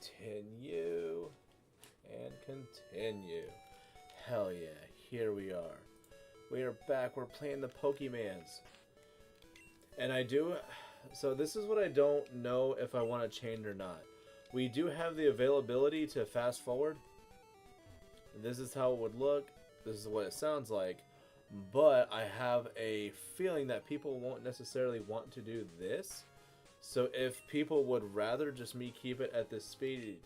Continue. And continue. Hell yeah, here we are. We are back. We're playing the Pokemans. And so this is what I don't know if I want to change or not. We do have the availability to fast forward. This is how it would look. This is what it sounds like. But I have a feeling that people won't necessarily want to do this. So if people would rather just me keep it at this speed,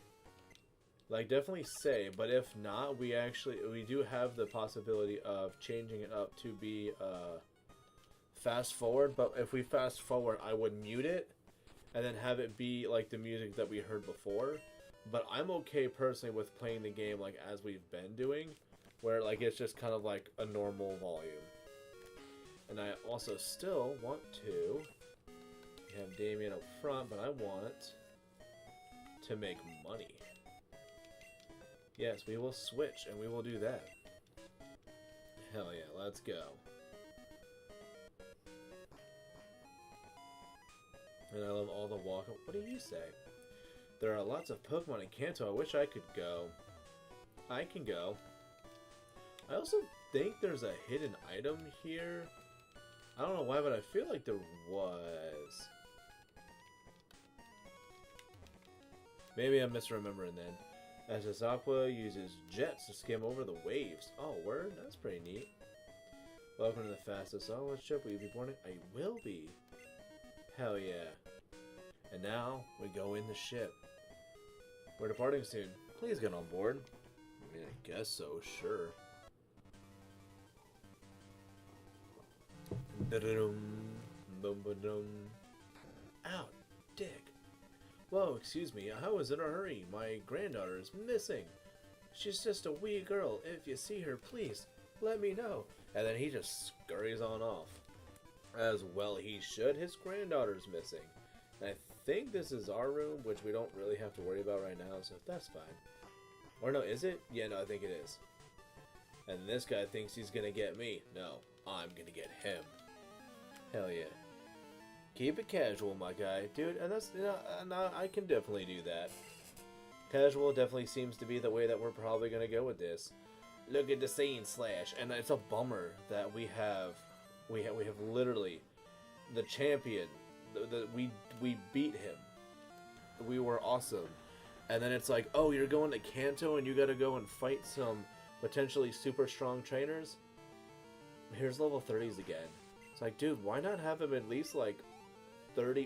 like definitely say, but if not, we do have the possibility of changing it up to be fast forward. But if we fast forward, I would mute it and then have it be like the music that we heard before. But I'm okay personally with playing the game like as we've been doing, where like it's just kind of like a normal volume. And I also still want to have Damien up front, but I want to make money. Yes, we will switch, and we will do that. Hell yeah, let's go. And I love all the walk. What do you say? There are lots of Pokemon in Kanto. I wish I could go. I can go. I also think there's a hidden item here. I don't know why, but I feel like there was. Maybe I'm misremembering then. As Azakwa uses jets to skim over the waves. Oh, word? That's pretty neat. Welcome to the fastest solid ship. Will you be boarding? I will be. Hell yeah. And now, we go in the ship. We're departing soon. Please get on board. I mean, I guess so, sure. Ow, dick. Whoa, excuse me, I was in a hurry. My granddaughter is missing. She's just a wee girl. If you see her, please, let me know. And then he just scurries on off. As well he should. His granddaughter's missing. And I think this is our room, which we don't really have to worry about right now, so that's fine. Or no, is it? Yeah, no, I think it is. And this guy thinks he's gonna get me. No, I'm gonna get him. Hell yeah. Keep it casual, my guy. Dude, and that's, I can definitely do that. Casual definitely seems to be the way that we're probably going to go with this. Look at the scene slash. And it's a bummer that we have literally the champion. We beat him. We were awesome. And then it's like, oh, you're going to Kanto and you got to go and fight some potentially super strong trainers? Here's level 30s again. It's like, dude, why not have him at least like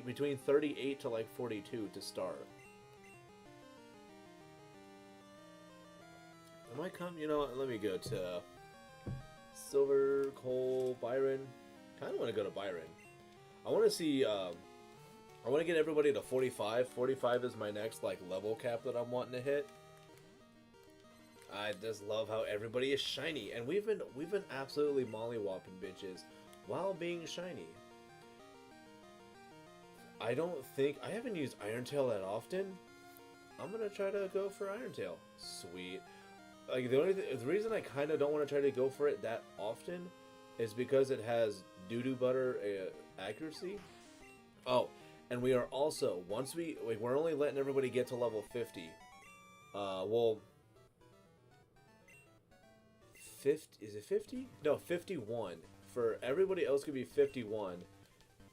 between 38 to like 42 to start? I might come, you know what, let me go to Silver, Cole, Byron. Kind of want to go to Byron. I want to see, I want to get everybody to 45. 45 is my next like level cap that I'm wanting to hit. I just love how everybody is shiny, and we've been absolutely mollywopping bitches while being shiny. I haven't used Iron Tail that often. I'm gonna try to go for Iron Tail. Sweet. Like the reason I kind of don't want to try to go for it that often is because it has doo-doo butter accuracy. Oh, and we are also we're only letting everybody get to level 50. Well, 50 is it 50? No, 51. For everybody else could be 51.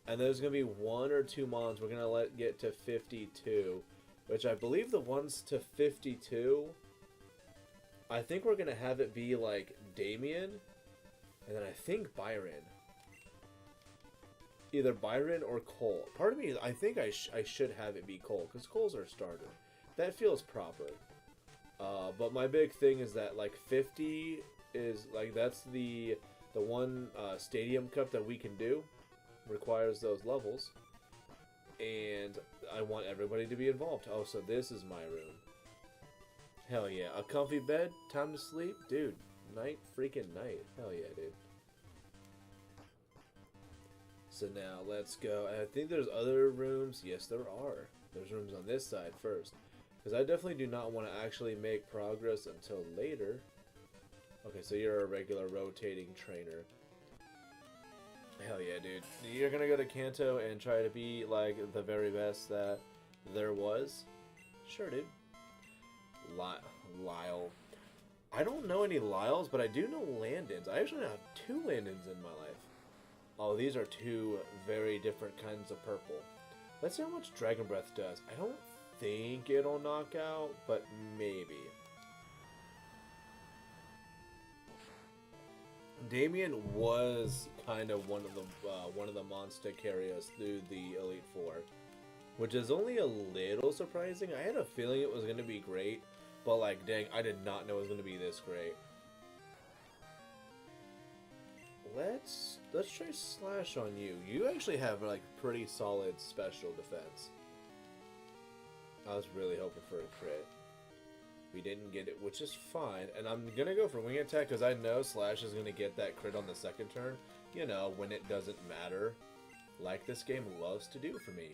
And there's going to be 1 or 2 mons we're going to let get to 52. Which I believe the ones to 52, I think we're going to have it be like Damien. And then I think Byron. Either Byron or Cole. Part of me, I think I should have it be Cole. Because Cole's our starter. That feels proper. But my big thing is that like 50 is like that's the one stadium cup that we can do. Requires those levels, and I want everybody to be involved. Oh, so this is my room. Hell yeah. A comfy bed, time to sleep. Dude, freaking night. Hell yeah, dude. So now, let's go. I think there's other rooms. Yes, there are. There's rooms on this side first. Because I definitely do not want to actually make progress until later. Okay, so you're a regular rotating trainer. Hell yeah, dude. You're gonna go to Kanto and try to be, like, the very best that there was? Sure, dude. Lyle. I don't know any Lyles, but I do know Landons. I actually have two Landons in my life. Oh, these are two very different kinds of purple. Let's see how much Dragon Breath does. I don't think it'll knock out, but maybe. Damien was kind of one of the mons to carry us through the Elite Four, which is only a little surprising. I had a feeling it was going to be great, but like, dang, I did not know it was going to be this great. Let's try Slash on you. You actually have like pretty solid special defense. I was really hoping for a crit. We didn't get it, which is fine. And I'm going to go for Wing Attack because I know Slash is going to get that crit on the second turn. You know, when it doesn't matter. Like this game loves to do for me.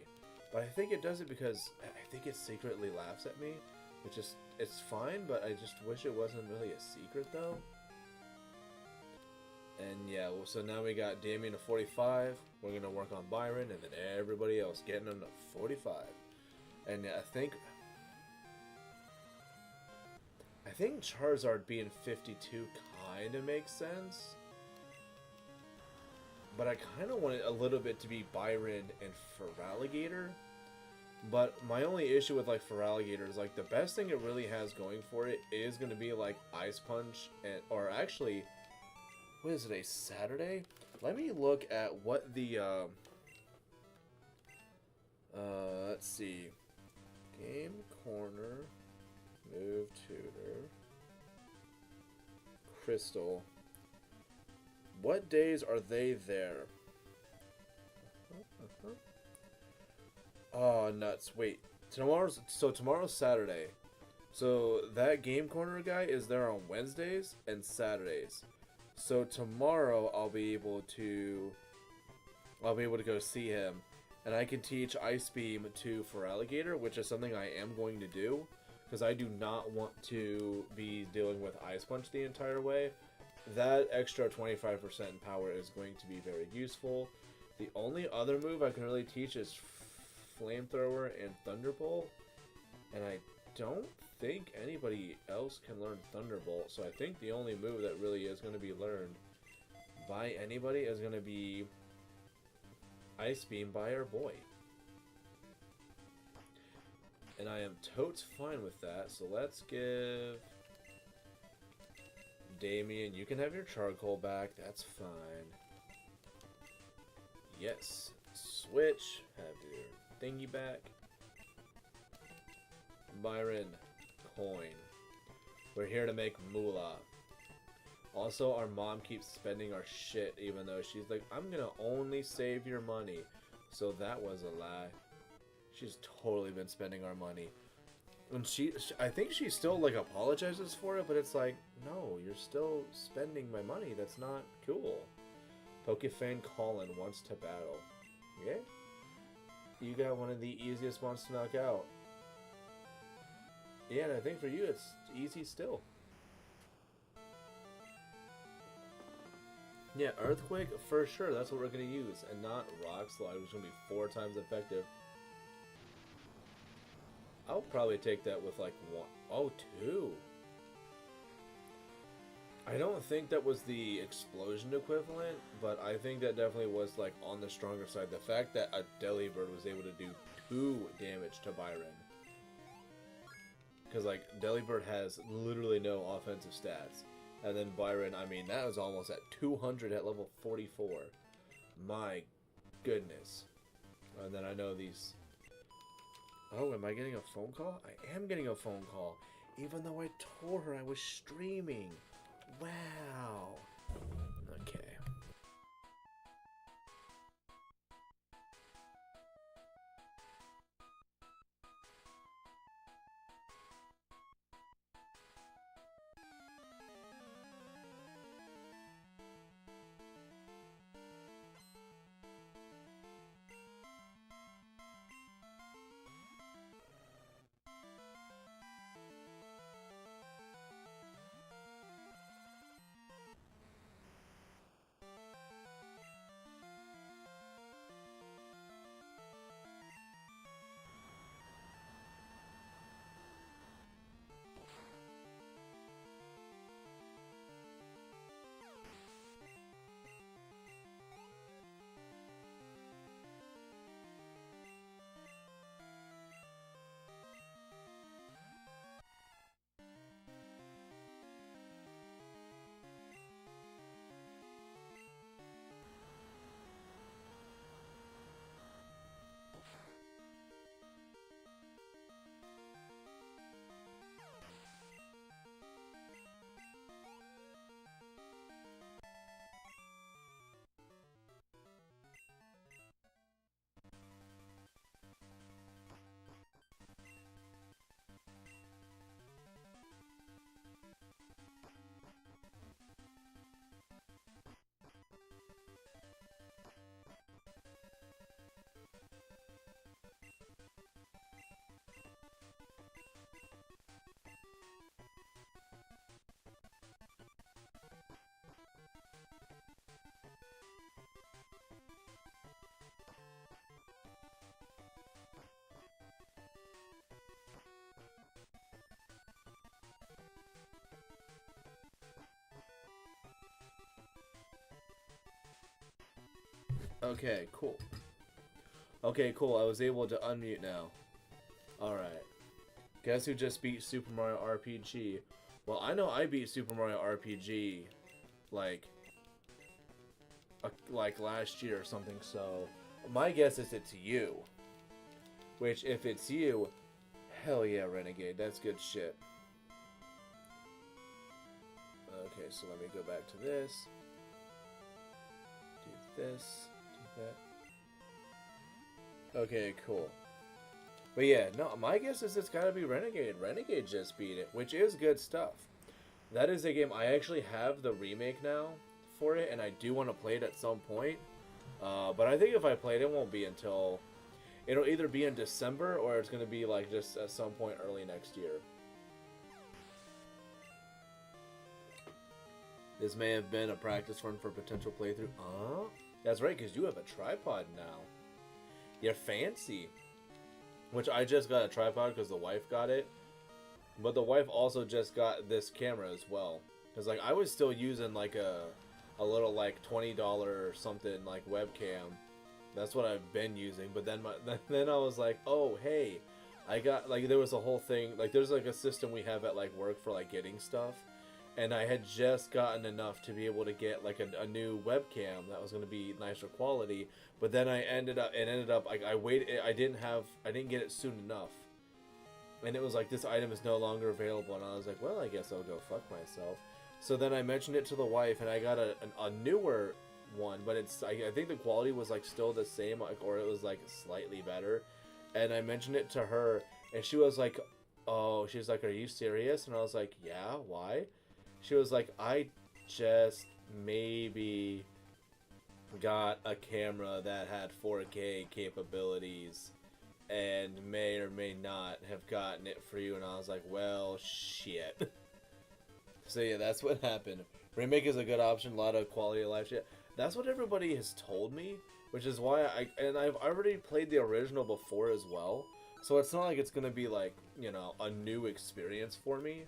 But I think it does it because I think it secretly laughs at me. Which is, it's fine, but I just wish it wasn't really a secret though. And yeah, well, so now we got Damien to 45. We're going to work on Byron and then everybody else getting them to 45. And I think Charizard being 52 kind of makes sense. But I kind of want it a little bit to be Byron and Feraligatr. But my only issue with like Feraligatr is like the best thing it really has going for it is going to be like Ice Punch and, or actually, what is it, a Saturday? Let me look at what the let's see. Game Corner, Move Tutor, Crystal. What days are they there? Oh, nuts. Wait. Tomorrow's Saturday. So that Game Corner guy is there on Wednesdays and Saturdays. So tomorrow I'll be able to go see him. And I can teach Ice Beam to Feraligatr, which is something I am going to do. Because I do not want to be dealing with Ice Punch the entire way. That extra 25% power is going to be very useful. The only other move I can really teach is Flamethrower and Thunderbolt. And I don't think anybody else can learn Thunderbolt. So I think the only move that really is going to be learned by anybody is going to be Ice Beam by our boy. And I am totes fine with that. So let's give Damien, you can have your charcoal back. That's fine. Yes. Switch. Have your thingy back. Byron. Coin. We're here to make moolah. Also, our mom keeps spending our shit, even though she's like, I'm gonna only save your money. So that was a lie. She's totally been spending our money. And I think she still, like, apologizes for it, but it's like, no, you're still spending my money. That's not cool. Pokefan Colin wants to battle. Okay? You got one of the easiest ones to knock out. Yeah, and I think for you, it's easy still. Yeah, Earthquake, for sure, that's what we're going to use. And not Rock Slide, which is going to be 4 times effective. I'll probably take that with like 1. Oh, 2. I don't think that was the explosion equivalent, but I think that definitely was like on the stronger side. The fact that a Delibird was able to do 2 damage to Byron. Because like Delibird has literally no offensive stats. And then Byron, I mean, that was almost at 200 at level 44. My goodness. And then I know these... Oh, am I getting a phone call? I am getting a phone call. Even though I told her I was streaming. Wow. Okay. Okay, cool. Okay, cool. I was able to unmute now. Alright. Guess who just beat Super Mario RPG? Well, I know I beat Super Mario RPG, like last year or something, so my guess is it's you. Which, if it's you, hell yeah, Renegade. That's good shit. Okay, so let me go back to this. Do this. Do that. Okay, cool. But yeah, no, my guess is it's gotta be Renegade. Renegade just beat it, which is good stuff. That is a game, I actually have the remake now for it, and I do want to play it at some point. But I think if I play it, it won't be until... It'll either be in December, or it's going to be like just at some point early next year. This may have been a practice run for a potential playthrough. That's right, because you have a tripod now. You're fancy. Which I just got a tripod because the wife got it. But the wife also just got this camera as well. Because like I was still using like a little like $20 or something like webcam. That's what I've been using. But then then I was like, oh hey, I got like there was a whole thing like there's like a system we have at like work for like getting stuff. And I had just gotten enough to be able to get like a new webcam that was going to be nicer quality, but then I ended up like I didn't get it soon enough, and it was like this item is no longer available, and I was like, well, I guess I'll go fuck myself. So then I mentioned it to the wife, and I got a newer one, but it's I think the quality was like still the same, like, or it was like slightly better, and I mentioned it to her, and she was like, oh, she's like, are you serious? And I was like, yeah, why? She was like, I just maybe got a camera that had 4K capabilities and may or may not have gotten it for you. And I was like, well, shit. So yeah, that's what happened. Remake is a good option, a lot of quality of life shit. That's what everybody has told me, which is why I've already played the original before as well. So it's not like it's going to be like, you know, a new experience for me.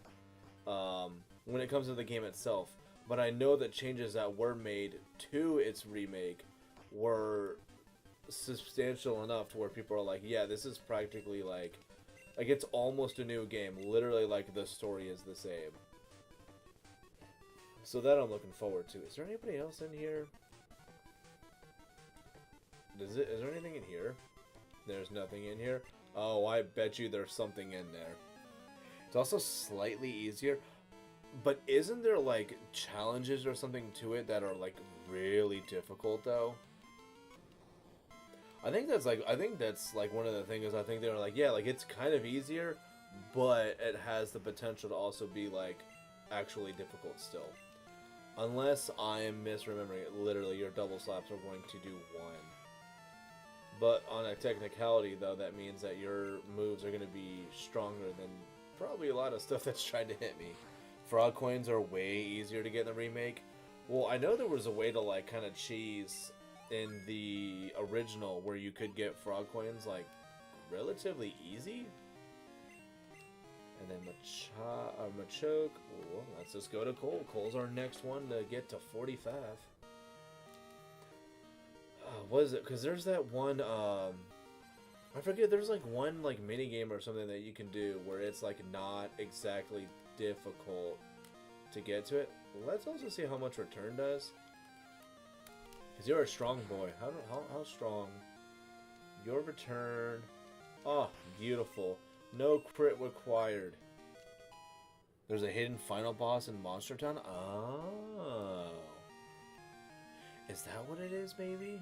When it comes to the game itself, but I know that changes that were made to its remake were substantial enough to where people are like, yeah, this is practically like it's almost a new game. Literally, like the story is the same. So that I'm looking forward to. Is there anybody else in here? Is there anything in here? There's nothing in here. Oh, I bet you there's something in there. It's also slightly easier. But isn't there like challenges or something to it that are like really difficult though? I think that's like one of the things. I think they're like, yeah, like it's kind of easier, but it has the potential to also be like actually difficult still. Unless I am misremembering it, literally your double slaps are going to do one. But on a technicality though, that means that your moves are going to be stronger than probably a lot of stuff that's trying to hit me. Frog coins are way easier to get in the remake. Well, I know there was a way to like kind of cheese in the original where you could get frog coins like relatively easy. And then Machoke. Well, let's just go to Cole. Cole's our next one to get to 45. What is it? Because there's that one. I forget. There's like one like mini game or something that you can do where it's like not exactly difficult to get to it. Let's also see how much return does. Because you're a strong boy. How strong? Your return. Oh, beautiful. No crit required. There's a hidden final boss in Monster Town. Oh. Is that what it is, maybe?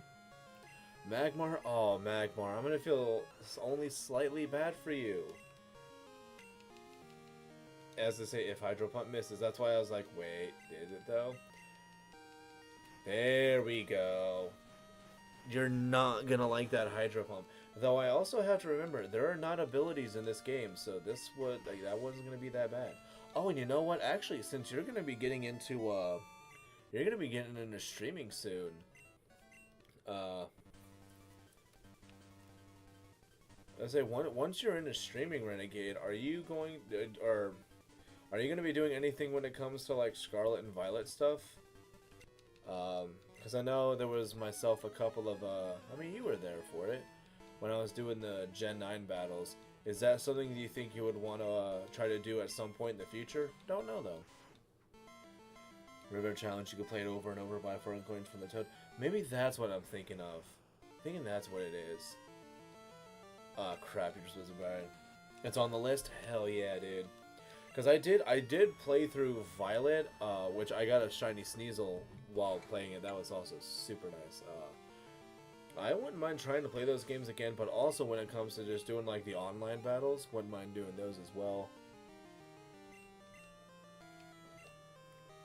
Magmar? Oh, Magmar. I'm going to feel only slightly bad for you. As to say, if Hydro Pump misses. That's why I was like, wait, did it though? There we go. You're not gonna like that Hydro Pump. Though I also have to remember, there are not abilities in this game, so that wasn't gonna be that bad. Oh, and you know what? Actually, since you're gonna be getting into streaming soon. I say once you're into streaming, Renegade, are you going to be doing anything when it comes to like Scarlet and Violet stuff? Because I know there was myself a couple of, I mean, you were there for it, when I was doing the Gen 9 battles. Is that something you think you would want to try to do at some point in the future? Don't know, though. River Challenge, you could play it over and over by foreign coins from the Toad. Maybe that's what I'm thinking of. Thinking that's what it is. Crap, you're supposed to buy it. It's on the list? Hell yeah, dude. Because I did play through Violet, which I got a shiny Sneasel while playing it. That was also super nice. I wouldn't mind trying to play those games again, but also when it comes to just doing like the online battles, wouldn't mind doing those as well.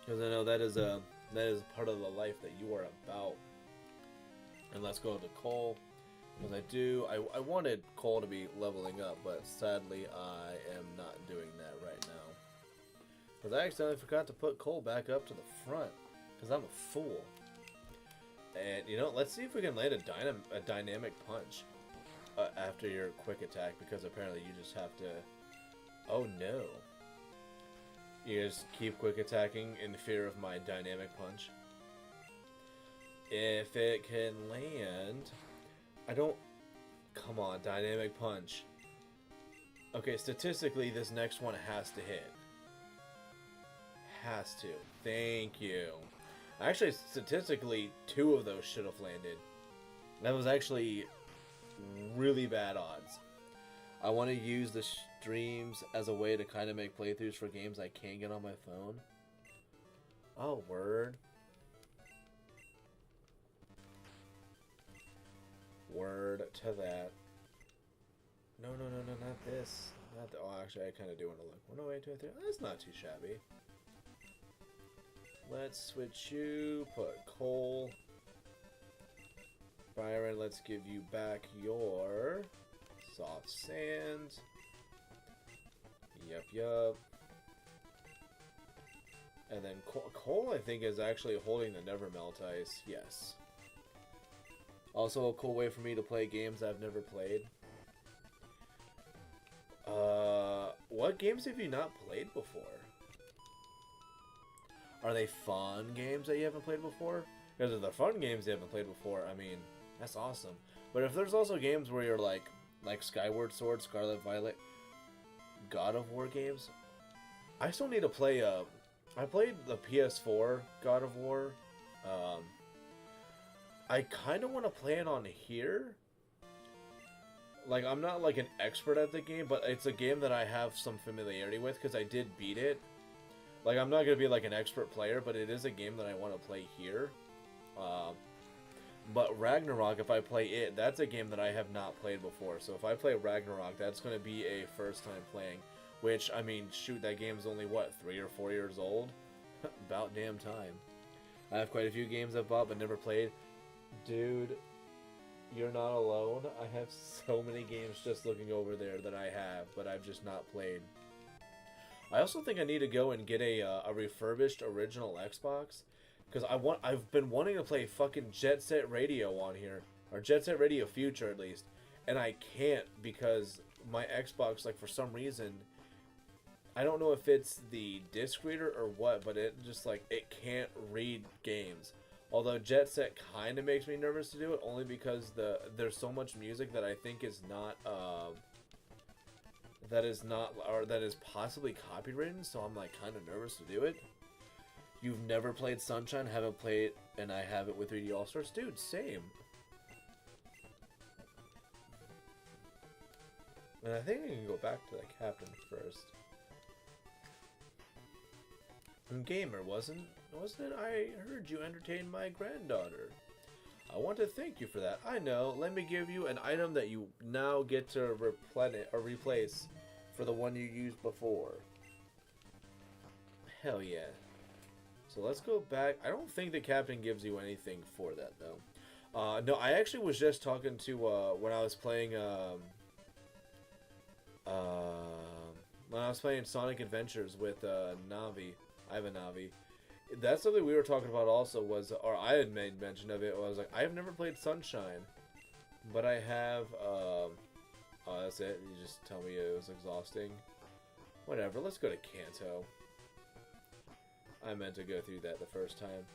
Because I know that is part of the life that you are about. And let's go to Cole. Because I wanted Cole to be leveling up, but sadly I am not doing that right now. Because I accidentally forgot to put Cole back up to the front. Because I'm a fool. And, you know, let's see if we can land a dynamic punch after your quick attack. Because apparently you just have to... Oh no. You just keep quick attacking in fear of my dynamic punch. If it can land... I don't... Come on, dynamic punch. Okay, statistically, this next one has to hit. Has to. Thank you. Actually, statistically, 2 of those should have landed. That was actually really bad odds. I want to use the streams as a way to kind of make playthroughs for games I can't get on my phone. Oh, word. Word to that. No, not this. Not the, oh, actually, I kind of do want to look. 108, 203. That's not too shabby. Let's switch you. Put Cole. Byron, let's give you back your soft sand. Yup. And then Cole, I think, is actually holding the Never Melt Ice. Yes. Also a cool way for me to play games I've never played. What games have you not played before? Are they fun games that you haven't played before? Because if they're fun games you haven't played before, I mean, that's awesome. But if there's also games where you're like Skyward Sword, Scarlet Violet, God of War games, I still need to play, I played the PS4 God of War. I kind of want to play it on here. Like, I'm not like an expert at the game, but it's a game that I have some familiarity with because I did beat it. Like, I'm not going to be like an expert player, but it is a game that I want to play here. But Ragnarok, if I play it, that's a game that I have not played before. So if I play Ragnarok, that's going to be a first time playing. Which, I mean, shoot, that game's only, what, 3 or 4 years old? About damn time. I have quite a few games I've bought but never played. Dude, you're not alone. I have so many games just looking over there that I have, but I've just not played. I also think I need to go and get a refurbished original Xbox, because I've been wanting to play fucking Jet Set Radio on here, or Jet Set Radio Future at least, and I can't because my Xbox, like, for some reason, I don't know if it's the disc reader or what, but it just, like, it can't read games. Although Jet Set kind of makes me nervous to do it, only because there's so much music that I think is not, that is possibly copywritten, so I'm like kind of nervous to do it. You've never played Sunshine, haven't played, and I have it with 3D All Stars? Dude, same. And I think I can go back to the captain first. Gamer, wasn't it? I heard you entertained my granddaughter. I want to thank you for that. I know. Let me give you an item that you now get to replenish or replace for the one you used before. Hell yeah. So let's go back. I don't think the captain gives you anything for that though. No, I actually was just talking to when I was playing Sonic Adventures with Navi. I have a Navi. That's something we were talking about also was, or I had made mention of it, was like, I've never played Sunshine, but I have, oh, that's it, you just tell me it was exhausting. Whatever, let's go to Kanto. I meant to go through that the first time.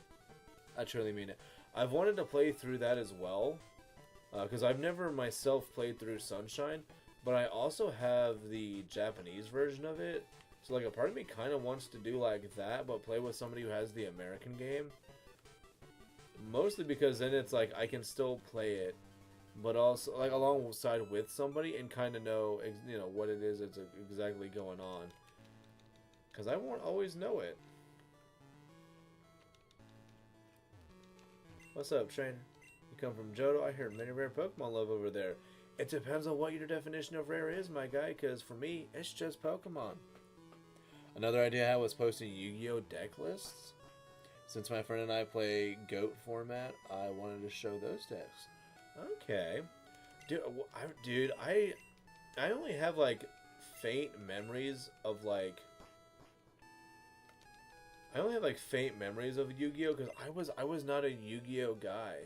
I truly mean it. I've wanted to play through that as well, because I've never myself played through Sunshine, but I also have the Japanese version of it. So like a part of me kind of wants to do like that, but play with somebody who has the American game. Mostly because then it's like I can still play it, but also like alongside with somebody and kind of know, you know, what it is that's exactly going on. Because I won't always know it. What's up, trainer? You come from Johto? I heard many rare Pokemon love over there. It depends on what your definition of rare is, my guy, because for me, it's just Pokemon. Another idea I had was posting Yu-Gi-Oh! Deck lists. Since my friend and I play GOAT format, I wanted to show those decks. Okay. Dude, I only have, like, faint memories of, like... I only have, like, faint memories of Yu-Gi-Oh! Because I was not a Yu-Gi-Oh! Guy.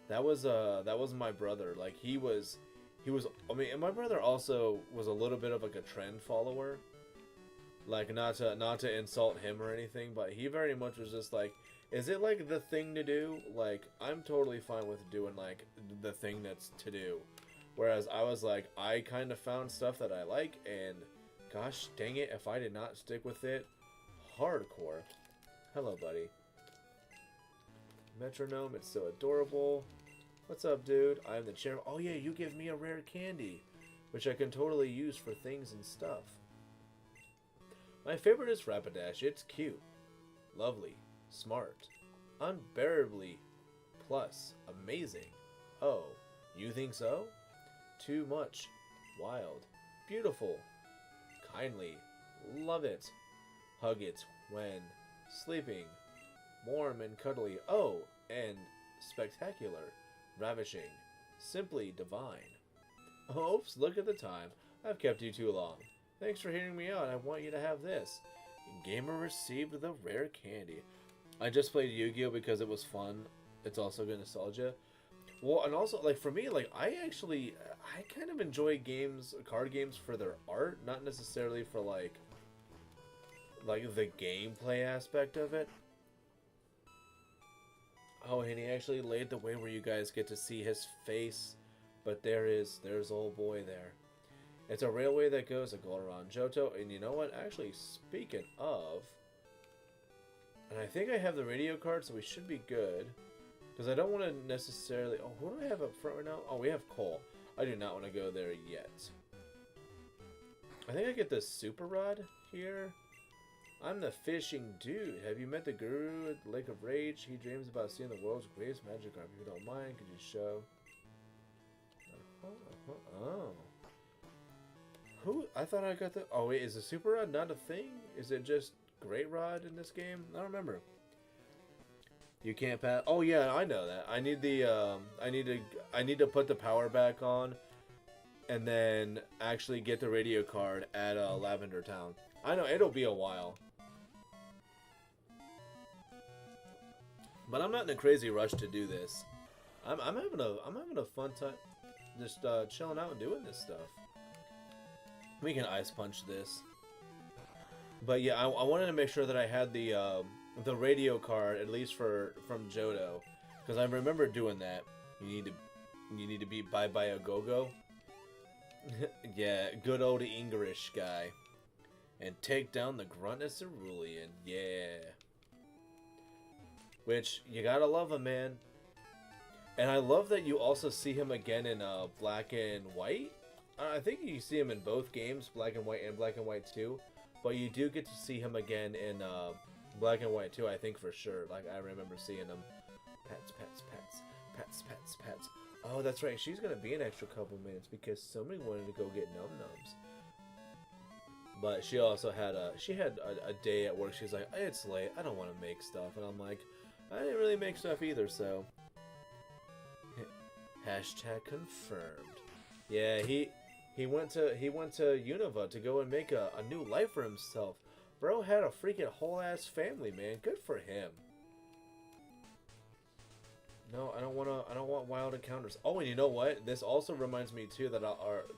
That was my brother. Like, he was... I mean, and my brother also was a little bit of, like, a trend follower. Like, not to insult him or anything, but he very much was just like, is it, like, the thing to do? Like, I'm totally fine with doing, like, the thing that's to do. Whereas I was like, I kind of found stuff that I like, and gosh dang it, if I did not stick with it hardcore. Hello, buddy. Metronome, it's so adorable. What's up, dude? I'm the chairman. Oh, yeah, you give me a rare candy, which I can totally use for things and stuff. My favorite is Rapidash. It's cute, lovely, smart, unbearably, plus amazing. Oh, you think so? Too much, wild, beautiful, kindly, love it, hug it when sleeping, warm and cuddly. Oh, and spectacular, ravishing, simply divine. Oops, look at the time. I've kept you too long. Thanks for hearing me out. I want you to have this. Gamer received the rare candy. I just played Yu-Gi-Oh! Because it was fun. It's also good nostalgia. Well, and also, like, for me, like, I kind of enjoy card games for their art, not necessarily for, like the gameplay aspect of it. Oh, and he actually laid the way where you guys get to see his face, but there's old boy there. It's a railway that goes to around Johto, and you know what? Actually, speaking of, and I think I have the radio card, so we should be good. Because I don't want to necessarily... Oh, who do I have up front right now? Oh, we have Cole. I do not want to go there yet. I think I get the Super Rod here. I'm the fishing dude. Have you met the guru at the Lake of Rage? He dreams about seeing the world's greatest magic art. If you don't mind, could you show? Oh. Who? I thought I got the... Oh, wait, is the Super Rod not a thing? Is it just Great Rod in this game? I don't remember. You can't pass... Oh, yeah, I know that. I need the, I need to put the power back on and then actually get the radio card at, Lavender Town. I know, it'll be a while. But I'm not in a crazy rush to do this. I'm having a fun time just, chilling out and doing this stuff. We can ice punch this. But yeah, I wanted to make sure that I had the radio card at least from Johto, because I remember doing that. You need to be bye bye a go-go. Yeah, good old English guy, and take down the Gruntness Cerulean. Yeah, which you gotta love him, man. And I love that you also see him again in Black and White. I think you see him in both games, Black and White and Black and White 2. But you do get to see him again in Black and White 2, I think for sure. Like, I remember seeing him. Pets, pets, pets. Pets, pets, pets. Oh, that's right. She's going to be an extra couple minutes because somebody wanted to go get num-nums. But she also had a day at work. She's like, it's late. I don't want to make stuff. And I'm like, I didn't really make stuff either, so. Hashtag confirmed. Yeah, he went to Unova to go and make a new life for himself. Bro had a freaking whole ass family, man. Good for him. No, I don't want wild encounters. Oh, and you know what? This also reminds me too that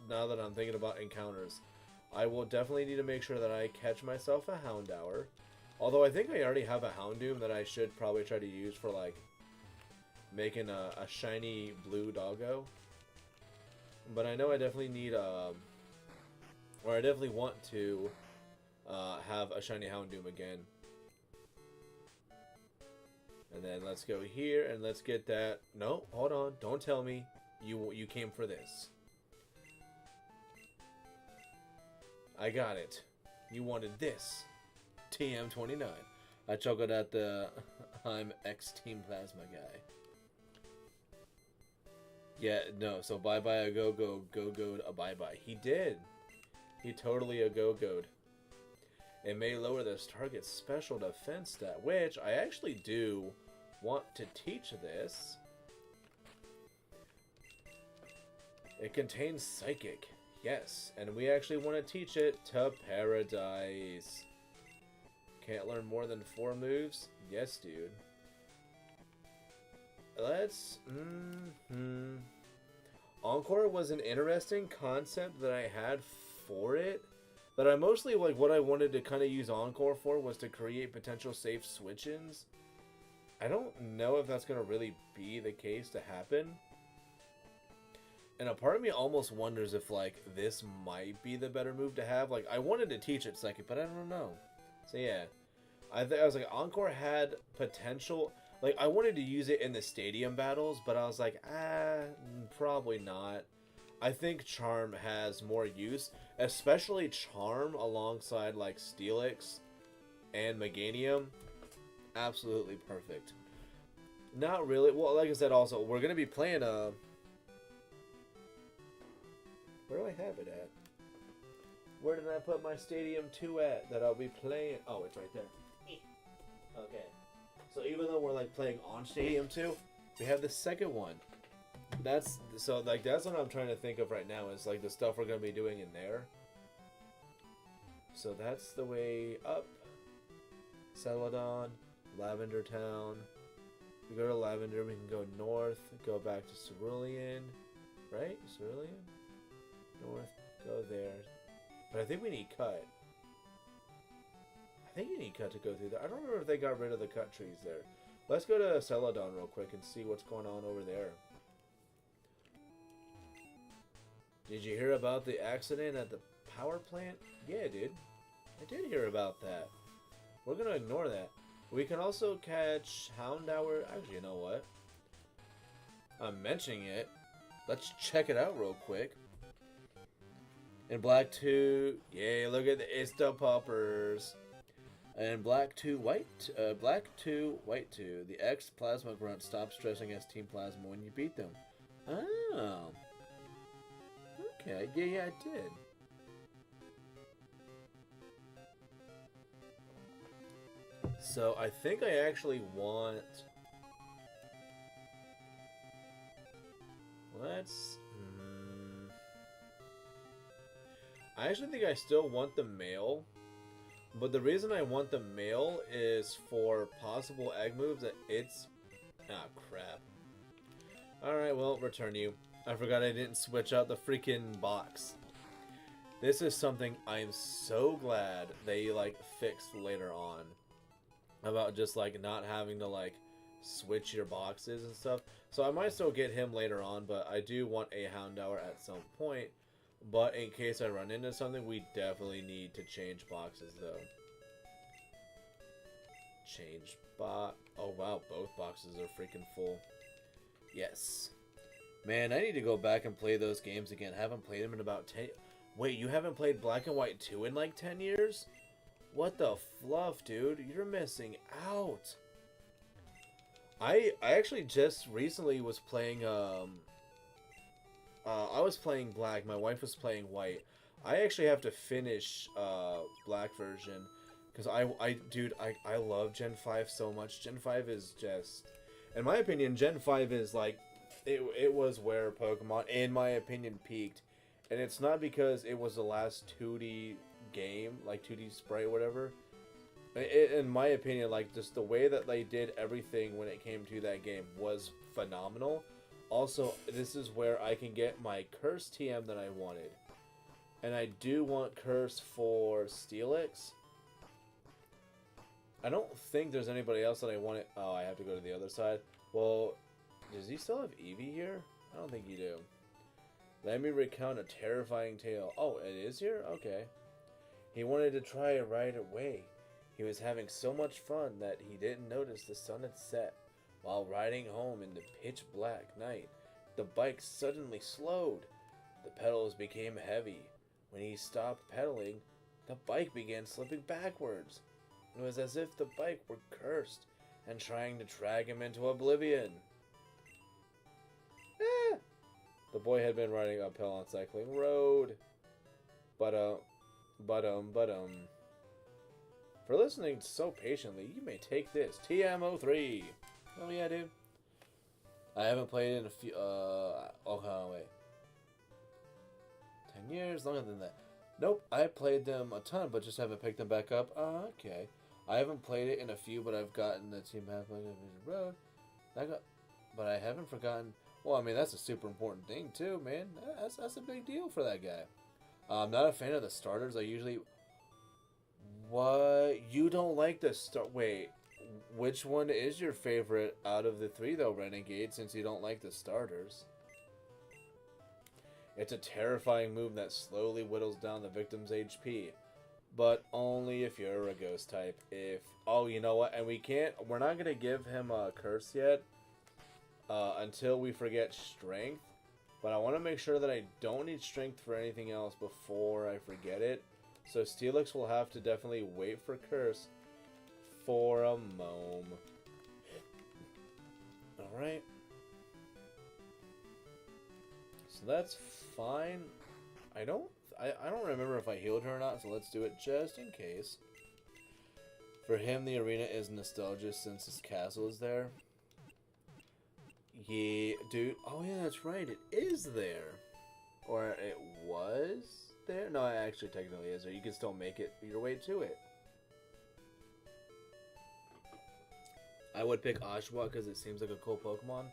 now that I'm thinking about encounters, I will definitely need to make sure that I catch myself a Houndour. Although I think I already have a Houndoom that I should probably try to use for like making a shiny blue doggo. But I know I definitely need, or I definitely want to have a shiny Houndoom again. And then let's go here and let's get that. No, hold on. Don't tell me you came for this. I got it. You wanted this. TM29. I chuckled at the I'm X-Team Plasma guy. Yeah, no, so bye-bye a go-go a bye-bye. He did. He totally a go-go'd. It may lower this target's special defense stat, which I actually do want to teach this. It contains Psychic. Yes, and we actually want to teach it to Paradise. Can't learn more than 4 moves? Yes, dude. Let's... Encore was an interesting concept that I had for it. But I mostly, like, what I wanted to kind of use Encore for was to create potential safe switch-ins. I don't know if that's going to really be the case to happen. And a part of me almost wonders if, like, this might be the better move to have. Like, I wanted to teach it Psychic, but I don't know. So, yeah. I was like, Encore had potential. Like, I wanted to use it in the stadium battles, but I was like, probably not. I think Charm has more use, especially Charm alongside, like, Steelix and Meganium. Absolutely perfect. Not really. Well, like I said, also, we're going to be playing a... Where do I have it at? Where did I put my Stadium 2 at that I'll be playing? Oh, it's right there. Okay. So even though we're like playing on Stadium 2, we have the second one. That's what I'm trying to think of right now is like the stuff we're going to be doing in there. So that's the way up. Celadon, Lavender Town. We go to Lavender, we can go north, go back to Cerulean. Right? Cerulean? North, go there. But I think we need cut. I think you need cut to go through there. I don't remember if they got rid of the cut trees there. Let's go to Celadon real quick and see what's going on over there. Did you hear about the accident at the power plant? Yeah, dude. I did hear about that. We're going to ignore that. We can also catch Houndour. Actually, you know what? I'm mentioning it. Let's check it out real quick. In Black 2, yay, look at it's the poppers. And Black 2, White 2, the X Plasma Grunt stops stressing as Team Plasma when you beat them. Oh. Okay, yeah, I did. So I think I actually want... Let's... I actually think I still want the male, but the reason I want the male is for possible egg moves that it's... Ah, crap. Alright, well, return you. I forgot I didn't switch out the freaking box. This is something I'm so glad they, like, fixed later on. About just, like, not having to, like, switch your boxes and stuff. So I might still get him later on, but I do want a Houndour at some point. But in case I run into something, we definitely need to change boxes, though. Change box. Oh, wow. Both boxes are freaking full. Yes. Man, I need to go back and play those games again. I haven't played them in about 10... Wait, you haven't played Black and White 2 in like 10 years? What the fluff, dude? You're missing out. I actually just recently was playing... I was playing Black. My wife was playing White. I actually have to finish Black version because I love Gen 5 so much. Gen 5 is just, in my opinion, Gen 5 is like it was where Pokemon, in my opinion, peaked, and it's not because it was the last 2D game, like 2D sprite or whatever. In my opinion, like just the way that they did everything when it came to that game was phenomenal. Also, this is where I can get my Curse TM that I wanted. And I do want Curse for Steelix. I don't think there's anybody else that I want it. Oh, I have to go to the other side. Well, Does he still have Eevee here? I don't think you do. Let me recount a terrifying tale. Oh, it is here? Okay. He wanted to try it right away. He was having so much fun that he didn't notice the sun had set. While riding home in the pitch black night, the bike suddenly slowed. The pedals became heavy. When he stopped pedaling, the bike began slipping backwards. It was as if the bike were cursed and trying to drag him into oblivion. The boy had been riding uphill on cycling road. But For listening so patiently, you may take this. TM03. Oh yeah, dude. I haven't played it in a few, wait. 10 years? Longer than that. Nope, I played them a ton, but just haven't picked them back up. Okay. I haven't played it in a few, but I've gotten the Team Half-Life Road. But I haven't forgotten. Well, I mean, that's a super important thing, too, man. That's a big deal for that guy. I'm not a fan of the starters. I usually... What? You don't like the start... Wait, which one is your favorite out of the three, though, Renegade, since you don't like the starters? It's a terrifying move that slowly whittles down the victim's HP. But only if you're a ghost type. Oh, you know what? And we're not going to give him a curse yet. Until we forget strength. But I want to make sure that I don't need strength for anything else before I forget it. So Steelix will have to definitely wait for curse for a moment. Alright. So that's fine. I don't remember if I healed her or not, so let's do it just in case. For him, the arena is nostalgia since his castle is there. Yeah, dude. Oh yeah, that's right. It is there. Or it was there? No, it actually technically is there. You can still make it your way to it. I would pick Oshawott because it seems like a cool Pokemon.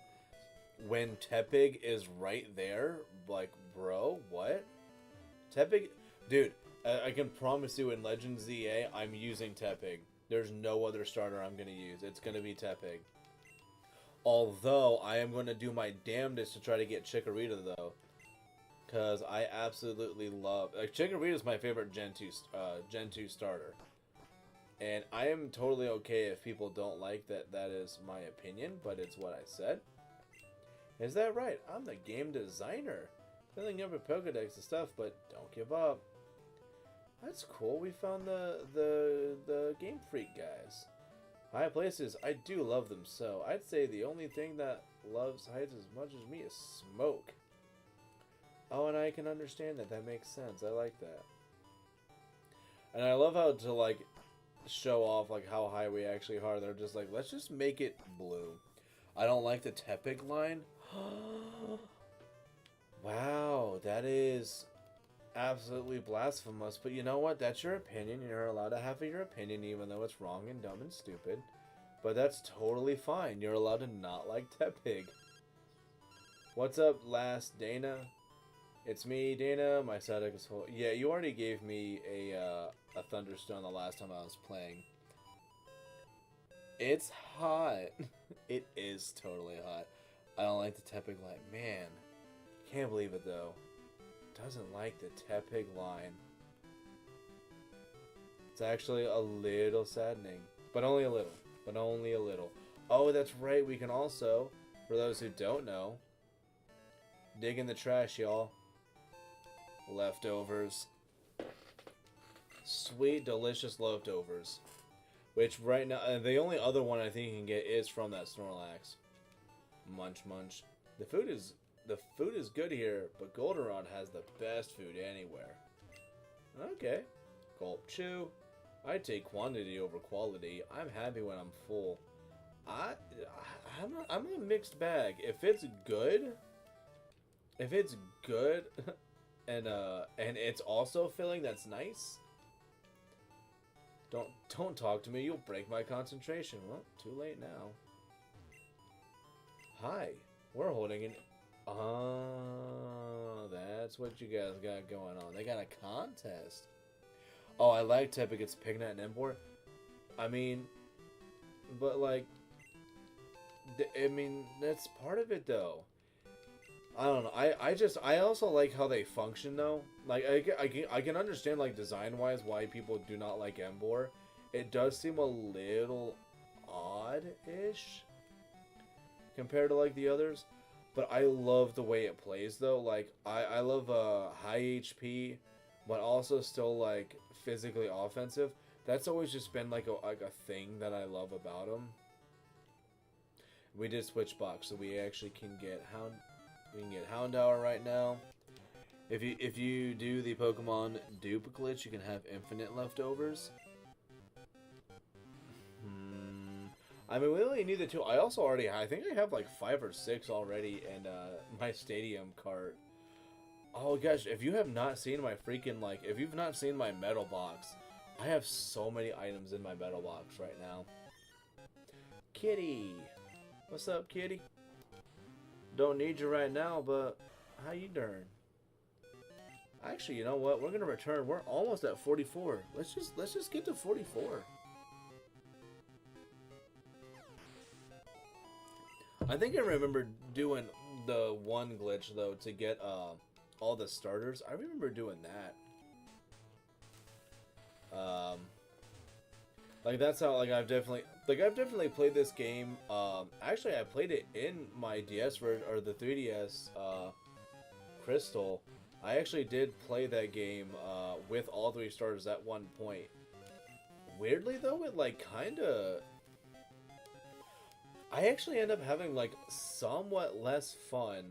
When Tepig is right there, like, bro, what? Tepig, dude, I can promise you in Legends ZA, I'm using Tepig. There's no other starter I'm going to use. It's going to be Tepig. Although, I am going to do my damnedest to try to get Chikorita, though. Because I absolutely love... Like, Chikorita is my favorite Gen 2 starter. And I am totally okay if people don't like that. That is my opinion, but it's what I said. Is that right? I'm the game designer. Filling up a Pokedex and stuff, but don't give up. That's cool. We found the Game Freak guys. High places, I do love them so. I'd say the only thing that loves heights as much as me is smoke. Oh, and I can understand that. That makes sense. I like that. And I love how to, like, show off, like, how high we actually are. They're just like, let's just make it blue. I don't like the Tepig line. Wow, that is absolutely blasphemous. But you know what? That's your opinion. You're allowed to have your opinion, even though it's wrong and dumb and stupid. But that's totally fine. You're allowed to not like Tepig. What's up, last Dana? It's me, Dana. My static is full. Yeah, you already gave me a Thunderstone the last time I was playing. It's hot. It is totally hot. I don't like the Tepig line. Man, can't believe it though. Doesn't like the Tepig line. It's actually a little saddening. But only a little. But only a little. Oh, that's right. We can also, for those who don't know, dig in the trash, y'all. Leftovers. Sweet, delicious leftovers. Which right now, the only other one I think you can get is from that Snorlax. Munch, munch. The food is good here, but Goldenrod has the best food anywhere. Okay. Gulp, chew. I take quantity over quality. I'm happy when I'm full. I'm a mixed bag. If it's good, and it's also filling, that's nice. Don't talk to me. You'll break my concentration. Well, too late now. Hi, we're holding an... Oh, that's what you guys got going on. They got a contest. Oh, I like Tepig. It's Pignet and Emboar. I mean, but like, I mean, that's part of it though. I don't know. I also like how they function though. Like I can understand like design wise why people do not like Embor. It does seem a little odd-ish compared to like the others, but I love the way it plays though. Like I love high HP, but also still like physically offensive. That's always just been like a thing that I love about him. We did switch box, so we actually can get Hound. We can get Houndour right now. If you do the Pokemon dupe glitch, you can have infinite leftovers. I mean, we only need the 2. I also already, I think I have like 5 or 6 already in my stadium cart. Oh gosh, if you have not seen my freaking, like, if you've not seen my metal box, I have so many items in my metal box right now. Kitty! What's up, kitty? Don't need you right now, but how you doing? Actually, you know what? We're gonna return. We're almost at 44. Let's just get to 44. I think I remember doing the one glitch though to get all the starters. I remember doing that. Like that's how I've definitely played this game. Actually, I played it in my DS version or the 3DS Crystal. I actually did play that game with all 3 starters at one point. Weirdly though, it like kind of. I actually end up having like somewhat less fun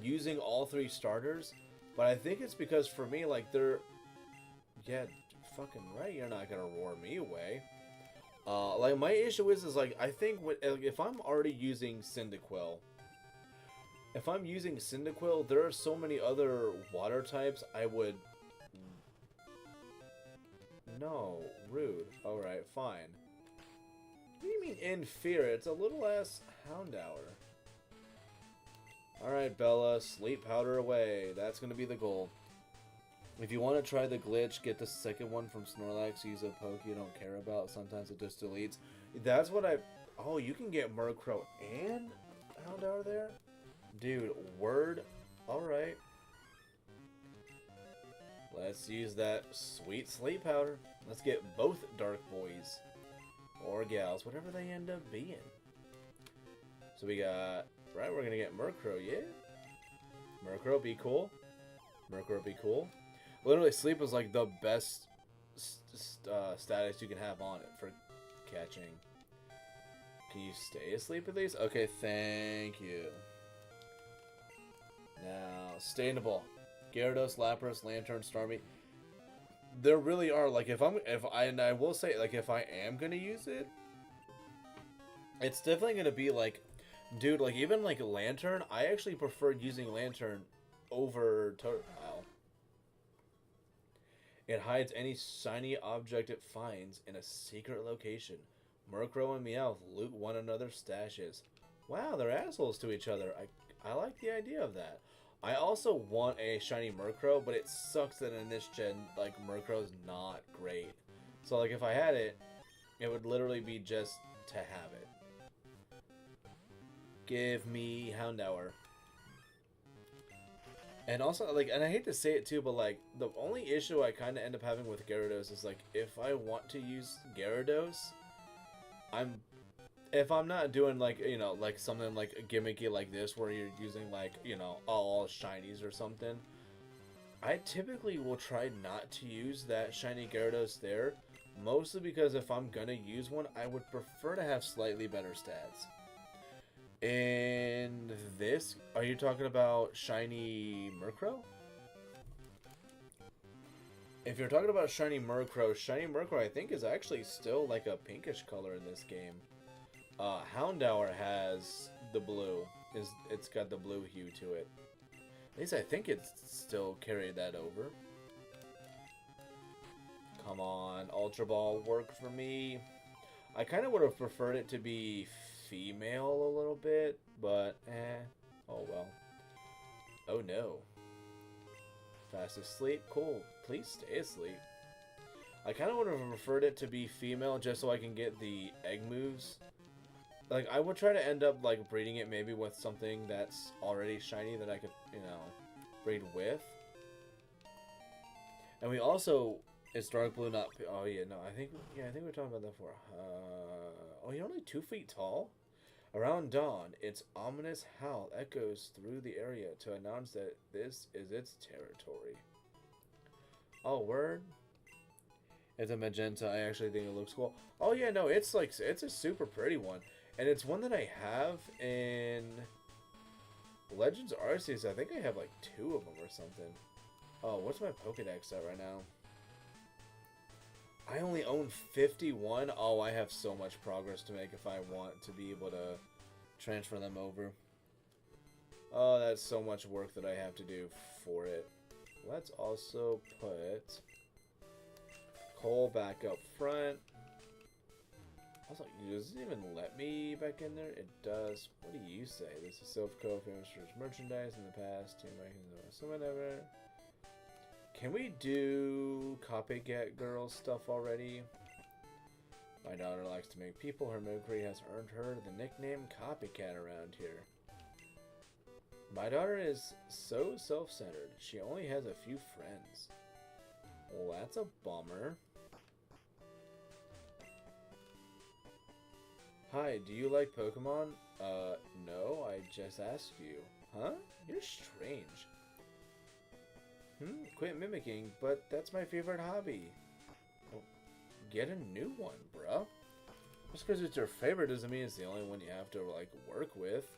using all 3 starters, but I think it's because for me like they're. Yeah, fucking right. You're not gonna roar me away. Like my issue is like I think if I'm already using Cyndaquil, there are so many other water types I would. No, rude. All right, fine. What do you mean in fear? It's a little ass Houndour. All right, Bella, sleep powder away. That's gonna be the goal. If you want to try the glitch, get the second one from Snorlax. Use a poke you don't care about. Sometimes it just deletes. That's what I... Oh, you can get Murkrow and Houndour there? Dude, word. Alright. Let's use that sweet sleep powder. Let's get both Dark Boys. Or gals, whatever they end up being. So we got... Right, we're going to get Murkrow, yeah? Murkrow, be cool. Murkrow, be cool. Literally, sleep is like the best status you can have on it for catching. Can you stay asleep at least? Okay, thank you. Now, stay in the ball. Gyarados, Lapras, Lantern, Starmie. There really are like and I will say like if I am gonna use it, it's definitely gonna be like, dude, like even like Lantern. I actually prefer using Lantern over Turtle. It hides any shiny object it finds in a secret location. Murkrow and Meowth loot one another's stashes. Wow, they're assholes to each other. I like the idea of that. I also want a shiny Murkrow, but it sucks that in this gen, like, Murkrow's not great. So, like, if I had it, it would literally be just to have it. Give me Houndour. And also, like, and I hate to say it too, but, like, the only issue I kind of end up having with Gyarados is, like, if I want to use Gyarados, if I'm not doing, like, you know, like, something, like, gimmicky like this, where you're using, like, you know, all shinies or something, I typically will try not to use that shiny Gyarados there, mostly because if I'm gonna use one, I would prefer to have slightly better stats. And this, are you talking about shiny Murkrow? If you're talking about shiny Murkrow I think is actually still like a pinkish color in this game. Houndour has the blue. It's got the blue hue to it. At least I think it's still carried that over. Come on, Ultra Ball, work for me. I kind of would have preferred it to be female a little bit, but oh well. Oh no. Fast asleep? Cool. Please stay asleep. I kind of would have preferred it to be female just so I can get the egg moves. Like, I would try to end up, like, breeding it maybe with something that's already shiny that I could, you know, breed with. And we also... It's dark blue, not... Oh, yeah, no, I think we were talking about that before. Oh, you're only 2 feet tall? Around dawn, its ominous howl echoes through the area to announce that this is its territory. Oh, word? It's a magenta. I actually think it looks cool. Oh, yeah, no, it's like... It's a super pretty one. And it's one that I have in... Legends Arceus. I think I have like 2 of them or something. Oh, what's my Pokedex at right now? I only own 51. Oh, I have so much progress to make if I want to be able to transfer them over. Oh, that's so much work that I have to do for it. Let's also put Cole back up front. Also, does it even let me back in there? It does. What do you say? This is Silph Cove, famous for its merchandise in the past. So whatever. Can we do copycat girl stuff already? My daughter likes to make people. Her mimicry has earned her the nickname Copycat around here. My daughter is so self-centered. She only has a few friends. Well, that's a bummer. Hi, do you like Pokemon? No, I just asked you. Huh? You're strange. Quit mimicking, but that's my favorite hobby. Well, get a new one, bruh. Just because it's your favorite doesn't mean it's the only one you have to, like, work with.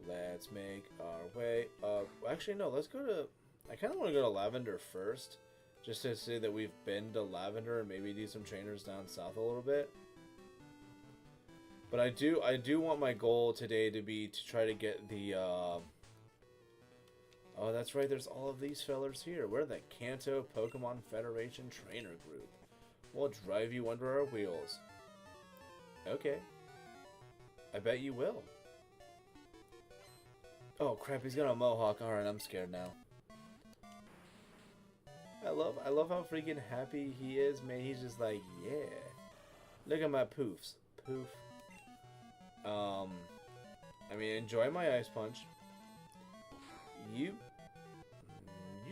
Let's make our way up. Actually, no, let's go to... I kind of want to go to Lavender first. Just to say that we've been to Lavender and maybe do some trainers down south a little bit. But I do want my goal today to be to try to get the, Oh, that's right, there's all of these fellers here. We're the Kanto Pokemon Federation Trainer Group. We'll drive you under our wheels. Okay. I bet you will. Oh, crap, he's got a mohawk. Alright, I'm scared now. I love how freaking happy he is, man. He's just like, yeah. Look at my poofs. Poof. I mean, enjoy my Ice Punch. You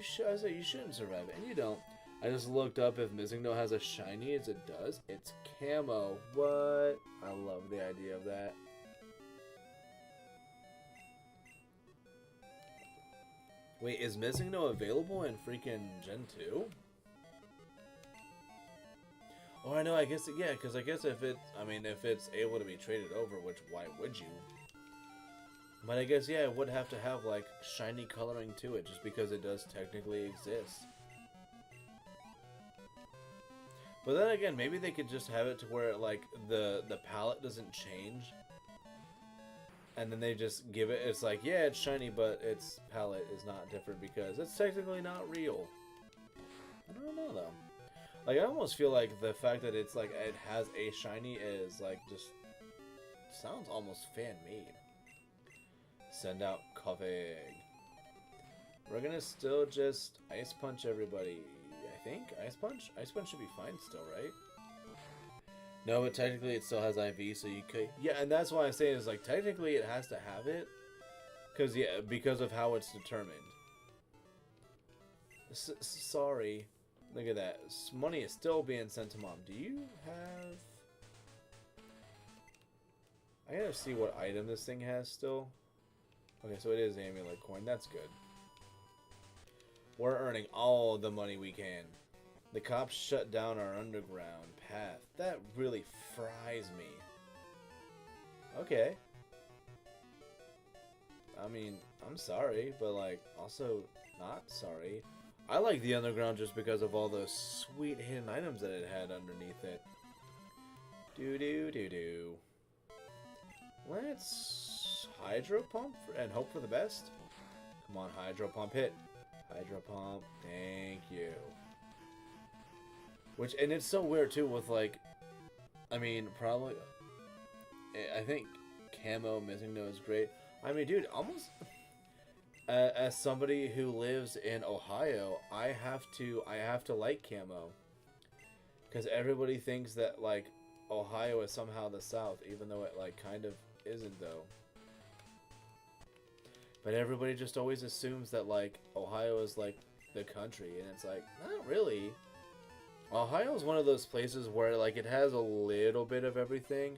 shouldn't survive it, and you don't. I just looked up if Missing No has a shiny, as it does. It's camo. What? I love the idea of that. Wait, is Missing No available in freaking Gen 2? Oh, I know, I guess, yeah, because I guess if it's able to be traded over, which, why would you? But I guess, yeah, it would have to have, like, shiny coloring to it, just because it does technically exist. But then again, maybe they could just have it to where, like, the palette doesn't change. And then they just give it, it's like, yeah, it's shiny, but its palette is not different because it's technically not real. I don't know, though. Like, I almost feel like the fact that it's, like, it has a shiny is, like, just sounds almost fan-made. Send out Kovig. We're gonna still just Ice Punch everybody, I think. Ice Punch? Ice Punch should be fine still, right? No, but technically it still has IV, so you could... Yeah, and that's why I'm saying is, like, technically it has to have it. Because, yeah, because of how it's determined. Sorry. Look at that. Money is still being sent to Mom. Do you have... I gotta see what item this thing has still. Okay, so it is Amulet Coin. That's good. We're earning all the money we can. The cops shut down our underground path. That really fries me. Okay. I mean, I'm sorry, but, like, also not sorry. I like the underground just because of all those sweet hidden items that it had underneath it. Do-do-do-do. Let's Hydro Pump and hope for the best. Come on, Hydro Pump, hit. Hydro Pump, thank you. Which, and it's so weird too with, like, I mean, probably, I think Camo Missing No is great. I mean, dude, almost, as somebody who lives in Ohio, I have to like Camo. Because everybody thinks that, like, Ohio is somehow the South, even though it, like, kind of isn't, though. But everybody just always assumes that, like, Ohio is, like, the country, and it's like, not really. Ohio is one of those places where, like, it has a little bit of everything,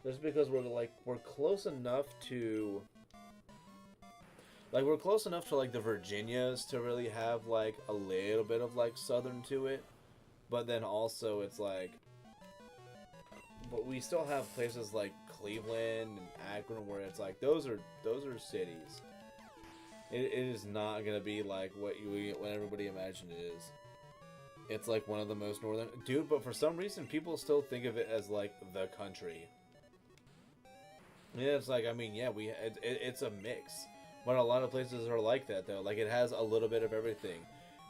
just because we're close enough to, like, like, the Virginias to really have, like, a little bit of, like, Southern to it. But then also, it's like, but we still have places like Cleveland and Akron where it's like those are cities. It is not gonna be like what everybody imagined it is. It's like one of the most northern, dude. But for some reason, people still think of it as like the country. Yeah, it's like, I mean, yeah, it's a mix, but a lot of places are like that though. Like, it has a little bit of everything.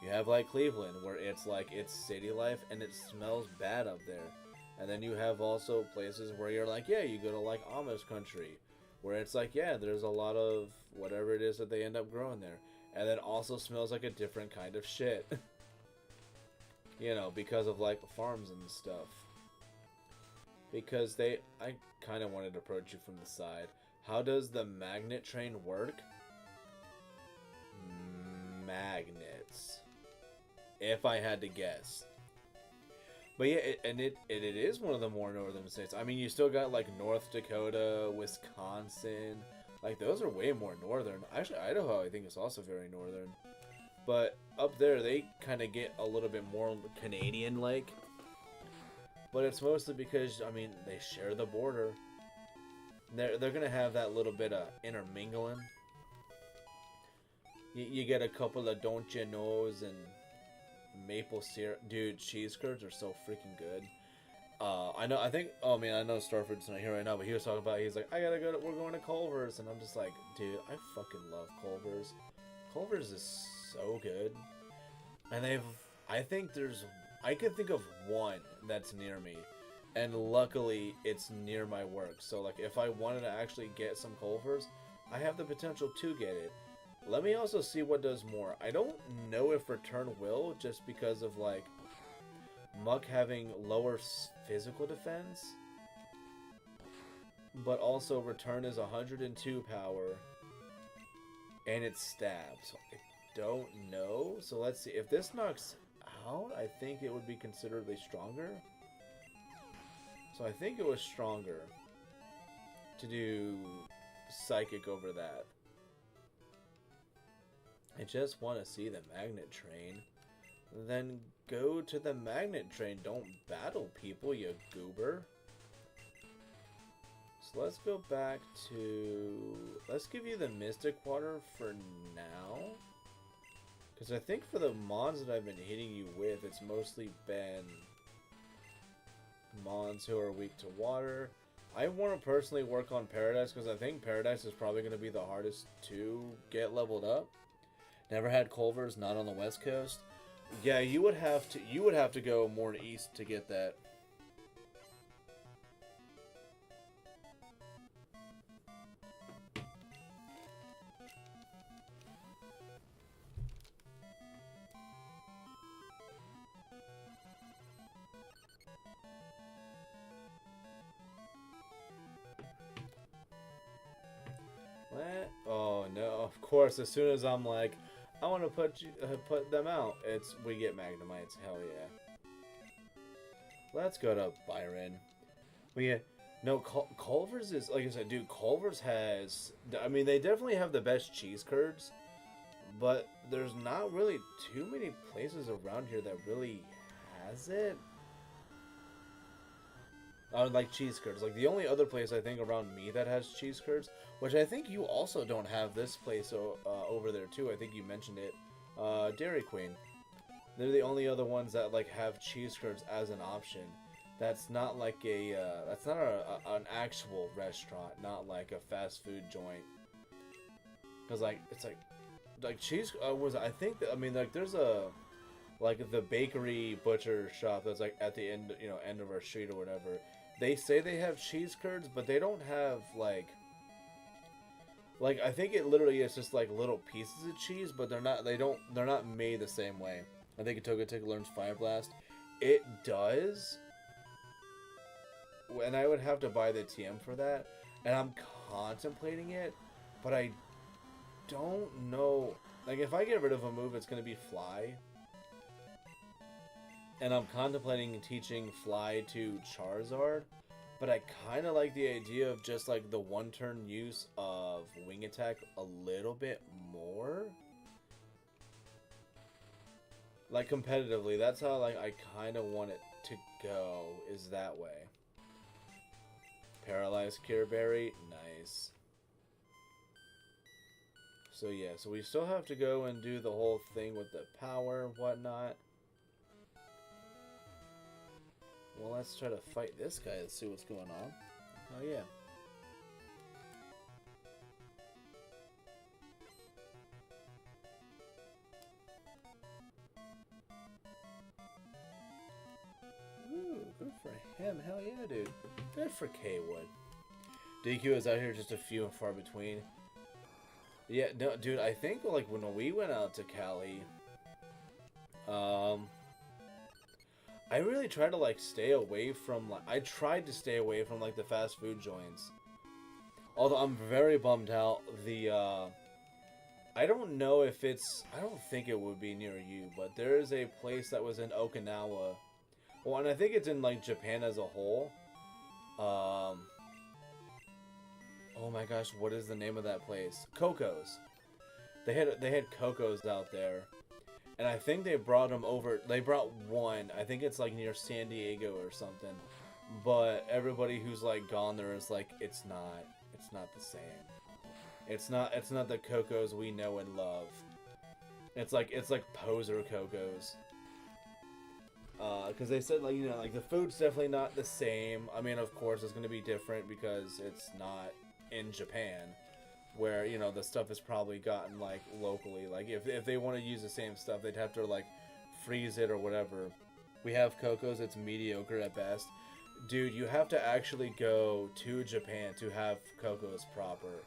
You have, like, Cleveland, where it's, like, it's city life, and it smells bad up there. And then you have also places where you're like, yeah, you go to, like, Amish country, where it's like, yeah, there's a lot of whatever it is that they end up growing there. And then also smells like a different kind of shit. You know, because of, like, farms and stuff. Because I kind of wanted to approach you from the side. How does the magnet train work? Magnets. If I had to guess. But yeah, it is one of the more northern states. I mean, you still got, like, North Dakota, Wisconsin. Like, those are way more northern. Actually, Idaho, I think, is also very northern. But up there, they kind of get a little bit more Canadian-like. But it's mostly because, I mean, they share the border. They're going to have that little bit of intermingling. You get a couple of don't you knows and maple syrup. Dude, cheese curds are so freaking good. I know Starford's not here right now, but he was talking about, he's like, we're going to Culver's, and I'm just like, dude, I fucking love Culver's. Culver's is so good. And I can think of one that's near me, and luckily it's near my work. So, like, if I wanted to actually get some Culver's, I have the potential to get it. Let me also see what does more. I don't know if Return will, just because of, like, Muck having lower physical defense. But also Return is 102 power. And it stabs. So I don't know. So let's see. If this knocks out, I think it would be considerably stronger. So I think it was stronger to do Psychic over that. I just want to see the magnet train. Then go to the magnet train. Don't battle people, you goober. So let's go back to... Let's give you the Mystic Water for now. Because I think for the mons that I've been hitting you with, it's mostly been mons who are weak to water. I want to personally work on Paradise, because I think Paradise is probably going to be the hardest to get leveled up. Never had Culver's, not on the West Coast. Yeah, you would have to go more east to get that. What? Oh no, of course, as soon as I'm like, I want to put them out, we get Magnemites. Hell yeah. Let's go to Byron. But yeah, no, Culver's is, like I said, dude, Culver's has, I mean, they definitely have the best cheese curds, but there's not really too many places around here that really has it. Like cheese curds. Like, the only other place I think around me that has cheese curds, which I think you also don't have this place over there too. I think you mentioned it. Dairy Queen. They're the only other ones that, like, have cheese curds as an option. That's not like that's not an actual restaurant, not like a fast food joint. Cause like it's like cheese I think that, I mean, like, there's like the bakery butcher shop that's like at the end, end of our street or whatever. They say they have cheese curds, but they don't have like I think it literally is just like little pieces of cheese, but they're not made the same way. I think Togetic learns Fire Blast. It does. And I would have to buy the TM for that. And I'm contemplating it. But I don't know. Like, if I get rid of a move, it's going to be Fly. And I'm contemplating teaching Fly to Charizard. But I kind of like the idea of just, like, the one-turn use of Wing Attack a little bit more. Like, competitively, that's how, like, I kind of want it to go, is that way. Paralyzed Cure Berry, nice. So, yeah, so we still have to go and do the whole thing with the power and whatnot. Well, let's try to fight this guy and see what's going on. Oh, yeah. Ooh, good for him. Hell yeah, dude. Good for K-Wood. DQ is out here just a few and far between. Yeah, no, dude, I think, like, when we went out to Cali, I really tried to, like, stay away from, like, I tried to stay away from, like, the fast food joints. Although I'm very bummed out. I don't know if it's, I don't think it would be near you, but there is a place that was in Okinawa. Well, and I think it's in, like, Japan as a whole. Oh my gosh, what is the name of that place? Coco's. They had Coco's out there. And I think they brought them over. They brought one. I think it's like near San Diego or something. But everybody who's like gone there is like, it's not the same. It's not the Coco's we know and love. It's like poser Coco's. Because they said, like, you know, like, the food's definitely not the same. I mean, of course, it's going to be different because it's not in Japan, where, you know, the stuff is probably gotten, like, locally. Like, if they want to use the same stuff, they'd have to, like, freeze it or whatever. We have Coco's, it's mediocre at best. Dude, you have to actually go to Japan to have Coco's proper.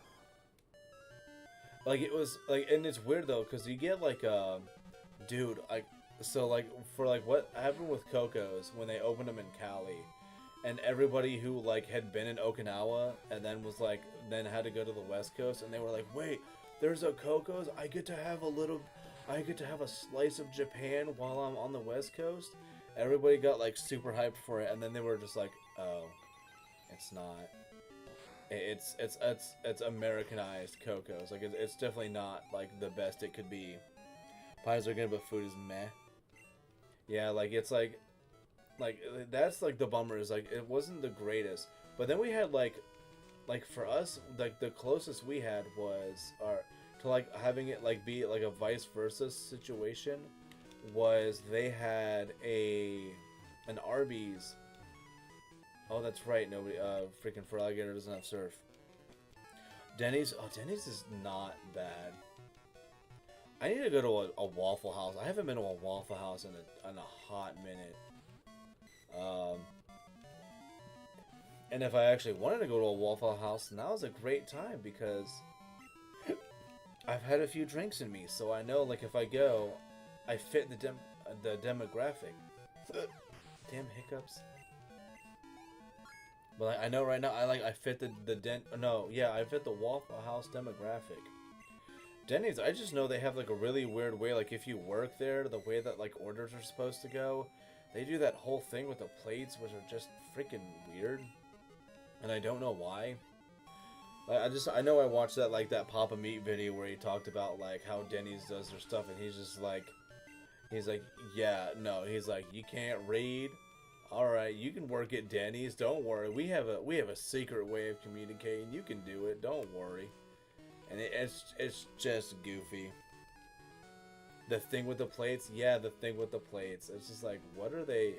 Like, it was, like, and it's weird, though, because you get, like, dude, like, so, like, for, like, what happened with Coco's when they opened them in Cali, and everybody who, like, had been in Okinawa and then was, like, then had to go to the West Coast, and they were like, wait, there's a Coco's? I get to have a slice of Japan while I'm on the West Coast? Everybody got, like, super hyped for it, and then they were just like, oh, it's not. It's Americanized Coco's. Like, it's definitely not, like, the best it could be. Pies are good, but food is meh. Yeah, like, it's like, that's, like, the bummer is, like, it wasn't the greatest. But then we had, like, for us, like, the closest we had was, to, like, having it, like, be, like, a vice versa situation, was they had an Arby's. Oh, that's right, nobody, freaking For Alligator doesn't have surf. Denny's is not bad. I need to go to a Waffle House. I haven't been to a Waffle House in a hot minute. And if I actually wanted to go to a Waffle House, now's a great time because I've had a few drinks in me, so I know, like, if I go, I fit the demographic. Damn hiccups. But, like, I know right now I fit I fit the Waffle House demographic. Denny's, I just know they have, like, a really weird way, like, if you work there, the way that, like, orders are supposed to go, they do that whole thing with the plates, which are just freaking weird, and I don't know why. I know I watched that, like, that Papa Meat video where he talked about, like, how Denny's does their stuff, and he's like, yeah, no, he's like, you can't read? Alright, you can work at Denny's, don't worry, we have a secret way of communicating, you can do it, don't worry. And it's just goofy. The thing with the plates? Yeah, the thing with the plates. It's just like, what are they...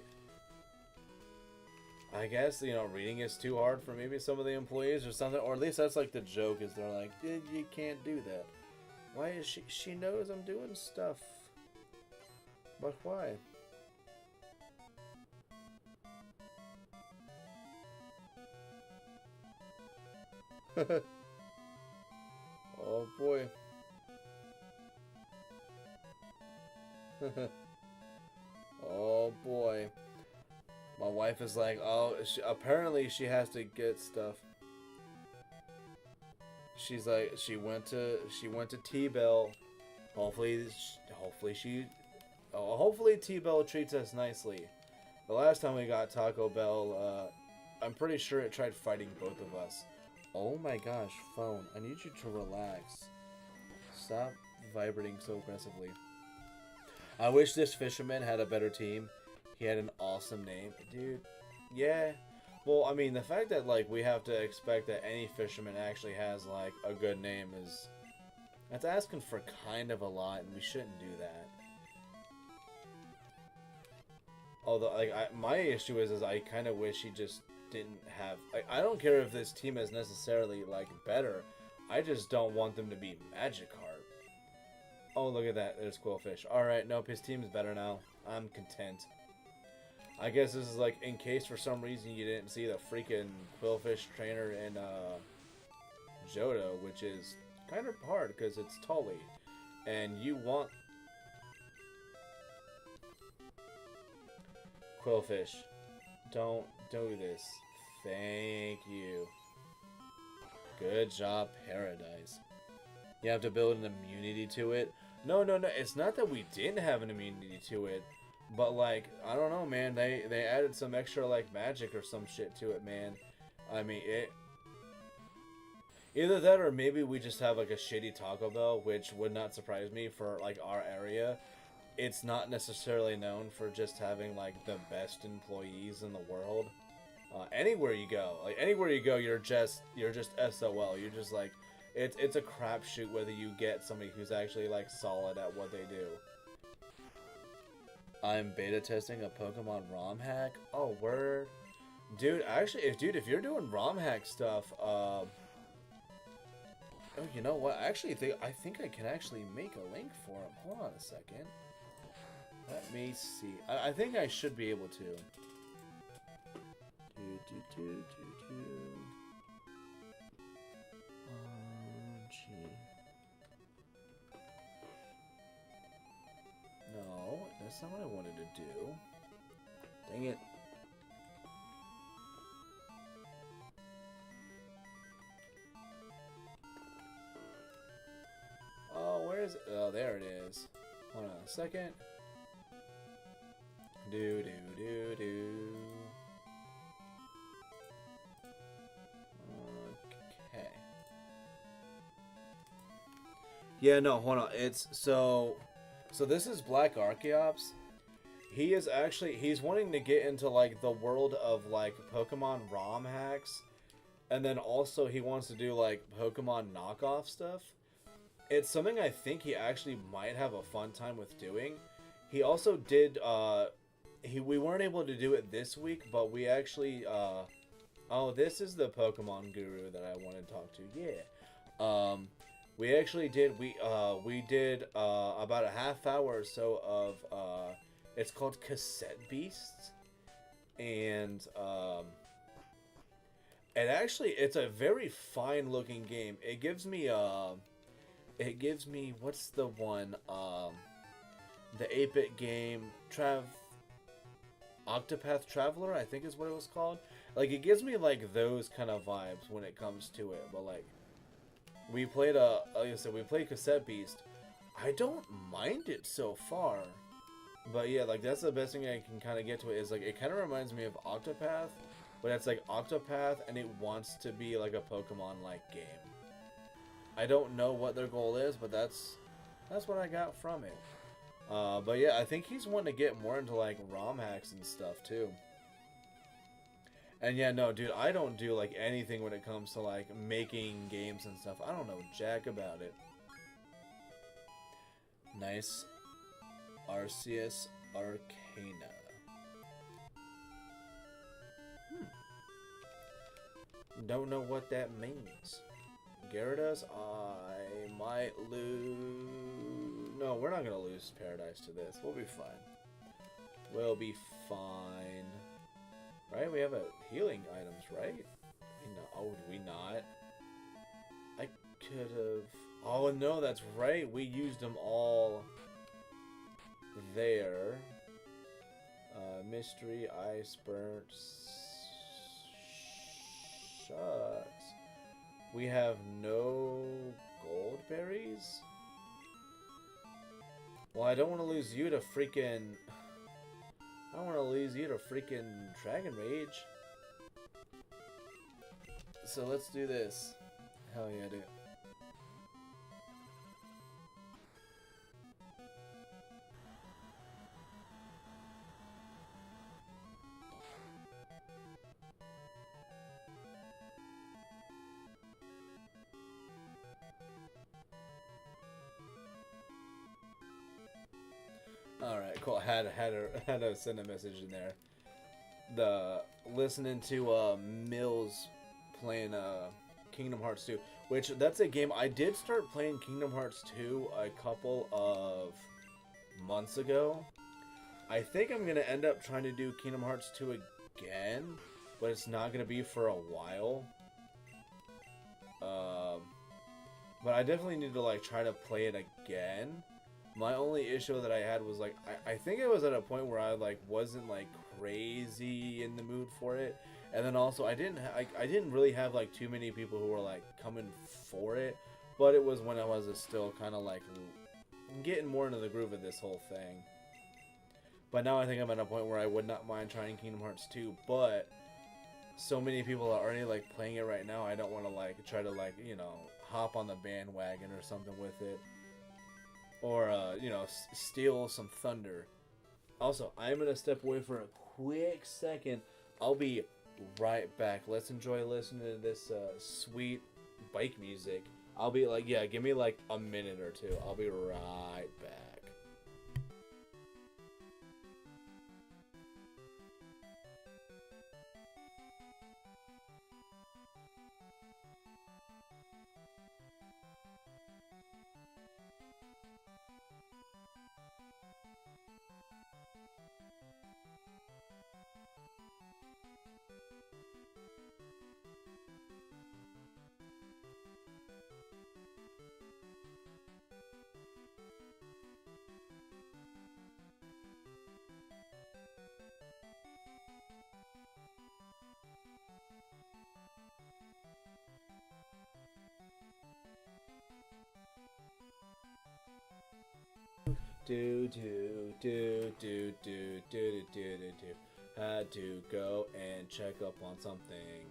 I guess, you know, reading is too hard for maybe some of the employees or something. Or at least that's like the joke, is they're like, you can't do that. Why is she knows I'm doing stuff. But why? Oh boy. Oh boy. My wife is like, oh, apparently she has to get stuff. She's like, she went to T-Bell. Hopefully, hopefully T-Bell treats us nicely. The last time we got Taco Bell, I'm pretty sure it tried fighting both of us. Oh my gosh, phone, I need you to relax. Stop vibrating so aggressively. I wish this fisherman had a better team. He had an awesome name. Dude, yeah. Well, I mean, the fact that, like, we have to expect that any fisherman actually has, like, a good name is... That's asking for kind of a lot, and we shouldn't do that. Although, like, my issue is I kind of wish he just didn't have... Like, I don't care if this team is necessarily, like, better. I just don't want them to be Magikarp. Oh, look at that. There's Quillfish. Alright, nope, his team is better now. I'm content. I guess this is, like, in case for some reason you didn't see the freaking Quillfish trainer in, Johto, which is kind of hard because it's Tully. And you want... Quillfish, don't do this. Thank you. Good job, Paradise. You have to build an immunity to it. No, it's not that we didn't have an immunity to it. But, like, I don't know, man. They added some extra, like, magic or some shit to it, man. I mean, it... Either that or maybe we just have, like, a shitty Taco Bell, which would not surprise me for, like, our area. It's not necessarily known for just having, like, the best employees in the world. Anywhere you go, you're just SOL. You're just, like, it's a crapshoot whether you get somebody who's actually, like, solid at what they do. I'm beta testing a Pokemon ROM hack. Oh, word. Dude, actually, if you're doing ROM hack stuff, oh, you know what? Actually, I think I can actually make a link for him. Hold on a second. Let me see. I think I should be able to. Gee. No, that's not what I wanted to do. Dang it. Oh, where is it? Oh, there it is. Hold on a second. Do. Okay. Yeah, no, hold on. It's so this is Black Archeops. He's wanting to get into, like, the world of, like, Pokemon ROM hacks, and then also he wants to do, like, Pokemon knockoff stuff. It's something I think he actually might have a fun time with doing. He also did, we weren't able to do it this week, but we actually, oh, this is the Pokemon guru that I want to talk to, yeah. We actually did, we did, about a half hour or so of, it's called Cassette Beasts, and, it's a very fine looking game. It gives me, what's the one, the 8-bit game, Octopath Traveler, I think is what it was called. Like, it gives me, like, those kind of vibes when it comes to it, but, like, we played, like I said, we played Cassette Beast. I don't mind it so far, but yeah, like, that's the best thing I can kind of get to it, is, like, it kind of reminds me of Octopath, but it's, like, Octopath, and it wants to be, like, a Pokemon-like game. I don't know what their goal is, but that's what I got from it. But yeah, I think he's wanting to get more into, like, ROM hacks and stuff, too. And yeah, no, dude, I don't do, like, anything when it comes to, like, making games and stuff. I don't know jack about it. Nice. Arceus Arcana. Don't know what that means. Gyarados, I might lose... No, we're not going to lose Paradise to this. We'll be fine. We'll be fine. Right? We have a healing items, right? Oh, do we not? I could have... Oh, no, that's right. We used them all there. Mystery ice burnt. Shucks. We have no gold berries? Well, I don't want to lose you to freaking... I don't want to lose you to freaking Dragon Rage. So let's do this. Hell yeah, dude. Alright, cool. Had to send a message in there. The listening to Mills playing Kingdom Hearts 2, which that's a game I did start playing Kingdom Hearts 2 a couple of months ago. I think I'm gonna end up trying to do Kingdom Hearts 2 again, but it's not gonna be for a while. But I definitely need to like try to play it again. My only issue that I had was like I think it was at a point where I like wasn't like crazy in the mood for it, and then also I didn't really have like too many people who were like coming for it, but it was when I was still kind of like getting more into the groove of this whole thing. But now I think I'm at a point where I would not mind trying Kingdom Hearts 2, but so many people are already like playing it right now. I don't want to like try to like, you know, hop on the bandwagon or something with it. Or, you know, steal some thunder. Also, I'm going to step away for a quick second. I'll be right back. Let's enjoy listening to this sweet bike music. I'll be like, yeah, give me like a minute or two. I'll be right back. Had to go and check up on something.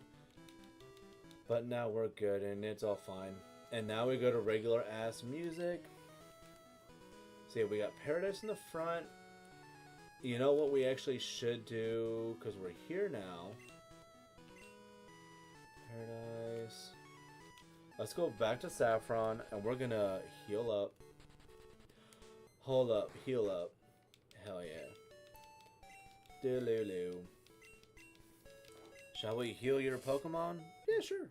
But now we're good and it's all fine. And now we go to regular ass music. See, we got Paradise in the front. You know what we actually should do, because we're here now. Paradise. Let's go back to Saffron and we're gonna heal up. Hold up, heal up. Hell yeah. Dooloo. Shall we heal your Pokemon? Yeah, sure.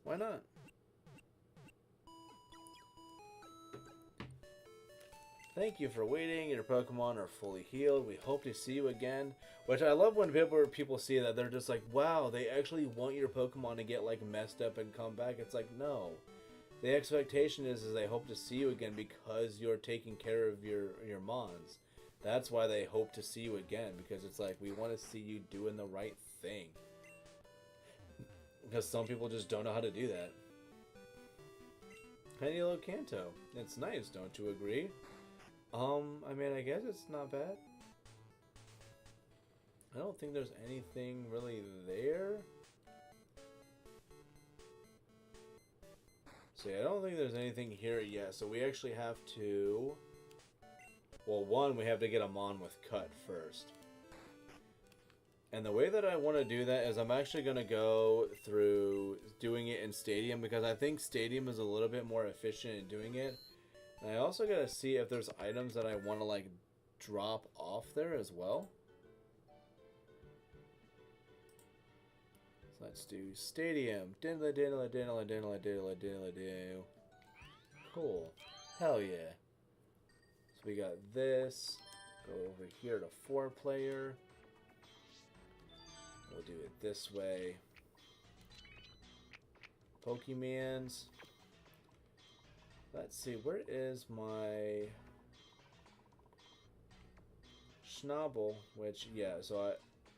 Why not? Thank you for waiting. Your Pokemon are fully healed. We hope to see you again. Which I love when people see that. They're just like, wow, they actually want your Pokemon to get like messed up and come back. It's like, no. The expectation is they hope to see you again because you're taking care of your Mons. That's why they hope to see you again, because it's like, we want to see you doing the right thing. Because some people just don't know how to do that. Tiny little Kanto. It's nice, don't you agree? I mean, I guess it's not bad. I don't think there's anything really there. See, I don't think there's anything here yet, so we actually have to... Well, one, we have to get a Mon with Cut first. And the way that I want to do that is I'm actually going to go through doing it in Stadium, because I think Stadium is a little bit more efficient in doing it. And I also got to see if there's items that I want to, like, drop off there as well. Let's do Stadium. Diddle diddle diddle diddle diddle diddle do. Cool. Hell yeah. So we got this. Go over here to 4-player. We'll do it this way. Pokemans. Let's see, where is my Schnabel, which, yeah, so I...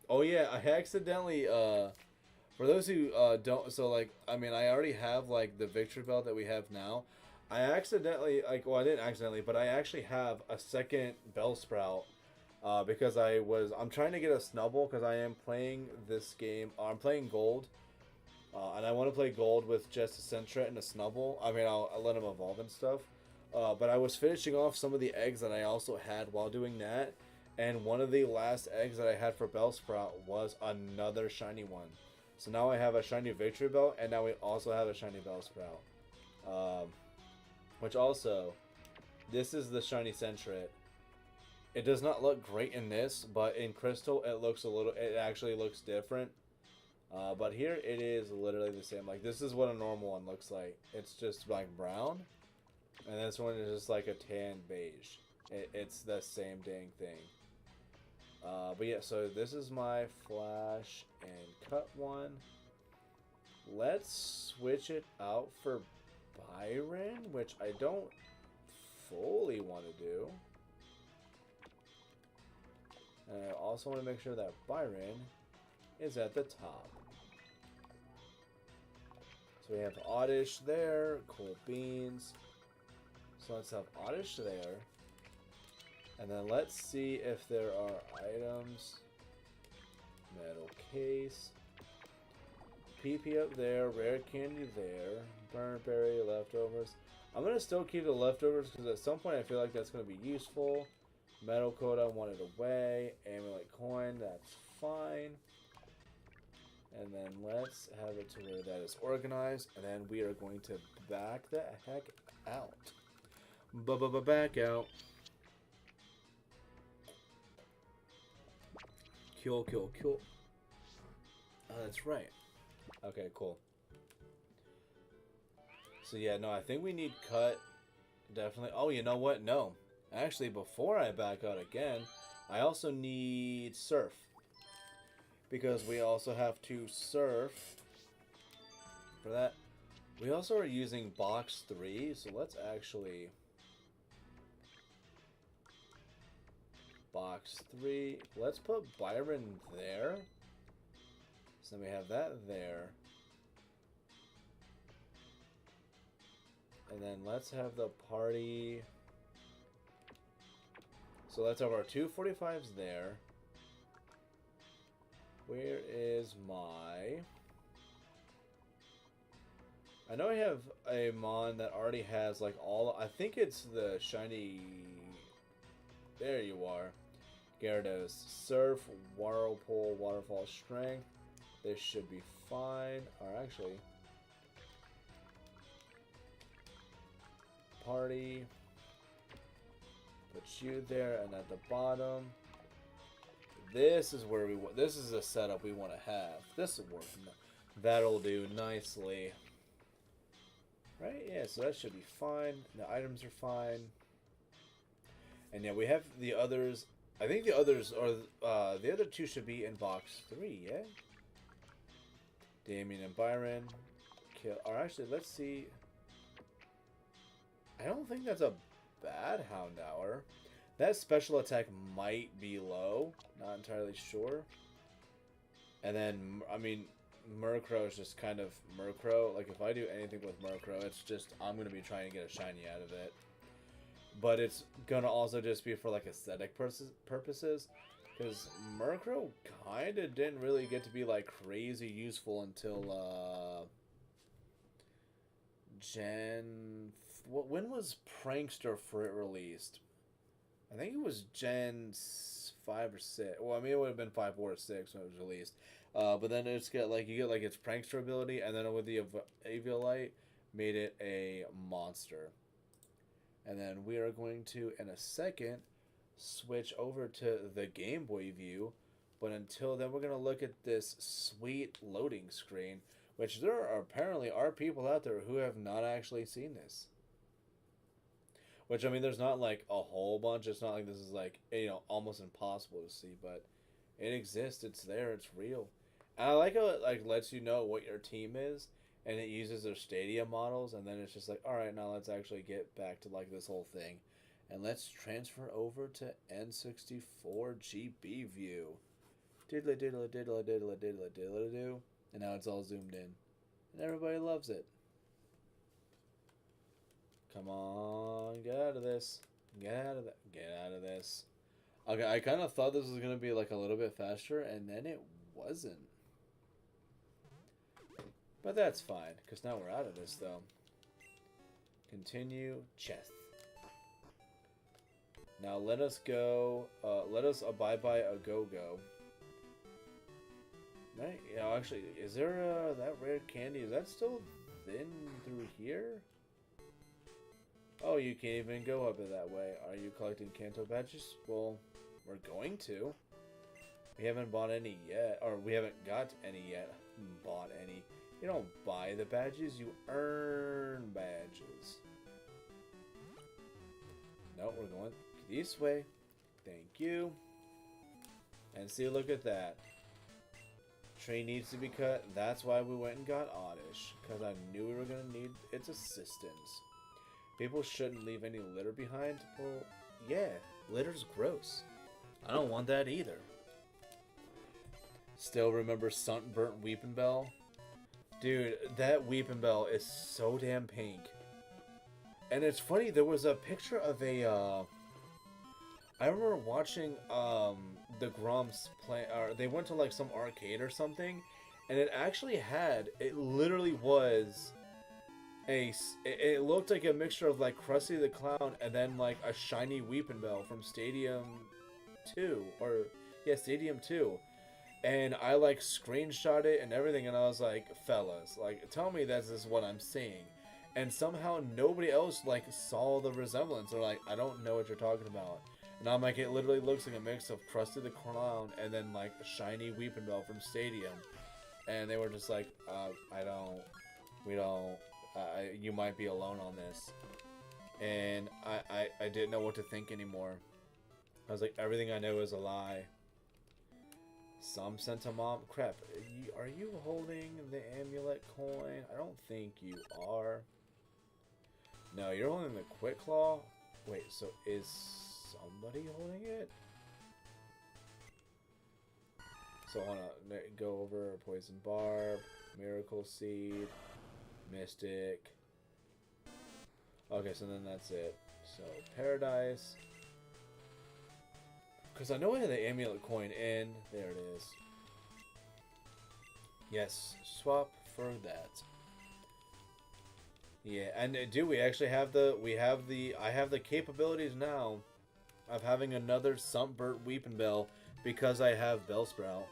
Oh, yeah, I accidentally, for those who don't... So, like, I mean, I already have, like, the victory belt that we have now. I accidentally, like, well, I didn't accidentally, but I actually have a second Bellsprout. Because I'm trying to get a Snubble because I am playing this game. I'm playing Gold. And I want to play Gold with just a Sentret and a Snubble. I mean, I'll let him evolve and stuff. But I was finishing off some of the eggs that I also had while doing that. And one of the last eggs that I had for Bellsprout was another shiny one. So now I have a shiny Victory Belt, and now we also have a shiny Bellsprout. Which also, this is the shiny Sentret. It does not look great in this, but in Crystal it actually looks different. But here it is literally the same. Like, this is what a normal one looks like. It's just like brown. And this one is just like a tan beige. It's the same dang thing. But yeah, so this is my Flash and Cut one. Let's switch it out for Byron, which I don't fully want to do. And I also want to make sure that Byron is at the top. So we have Oddish there, Cool Beans. So let's have Oddish there. And then let's see if there are items. Metal case. PP up there, rare candy there, burnt berry, leftovers. I'm going to still keep the leftovers because at some point I feel like that's going to be useful. Metal coat, I want it away. Amulet coin, that's fine. And then let's have it to where that is organized. And then we are going to back the heck out. Back out. Kill. Oh, that's right. Okay, cool. So yeah, no, I think we need Cut. Definitely. Oh, you know what? No. Actually, before I back out again, I also need Surf. Because we also have to Surf. For that, we also are using box 3, so let's actually... Box 3. Let's put Byron there. So we have that there. And then let's have the party... So let's have our 245s there. Where is my... I know I have a Mon that already has like all... I think it's the shiny... There you are. Gyarados. Surf, Whirlpool, Waterfall, Strength. This should be fine. Or actually... Party. Put you there, and at the bottom... This is where we want. This is the setup we want to have. This will work. That'll do nicely. Right? Yeah, so that should be fine. The items are fine. And yeah, we have the others. I think the others are the other two should be in box 3, yeah? Damien and Byron. Kill. Or actually, let's see. I don't think that's a bad Houndour. That special attack might be low. Not entirely sure. And then, I mean, Murkrow is just kind of Murkrow. Like, if I do anything with Murkrow, it's just, I'm going to be trying to get a shiny out of it. But it's going to also just be for, like, aesthetic purposes. Because Murkrow kind of didn't really get to be, like, crazy useful until, when was Prankster for it released? I think it was Gen 5 or 6. Well, I mean, it would have been 5 or 6 when it was released. But then it's got like you get like its prankster ability, and then with the Aviolite, made it a monster. And then we are going to, in a second, switch over to the Game Boy view. But until then, we're going to look at this sweet loading screen, which there are apparently are people out there who have not actually seen this. Which, I mean, there's not, like, a whole bunch. It's not like this is, like, you know, almost impossible to see. But it exists. It's there. It's real. And I like how it, like, lets you know what your team is. And it uses their stadium models. And then it's just like, all right, now let's actually get back to, like, this whole thing. And let's transfer over to N64 GB view. Diddle diddle diddle diddle diddle diddle do. And now it's all zoomed in. And everybody loves it. Come on, get out of this. Get out of that. Get out of this. Okay, I kind of thought this was going to be like a little bit faster, and then it wasn't. But that's fine, because now we're out of this, though. Continue chest. Now let us go, let us abide by a go-go. Right? Yeah, actually, is there that rare candy? Is that still in through here? Oh, you can't even go up it that way. Are you collecting Kanto badges? Well, we're going to. We haven't bought any yet, or we haven't got any yet. Bought any. You don't buy the badges, you earn badges. No, we're going this way. Thank you. And see, look at that. Tree needs to be cut. That's why we went and got Oddish, because I knew we were going to need its assistance. People shouldn't leave any litter behind. Well, yeah, litter's gross. I don't want that either. Still remember Sunburnt Weeping Bell? Dude, that Weeping Bell is so damn pink. And it's funny, there was a picture of a, I remember watching, the Grumps play, or they went to like some arcade or something, and it actually had, it literally was it looked like a mixture of like Krusty the Clown and then like a shiny Weeping Bell from Stadium 2, or yeah, Stadium 2. And I like screenshot it and everything, and I was like, fellas, like, tell me this is what I'm seeing. And somehow nobody else like saw the resemblance. They're like, I don't know what you're talking about. And I'm like, it literally looks like a mix of Krusty the Clown and then like a shiny Weeping Bell from Stadium. And they were just like, you might be alone on this. And I didn't know what to think anymore. I was like, everything I know is a lie. Some sent to mom. Crap, are you holding the amulet coin? I don't think you are. No, you're holding the Quick Claw. Wait, so is somebody holding it? So hold on, go over Poison Barb, Miracle Seed, Mystic. Okay, so then that's it. So Paradise. Because I know I had the amulet coin in. There it is. Yes, swap for that. Yeah, and do we actually have I have the capabilities now of having another Sunburnt Weeping Bell because I have Bellsprout.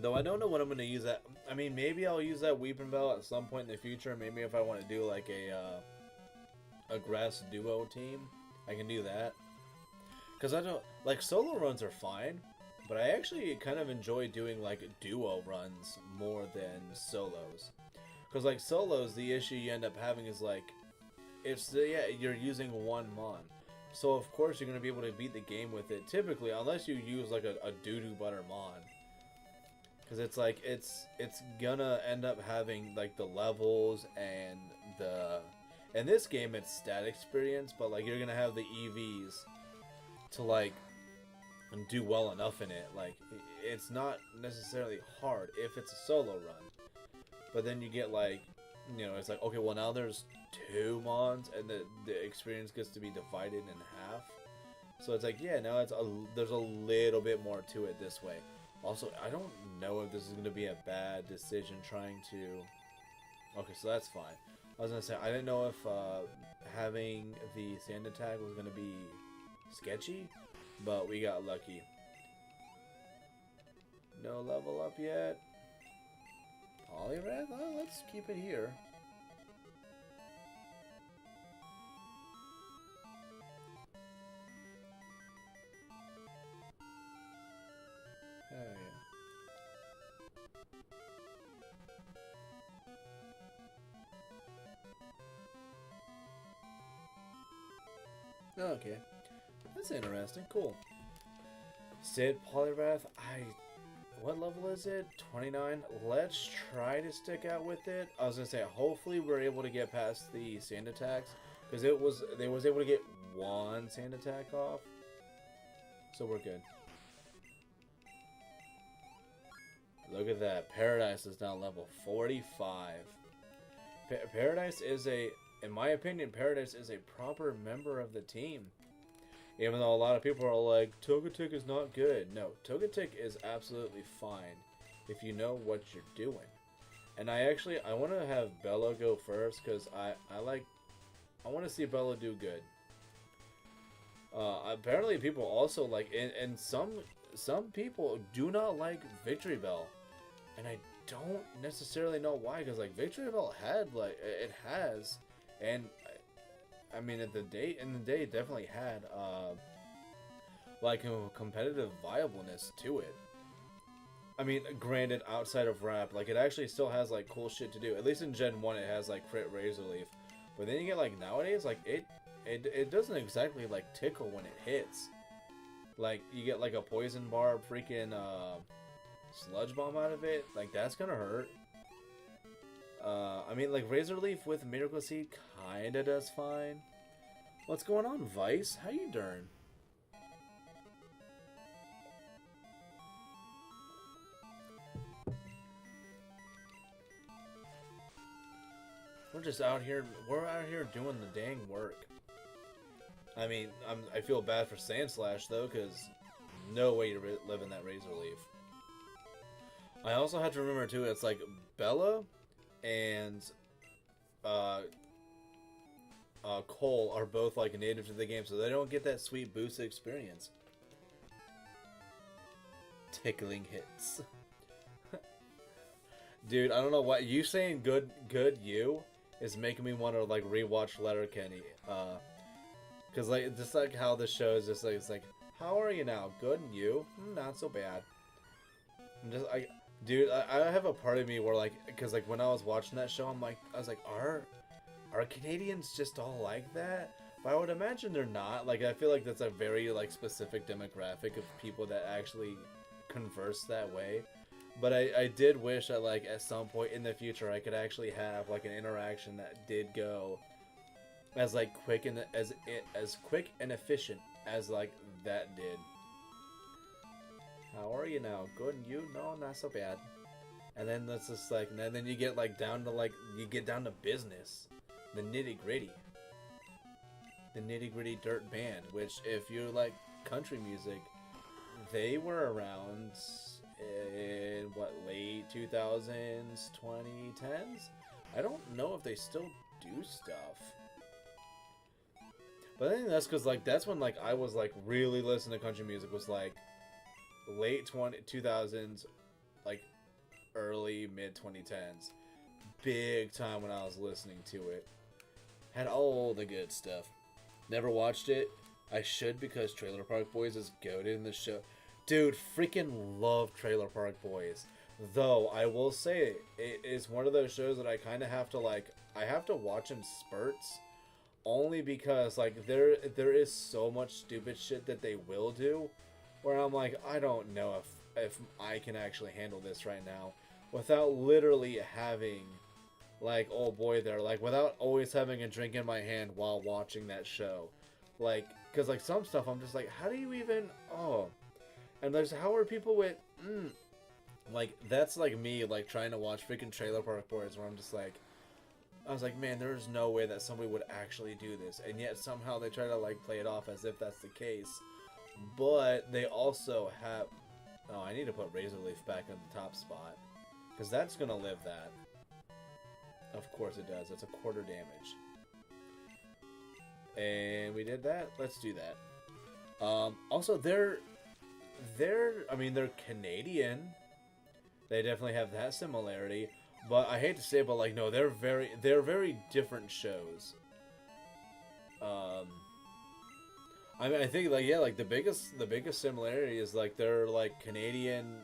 Though I don't know what I'm going to use that. I mean, maybe I'll use that Weeping Bell at some point in the future. Maybe if I want to do like a grass duo team, I can do that. Because I don't, like, solo runs are fine, but I actually kind of enjoy doing like duo runs more than solos. Because like solos, the issue you end up having is like, you're using one mon. So of course you're going to be able to beat the game with it, typically, unless you use like a doo-doo butter mon. Because it's like, it's gonna end up having like the levels and the... In this game, it's stat experience, but like you're gonna have the EVs to like do well enough in it. Like it's not necessarily hard if it's a solo run, but then you get like, you know, it's like, okay, well now there's 2 mons and the experience gets to be divided in half. So it's like, yeah, now there's a little bit more to it this way. Also, I don't know if this is gonna be a bad decision trying to. Okay, so that's fine. I was gonna say, I didn't know if having the sand attack was gonna be sketchy, but we got lucky. No level up yet. Polyrath? Oh, let's keep it here. Oh, yeah. Okay. That's interesting. Cool. Sid Polyrath, what level is it? 29. Let's try to stick out with it. I was gonna say, hopefully we're able to get past the sand attacks, because they was able to get one sand attack off, so we're good. Look at that. Paradise is now level 45. Paradise is in my opinion, Paradise is a proper member of the team. Even though a lot of people are like, Togetic is not good. No, Togetic is absolutely fine if you know what you're doing. And I want to have Bella go first, because I want to see Bella do good. Apparently people also like, and some people do not like Victory Bell. And I don't necessarily know why, because like Victory Bell had it has, and I mean in the day it definitely had like a competitive viableness to it. I mean, granted, outside of rap, like it actually still has like cool shit to do. At least in Gen 1 it has like crit Razor Leaf. But then you get like nowadays, like it doesn't exactly like tickle when it hits. Like you get like a poison barb, freaking sludge bomb out of it, like that's gonna hurt. I mean, like Razor Leaf with Miracle Seed kinda does fine. What's going on, Vice? How you doing? We're just out here. We're out here doing the dang work. I mean, I feel bad for Sandslash though, because no way you're living that Razor Leaf. I also have to remember too, it's like Bella and Cole are both like native to the game, so they don't get that sweet boost experience. Tickling hits. Dude, I don't know why you saying good you is making me want to like rewatch Letterkenny. Cause like just like how this show is just like, it's like, how are you now? Good, and you? Not so bad. Dude, I have a part of me where like, cause like when I was watching that show, I was like, are Canadians just all like that? But I would imagine they're not. Like, I feel like that's a very like specific demographic of people that actually converse that way. But I did wish that like at some point in the future I could actually have like an interaction that did go as like quick and as quick and efficient as like that did. How are you now? Good, and you? No, not so bad. And then that's just like, and then you get like down to like, you get down to business, the nitty gritty dirt band. Which, if you like country music, they were around in what, late 2000s, 2010s. I don't know if they still do stuff. But I think that's because like that's when like I was like really listening to country music, was like late 2000s, like early mid 2010s. Big time when I was listening to it. Had all the good stuff. Never watched it. I should, because Trailer Park Boys is goated in the show. Dude, freaking love Trailer Park Boys. Though I will say it is one of those shows that I kind of have to like, I have to watch in spurts, only because like there is so much stupid shit that they will do where I'm like, I don't know if I can actually handle this right now without literally having like, oh boy there, like without always having a drink in my hand while watching that show. Like, because like some stuff I'm just like, how do you even, and there's, how are people with, like, that's like me like trying to watch freaking Trailer Park Boys, where I'm just like, I was like, man, there's no way that somebody would actually do this, and yet somehow they try to like play it off as if that's the case. But they also have, oh, I need to put Razor Leaf back in the top spot, because that's gonna live that. Of course it does. It's a quarter damage. And we did that. Let's do that. Also, they're Canadian. They definitely have that similarity. But I hate to say it, but like, no, they're very different shows. I mean, I think like, yeah, like the biggest similarity is like they're like Canadian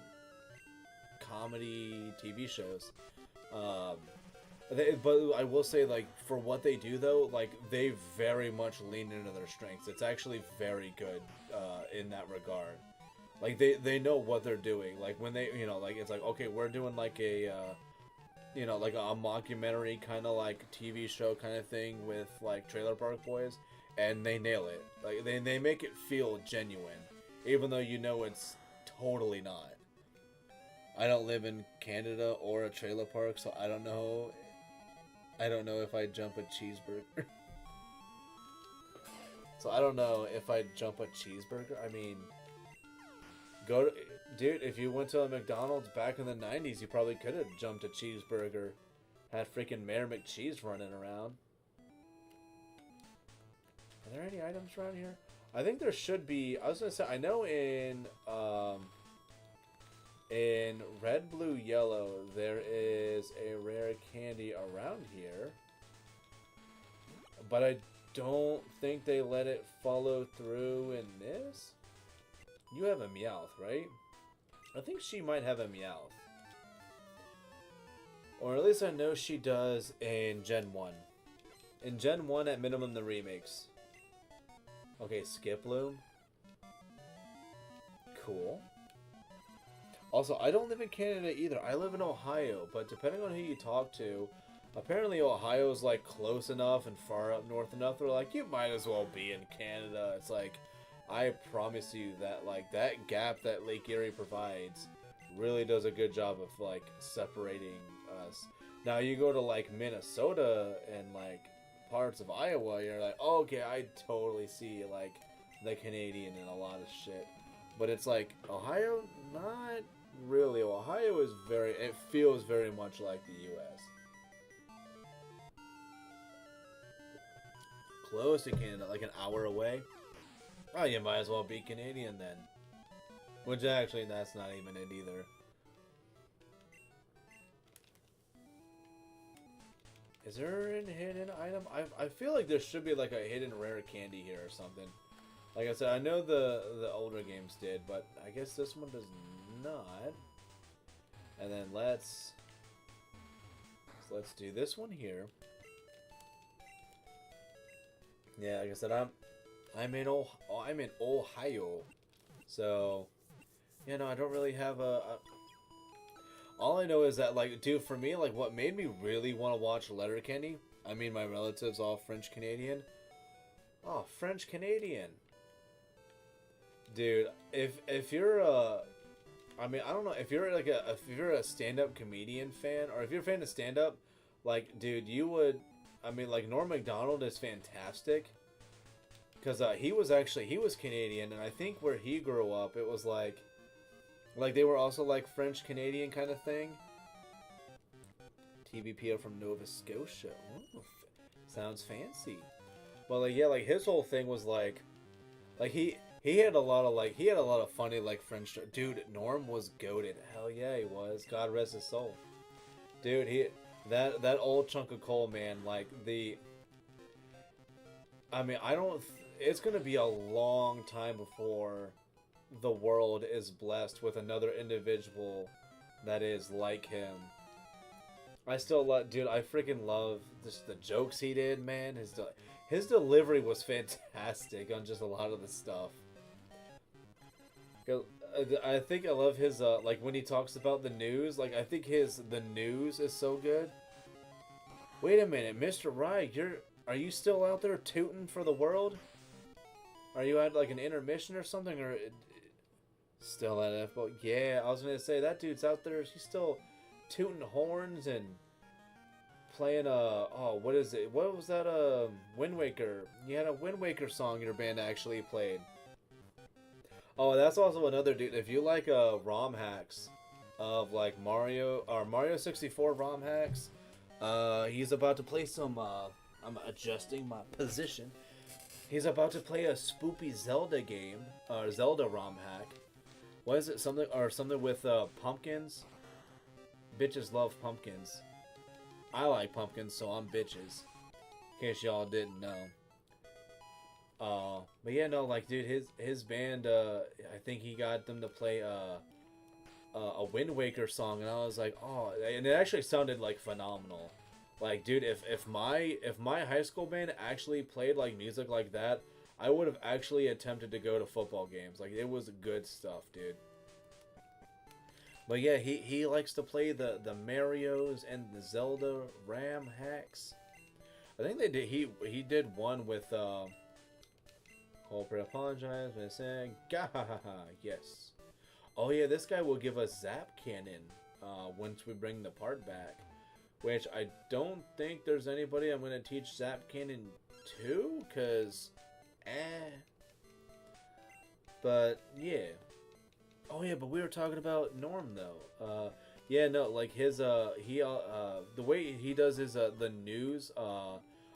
comedy TV shows. But I will say, like, for what they do though, like they very much lean into their strengths. It's actually very good in that regard. Like they know what they're doing. Like when they, like it's like, okay, we're doing like a like a mockumentary kind of like TV show kind of thing with like Trailer Park Boys, and they nail it. Like they make it feel genuine, even though it's totally not. I don't live in Canada or a trailer park, so I don't know. I don't know if I jump a cheeseburger. So I don't know if I jump a cheeseburger. I mean, dude, if you went to a McDonald's back in the 90s, you probably could have jumped a cheeseburger. Had freaking Mayor McCheese running around. Are there any items around here? I think there should be. I was gonna say, I know in red, blue, yellow, there is a rare candy around here, but I don't think they let it follow through in this. You have a Meowth, right? I think she might have a Meowth. Or at least I know she does in Gen 1. In Gen 1, at minimum, the remakes. Okay, Skiploom. Cool. Also, I don't live in Canada either. I live in Ohio, but depending on who you talk to, apparently Ohio's like close enough and far up north enough. They're like, you might as well be in Canada. It's like, I promise you that like that gap that Lake Erie provides really does a good job of like separating us. Now you go to like Minnesota and like parts of Iowa, you're like, oh, okay, I totally see like the Canadian in a lot of shit. But it's like Ohio, not really. Ohio is it feels very much like the U.S. Close to Canada, like an hour away. Oh, you might as well be Canadian then. Which actually, that's not even it either. Is there a hidden item? I feel like there should be like a hidden rare candy here or something. Like I said, I know the older games did, but I guess this one does not. And then let's do this one here. Yeah, like I said, I'm in Ohio, so I don't really have all I know is that, like, dude, for me, like, what made me really want to watch Letterkenny, I mean, my relatives all French Canadian. Oh, French Canadian. Dude, if you're I mean, I don't know, if you're like if you're a stand-up comedian fan, or if you're a fan of stand-up, like, dude, you would, I mean, like, Norm Macdonald is fantastic. Because he was Canadian, and I think where he grew up, it was like they were also like French Canadian kind of thing. TVPO from Nova Scotia. Ooh, sounds fancy. But like, yeah, like his whole thing was like he had a lot of funny like French. Dude, Norm was goated. Hell yeah, he was. God rest his soul. Dude, that old chunk of coal, man. Like I mean, it's gonna be a long time before the world is blessed with another individual that is like him. I still love, dude, I freaking love just the jokes he did, man. His delivery was fantastic on just a lot of the stuff. I think I love his, like, when he talks about the news, like, I think the news is so good. Wait a minute, Mr. Rye, are you still out there tooting for the world? Are you at, like, an intermission or something, or still at F-Boat? Yeah, I was gonna say, that dude's out there, he's still tooting horns and playing oh, what is it? What was that, Wind Waker? You had a Wind Waker song your band actually played. Oh, that's also another dude. If you like ROM hacks of like Mario 64 ROM hacks, he's about to play some. I'm adjusting my position. He's about to play a spoopy Zelda game, Zelda ROM hack. What is it? Something with pumpkins. Bitches love pumpkins. I like pumpkins, so I'm bitches. In case y'all didn't know. But yeah, no, like, dude, his band, I think he got them to play a Wind Waker song, and I was like, oh, and it actually sounded like phenomenal. Like, dude, if my high school band actually played like music like that, I would have actually attempted to go to football games. Like, it was good stuff, dude. But yeah, he likes to play the Marios and the Zelda RAM hacks. I think they did. He did one with Culprit apologize by saying gahahaha, yes. Oh yeah, this guy will give us Zap Cannon once we bring the part back. Which I don't think there's anybody I'm gonna teach Zap Cannon to, cause But yeah. Oh yeah, but we were talking about Norm though. Yeah, no, like his the way he does his the news,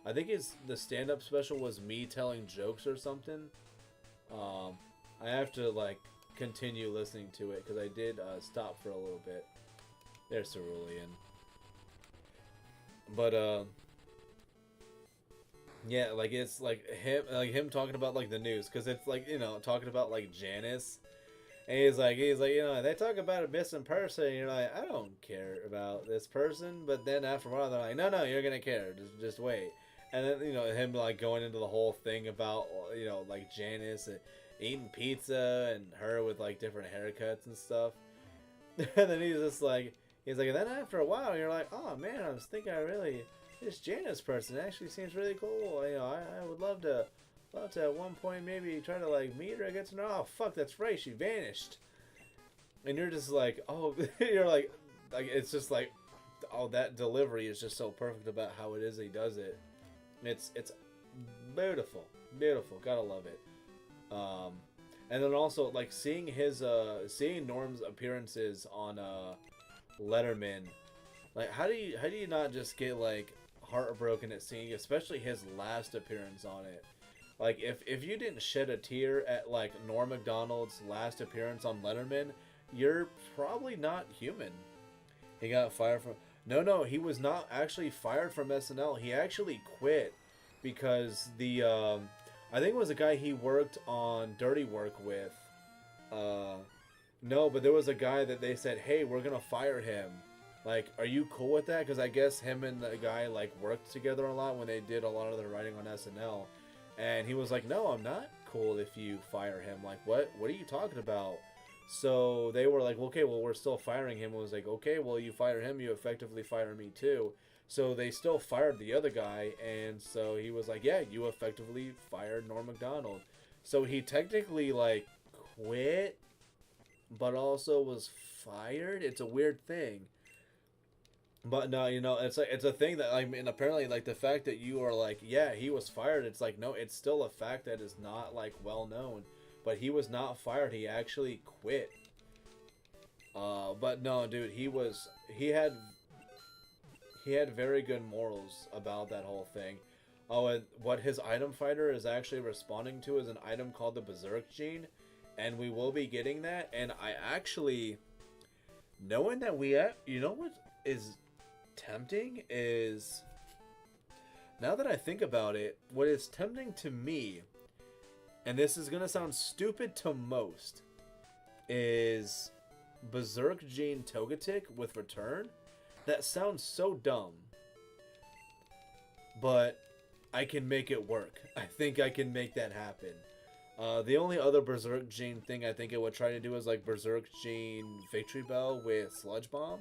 I think the stand-up special was me telling jokes or something. I have to like continue listening to it because I did stop for a little bit. There's Cerulean. But yeah, like it's like him talking about like the news, because it's like, you know, talking about like Janice. And he's like, you know, they talk about a missing person, and you're like, I don't care about this person. But then after a while, they're like, no, you're gonna care. Just wait. And then, you know, him like going into the whole thing about, you know, like Janice and eating pizza and her with like different haircuts and stuff. And then he's like, and then after a while, you're like, oh man, I was thinking this Janice person actually seems really cool. You know, I would love to at one point maybe try to like meet her, get to know. Oh fuck, that's right, she vanished. And you're just like, oh, you're like it's just like, oh, that delivery is just so perfect about how it is he does it. It's beautiful, gotta love it. And then also like seeing Norm's appearances on Letterman, like how do you not just get like heartbroken at seeing, especially his last appearance on it. Like, if you didn't shed a tear at, like, Norm Macdonald's last appearance on Letterman, you're probably not human. He got fired from... No, he was not actually fired from SNL. He actually quit because the, I think it was a guy he worked on Dirty Work with. No, but there was a guy that they said, hey, we're gonna fire him. Like, are you cool with that? Because I guess him and the guy, like, worked together a lot when they did a lot of their writing on SNL. And he was like, no, I'm not cool if you fire him. Like, what are you talking about? So they were like, okay, well, we're still firing him. It was like, okay, well, you fire him, you effectively fire me too. So they still fired the other guy. And so he was like, yeah, you effectively fired Norm Macdonald. So he technically, like, quit, but also was fired. It's a weird thing. But no, you know, it's a thing that, I mean, apparently, like, the fact that you are like, yeah, he was fired, it's like, no, it's still a fact that is not, like, well known. But he was not fired, he actually quit. But no, dude, he had very good morals about that whole thing. Oh, and what his item fighter is actually responding to is an item called the Berserk Gene, and we will be getting that. And I actually, knowing that you know what is tempting is, now that I think about it, what is tempting to me, and this is gonna sound stupid to most, is Berserk Gene Togetic with Return. That sounds so dumb, but I can make it work. I think I can make that happen. The only other Berserk Gene thing I think it would try to do is like Berserk Gene Victory Bell with Sludge Bomb.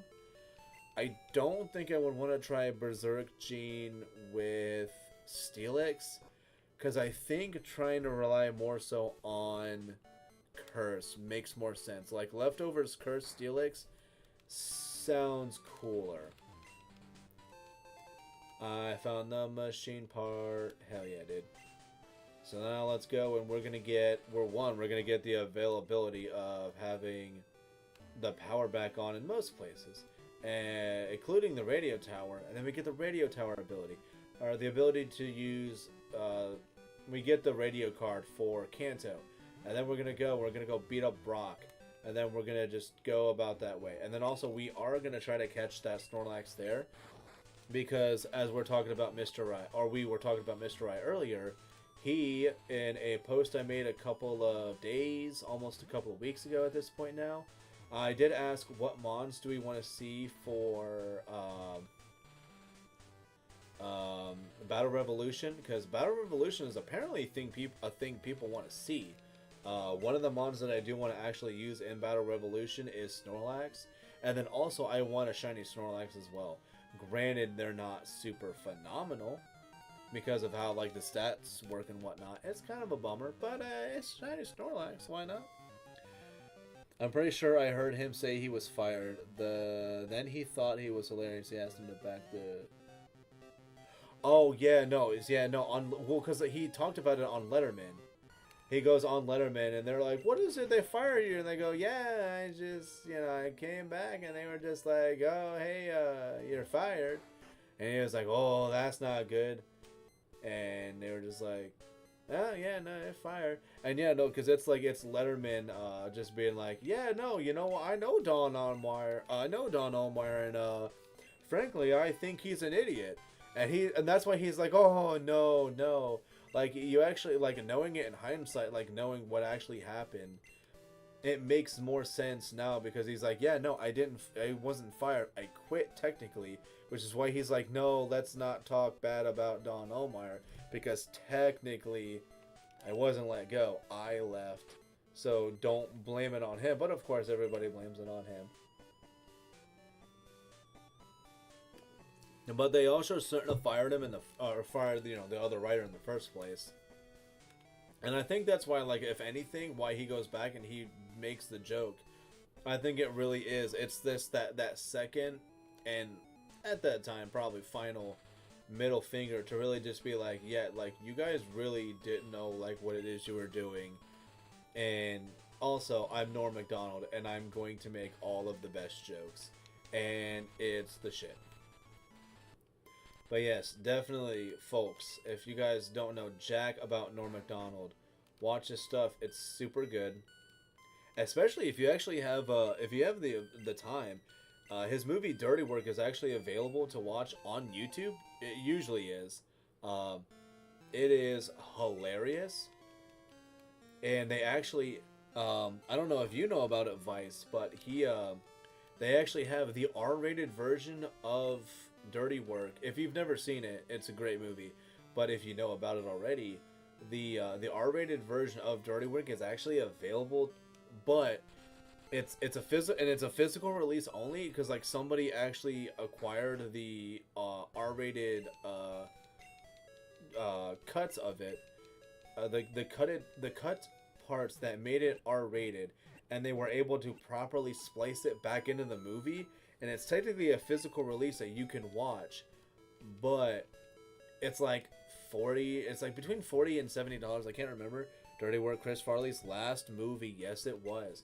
I don't think I would want to try Berserk Gene with Steelix, because I think trying to rely more so on Curse makes more sense. Like, Leftovers Curse Steelix sounds cooler. I found the machine part. Hell yeah, dude. So now let's go, and we're gonna get the availability of having the power back on in most places, and including the radio tower, and then we get the radio tower ability, or the ability to use. We get the radio card for Kanto, and then we're gonna go beat up Brock, and then we're gonna just go about that way. And then also we are gonna try to catch that Snorlax there, because as we're talking about Mr. Right, or we were talking about Mr. Right earlier, he, in a post I made a couple of days, almost a couple of weeks ago at this point now, I did ask what mons do we want to see for Battle Revolution, because Battle Revolution is apparently a thing people want to see. One of the mons that I do want to actually use in Battle Revolution is Snorlax, and then also I want a shiny Snorlax as well. Granted, they're not super phenomenal because of how like the stats work and whatnot. It's kind of a bummer, but it's shiny Snorlax. Why not? I'm pretty sure I heard him say he was fired. Then he thought he was hilarious. He asked him to back the. Oh yeah, no, because he talked about it on Letterman. He goes on Letterman, and they're like, "What is it? They fired you?" And they go, "Yeah, I just, I came back, and they were just like, oh, hey, you're fired." And he was like, "Oh, that's not good." And they were just like, "Oh yeah, no, they're fired." And yeah, no, because it's Letterman, just being like, "Yeah, no, I know Don Allmeyer, and frankly, I think he's an idiot." And that's why he's like, "Oh no, no." Like, you actually, like, knowing it in hindsight, like, knowing what actually happened, it makes more sense now, because he's like, yeah, no, I wasn't fired, I quit technically, which is why he's like, no, let's not talk bad about Don Allmeyer, because technically, I wasn't let go, I left, so don't blame it on him, but of course everybody blames it on him. But they also sort of fired him fired the other writer in the first place. And I think that's why, like, if anything, why he goes back and he makes the joke. I think it really is. It's that second and at that time probably final middle finger to really just be like, yeah, like, you guys really didn't know like what it is you were doing. And also, I'm Norm Macdonald and I'm going to make all of the best jokes. And it's the shit. But yes, definitely, folks, if you guys don't know jack about Norm Macdonald, watch his stuff. It's super good. Especially if you actually have, if you have the time. His movie Dirty Work is actually available to watch on YouTube. It usually is. It is hilarious. And they actually, I don't know if you know about it, Vice, but they actually have the R-rated version of Dirty Work. If you've never seen it, it's a great movie. But if you know about it already, the R-rated version of Dirty Work is actually available, but it's a physical release only, because like somebody actually acquired the R-rated cuts of it, the cut parts that made it R-rated, and they were able to properly splice it back into the movie. And it's technically a physical release that you can watch, but it's like it's like between $40 and $70. I can't remember. Dirty Work, Chris Farley's last movie. Yes, it was.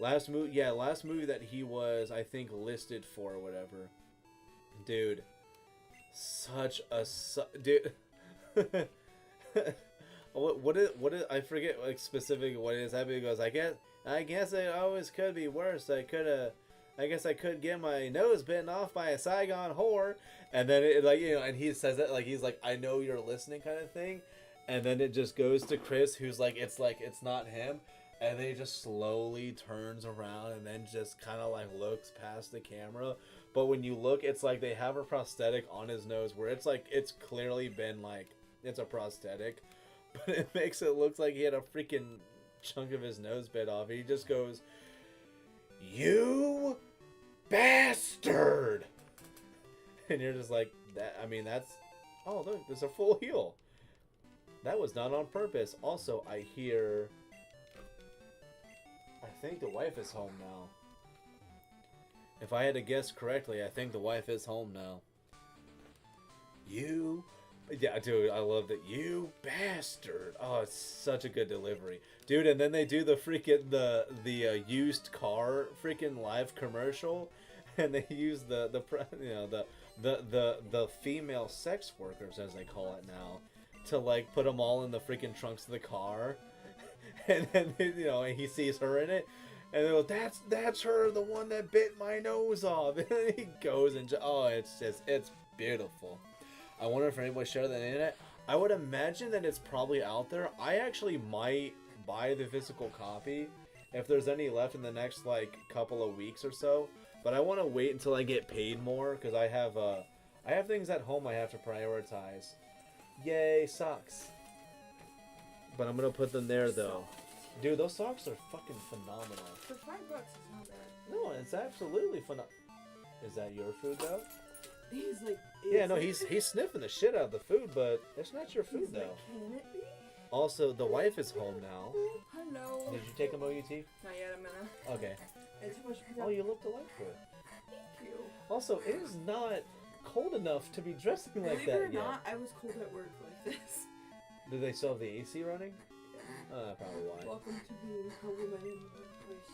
Last movie that he was, I think, listed for or whatever. Dude, dude. what is I forget like specifically what it is. Happy goes, I guess it always could be worse. I guess I could get my nose bitten off by a Saigon whore. And then it and he says that like he's like, I know you're listening kind of thing. And then it just goes to Chris, who's like it's not him. And then he just slowly turns around and then just kind of like looks past the camera. But when you look, it's like they have a prosthetic on his nose where it's like it's clearly been like it's a prosthetic. But it makes it look like he had a freaking chunk of his nose bit off. He just goes, "You bastard!" And you're just like, that. I mean, that's. Oh, look, there's a full heal. That was not on purpose. Also, I hear. I think the wife is home now. If I had to guess correctly, I think the wife is home now. Yeah, dude, I love that. You bastard. Oh, it's such a good delivery. Dude, and then they do the freaking, the used car freaking live commercial, and they use the female sex workers, as they call it now, to, like, put them all in the freaking trunks of the car, and then, and he sees her in it, and they go, that's her, the one that bit my nose off, and then he goes and, it's beautiful. I wonder if anybody shared that on the internet. I would imagine that it's probably out there. I actually might buy the physical copy if there's any left in the next like couple of weeks or so. But I want to wait until I get paid more, because I have I have things at home I have to prioritize. Yay, socks. But I'm gonna put them there though. Dude, those socks are fucking phenomenal. For $5, it's not bad. No, it's absolutely phenomenal. Is that your food though? He's like, Yeah, no, he's sniffing the shit out of the food, but it's not your food he's though. like, can it be? Also, the wife is home now. Hello. Did you take a OUT? Not yet, I'm gonna. Okay. It's too much. Oh, you look delightful. Thank you. Also, it is not cold enough to be dressing like Believe it or that yet. not, I was cold at work like this. Do they still have the AC running? Probably why. Welcome to being a woman in the workplace.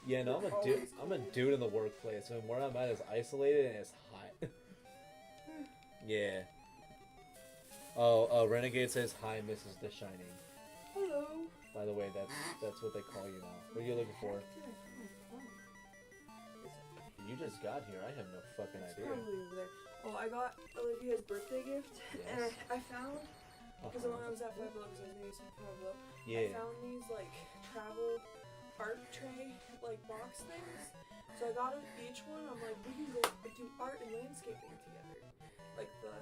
Yeah, no, I'm a dude in the workplace, and where I'm at is isolated and it's hot. Yeah. Oh, Renegade says hi, Mrs. The Shining. Hello. By the way, that's what they call you now. What are you looking for? You just got here. I have no fucking It's idea. probably over there. Oh, I got Olivia's birthday gift, and Yes. I found, because when I was at Five Below, because I was making some Five Below, I Yeah. found these like travel art tray like box things. So I got each one. I'm like, we can go do art and landscaping together. Like the.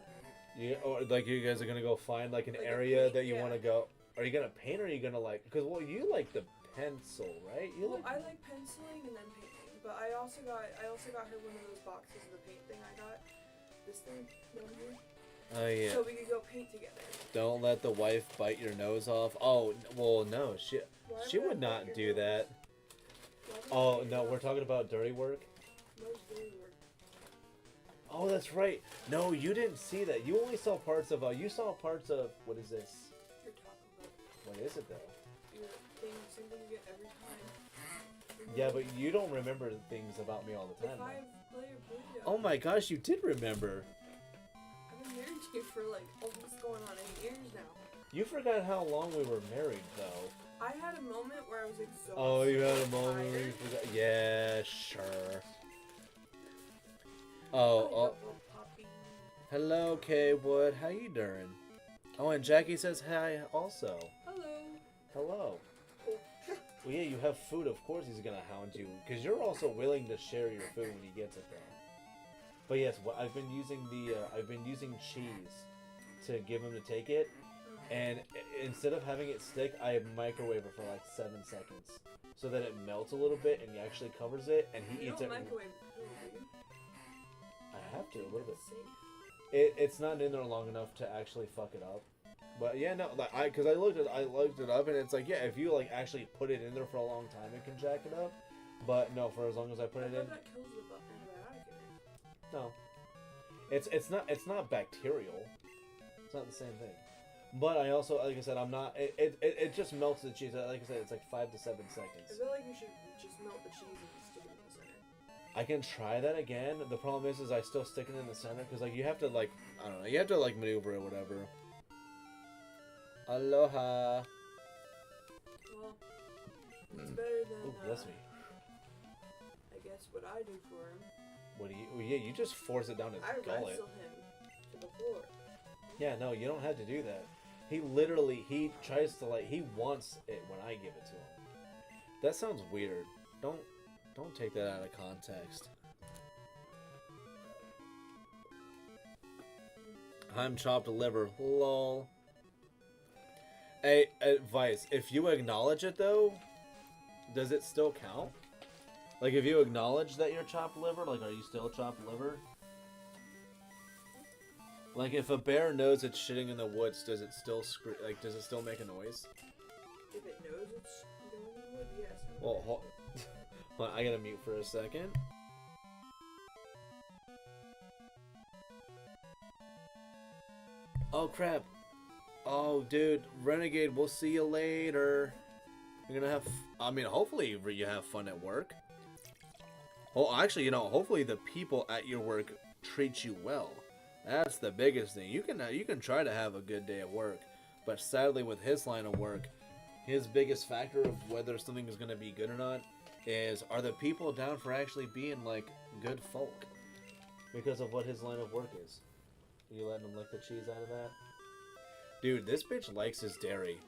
Yeah, or like you guys are gonna go find like an Like a area paint, that you yeah. want to go. Are you gonna paint or are you gonna like? Because well, you like the pencil, right? You Well, like. I like penciling and then painting, but I also got her one of those boxes of the paint thing I got. This thing down here. Oh yeah. So we could go paint together. Don't let the wife bite your nose off. Oh well, no, she Why would I not bite do your that. Why would I Oh bite no, your we're nose? talking about dirty work. Where's dirty work? Oh, that's right. No, you didn't see that. You only saw parts of. You saw parts of. What is this? Your Taco Bell. What is it though? Your thing, same thing you get every time. Yeah, but you don't remember things about me all the The time. though. 5-player Play-Doh. Oh my gosh, you did remember. I've been married to you for like almost going on 8 years now. You forgot how long we were married, though. I had a moment where I was exhausted. Oh, you had a moment where you tired. forgot. Yeah, sure. Oh, Oh, little puppy. hello, Kay Wood. How you doing? Oh, and Jackie says hi also. Hello. Hello. Oh. Well, yeah, you have food. Of course he's gonna hound you, because you're also willing to share your food when he gets it, though. But yes, I've been using cheese to give him to take it, and instead of having it stick, I microwave it for like 7 seconds, so that it melts a little bit and he actually covers it, and he You eats don't it. microwave food, do you? I have to a little bit. Safe. It's not in there long enough to actually fuck it up. But yeah, no, like because I looked it up, and it's like, yeah, if you like actually put it in there for a long time, it can jack it up. But no, for as long as I put I it thought in, that kills the antibiotic in it. no. It's not bacterial. It's not the same thing. But I also, like I said, I'm not. It just melts the cheese. Like I said, it's like 5 to 7 I seconds. feel like you should just melt the cheese and stick it in the center. I can try that again. The problem is I still stick it in the center because like you have to like, I don't know, you have to like maneuver it, whatever. Aloha. Well, it's better than, Oh, bless me. I guess what I do for him. What do you? Well, yeah, you just force it down his I gullet. wrestle him to the floor. Yeah, no, you don't have to do that. He tries to like, he wants it when I give it to him. That sounds weird. Don't take that out of context. I'm chopped liver. Lol. Hey, advice. If you acknowledge it though, does it still count? Like if you acknowledge that you're chopped liver, like are you still chopped liver? Like if a bear knows it's shitting in the woods, does it still like does it still make a noise? If it knows it's going in the wood, yes. Well, hold on, I gotta mute for a second. Oh crap. Oh dude, Renegade, we'll see you later. You're gonna have, I mean, hopefully you have fun at work. Well, actually, you know, hopefully the people at your work treat you well. That's the biggest thing. You can try to have a good day at work, but sadly with his line of work, his biggest factor of whether something is gonna be good or not is, are the people down for actually being like good folk? Because of what his line of work is. Are you letting him lick the cheese out of that? Dude, this bitch likes his dairy.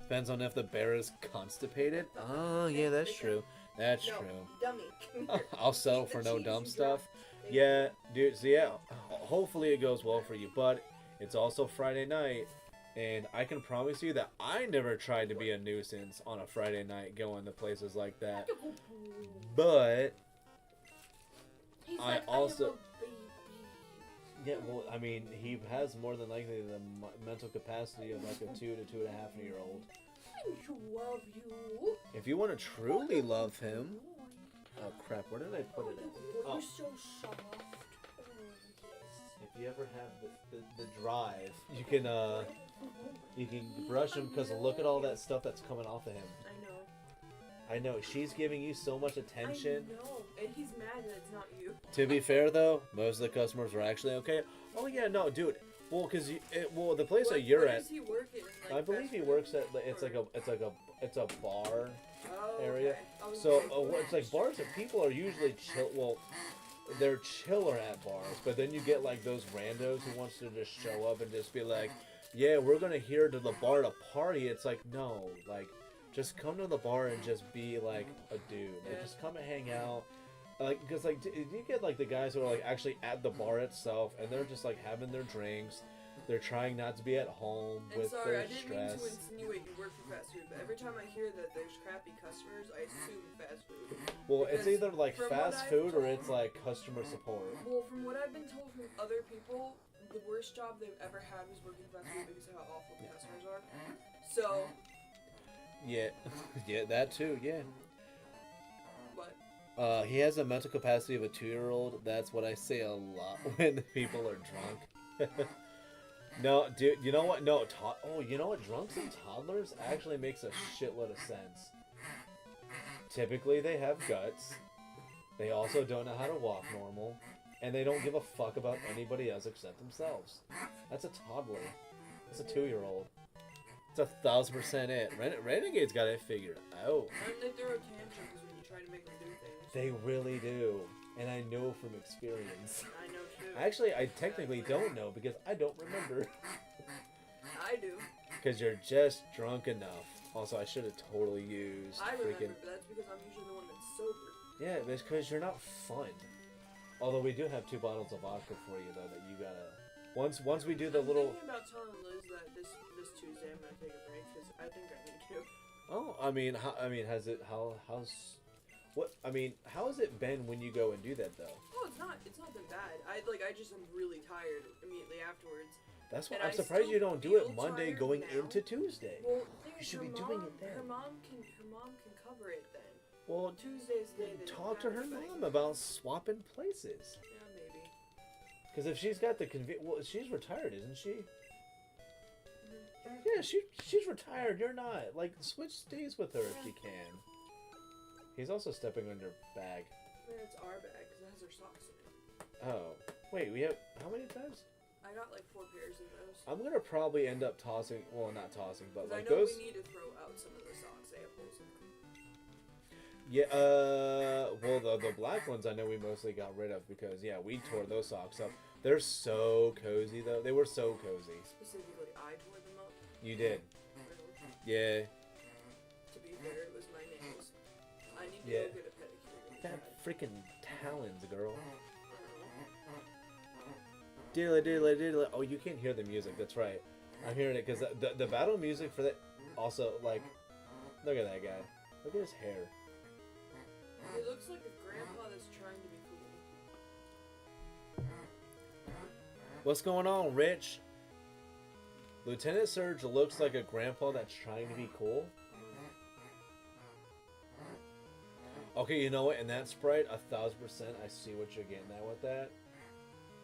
Depends on if the bear is constipated. Oh, yeah, that's true. That's No, true. dummy. Come here. I'll settle Eat for the no cheese dumb you stuff. dropped. Thank Yeah, dude, so yeah. Oh, hopefully it goes well for you. But it's also Friday night, and I can promise you that I never tried to be a nuisance on a Friday night going to places like that. But He's I like, also- I am a baby. yeah, well, I mean, he has more than likely the mental capacity of like a 2 to 2.5-year-old. I love you. If you want to truly love him, oh crap, where did I put it? You're Oh. so soft. Oh, If you ever have the drive, you can brush him because look at all that stuff that's coming off of him. I know. I know she's giving you so much attention. I know. And he's mad that it's not you. To be fair though, most of the customers are actually okay. Oh yeah, no, dude. Well, cause the place that you're where at, does he work in? Like, I believe fast he food? works at it's Or- a bar Oh, area. okay. I was So like, it's like bars that people are usually chill. Well, they're chiller at bars, but then you get like those randos who wants to just show up and just be like, "Yeah, we're gonna here to the bar to party." It's like no, like just come to the bar and just be like a dude. Like Yeah. just come and hang out. Like, cause like you get like the guys who are like actually at the bar itself, and they're just like having their drinks. They're trying not to be at home And with sorry, their I didn't stress. mean to insinuate you work for fast food, but every time I hear that there's crappy customers, I assume fast food. Well, it's because either like from fast what I've food or told- it's like customer support. Well, from what I've been told from other people, the worst job they've ever had was working fast food because of how awful the customers are. So, Yeah, yeah, that too. Yeah. but He has a mental capacity of a 2-year-old. That's what I say a lot when people are drunk. No, dude, you know what? No, you know what? Drunks and toddlers actually makes a shitload of sense. Typically, they have guts. They also don't know how to walk normal, and they don't give a fuck about anybody else except themselves. That's a toddler. That's a 2-year-old. It's 1,000% it. Renegade's got it figured out. and they throw tantrums when you try to make them do things. They really do, and I know from experience. I know too. Actually, I technically don't know because I don't remember. I do. Because you're just drunk enough. Also, I should have totally used I remember, freaking. but that's because I'm usually the one that's sober. Yeah, it's because you're not fun. Although we do have 2 bottles of vodka for you though that you gotta. Once we do the I'm little. thinking about telling Liz that this Tuesday I'm gonna take a break because I think I need to. Oh, has it how has it been when you go and do that though? Oh, it's not been bad. I just am really tired immediately afterwards. That's why And I'm I surprised still you don't do it feel Monday tired going now. into Tuesday. Well, the thing You is, should her be mom, doing it then. Her mom can cover it then. Well, Tuesday's the day they talk to don't her have it, mom about swapping places. Yeah, maybe. Because if she's got the well, she's retired, isn't she? Yeah, she's retired. You're not. Like, switch days with her if you can. He's also stepping on your bag. Yeah, it's our bag because it has her socks in it. Oh, wait. We have how many times? I got like 4 pairs of those. I'm gonna probably end up tossing. Well, not tossing, but 'Cause like I know those. we need to throw out some of the socks. They have holes in them. Yeah. Well, the black ones I know we mostly got rid of because yeah, we tore those socks up. They're so cozy though. They were so cozy. Specifically, I tore them up. You did. Really. Yeah. To be fair, it was my nails. I need to Yeah. go get a pedicure. That freaking talons, girl. I Diddly diddly diddly. Oh, you can't hear the music. That's right. I'm hearing it because the battle music for that also like. Look at that guy. Look at his hair. don't know. He looks like a grandpa that's trying to be cool. What's going on, Rich? Lieutenant Surge looks like a grandpa that's trying to be cool. Okay, you know what? In that sprite, 1,000%, I see what you're getting at with that.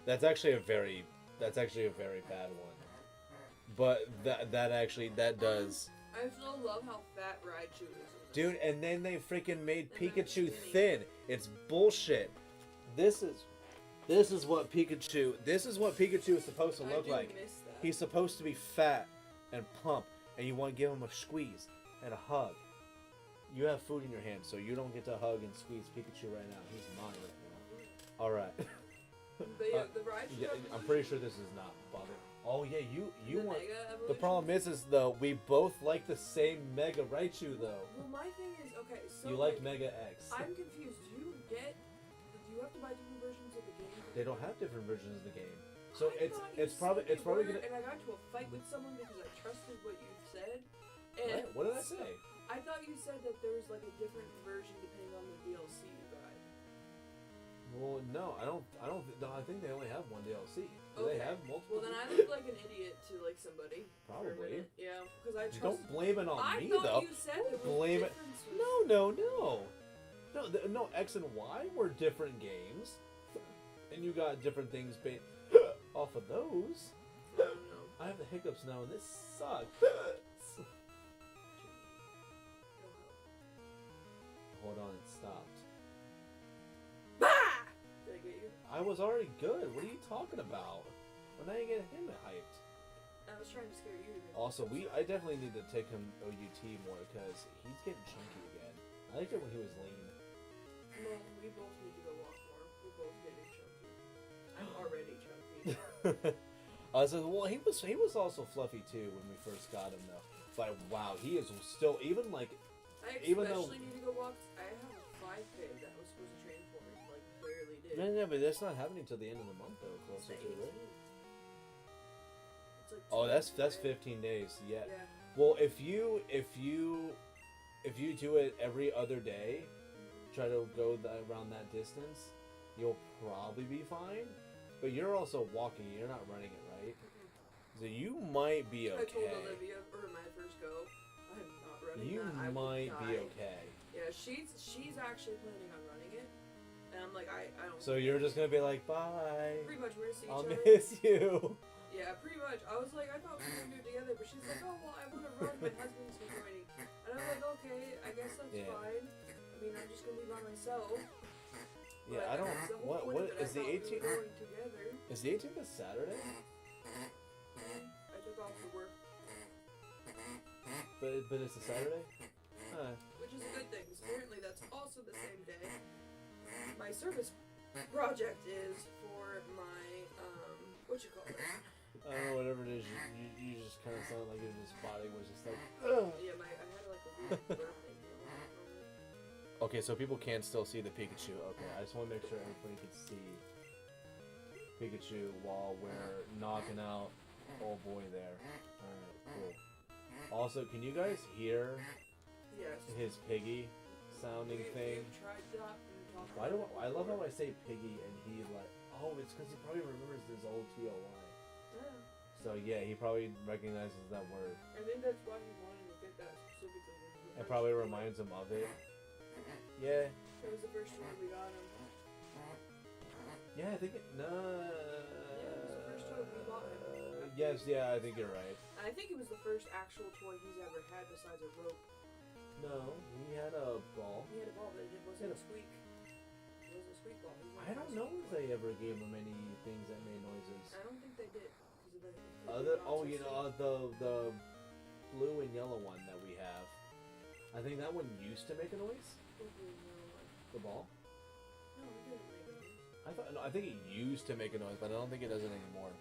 That's actually a very bad one. But that does. I still love how fat Raichu is. in this. Dude, and then they freaking made And then Pikachu it's thin. It's bullshit. This is what Pikachu is supposed to I look do like. miss that. He's supposed to be fat and plump, and you want to give him a squeeze and a hug. You have food in your hand, so you don't get to hug and squeeze Pikachu right now. He's mine right now. All right. But yeah, the Raichu. Yeah, I'm pretty sure this is not bothered. Oh yeah, you the want. Mega The problem is though we both like the same Mega Raichu though. Well, my thing is okay. So You like Mega X. I'm confused. Do you have to buy different versions of the game? They don't have different versions of the game. So I thought you said it's you probably were, gonna. And I got into a fight with someone because I trusted what you said. And What did I say? I thought you said that there was like a different version depending on the DLC you got. Well, no, I don't. No, I think they only have one DLC. Do they have multiple? Well, then I look like an idiot to like somebody. Probably. Yeah, because I trust. Don't blame it on me I thought though. you said there was Blame it. differences. No, X and Y were different games, and you got different things based off of those. I don't know. I have the hiccups now, and this sucks. Hold on, it stopped. Bah! Did I get you? I was already good. What are you talking about? When I get him hyped. I was trying to scare you. Also, I definitely need to take him OUT more because he's getting chunky again. I liked it when he was lean. Well, we both need to go walk more. We're both getting chunky. I'm already chunky. Well, he was also fluffy too when we first got him though. But wow, he is still even like. I Even though- especially need to go walk. I have a 5K that I was supposed to train for. Like barely did. No, but that's not happening till the end of the month though. It's Closer the to it. 18th. It's like Oh, 2 that's weeks away. 15 days. Yeah. Yeah. Well, if you do it every other day, try to go around that distance, you'll probably be fine. But you're also walking. You're not running it, right? So you might be okay. I told Olivia for my first go, I'm not running You that. I will might be die. okay. Yeah, she's actually planning on running it, and I'm like I don't. So you're just gonna be like, bye. Pretty much we're gonna see each I'll other. miss you. Yeah, pretty much. I was like, I thought we were gonna do it together, but she's like, oh well, I wanna run. My husband's joining, and I'm like, okay, I guess that's Yeah. fine. I mean, I'm just gonna be by myself. Yeah, But I don't. the whole point What of it, is I the thought we were 18th? going together. Is the 18th a Saturday? I took off for work, But it's a Saturday. Huh. which is a good thing. 'Cause apparently, that's also the same day. My service project is for my what you call it? I don't know, whatever it is, you just kind of sound like your just body was just like. Ugh. Yeah, I had like a weird birthday deal. Okay, so people can still see the Pikachu. Okay, I just want to make sure everybody can see Pikachu while we're knocking out old boy there. Alright, cool. Also, can you guys hear Yes. his piggy sounding thing? We've tried that and talked Why about do it I love how before. I say piggy and he like, oh, it's because he probably remembers his old TOY. Yeah. So yeah, he probably recognizes that word. I think that's why he wanted to get that specifically. when he It first probably came. reminds him of it. Yeah. That was the first one we got him. Yeah, I think it. No. Yeah, it was the first toy we bought him. Yes, yeah, I think you're right. I think it was the first actual toy he's ever had besides a rope. No, he had a ball. He had a ball, but it wasn't a squeak. It wasn't a squeak ball. It was I don't know if they ever gave him any things that made noises. I don't think they did. Because of the Other, dots oh, or you know, something. the blue and yellow one that we have. I think that one used to make a noise. Oh, no, The ball. no, it didn't make a noise. I think it used to make a noise, but I don't think it does it anymore.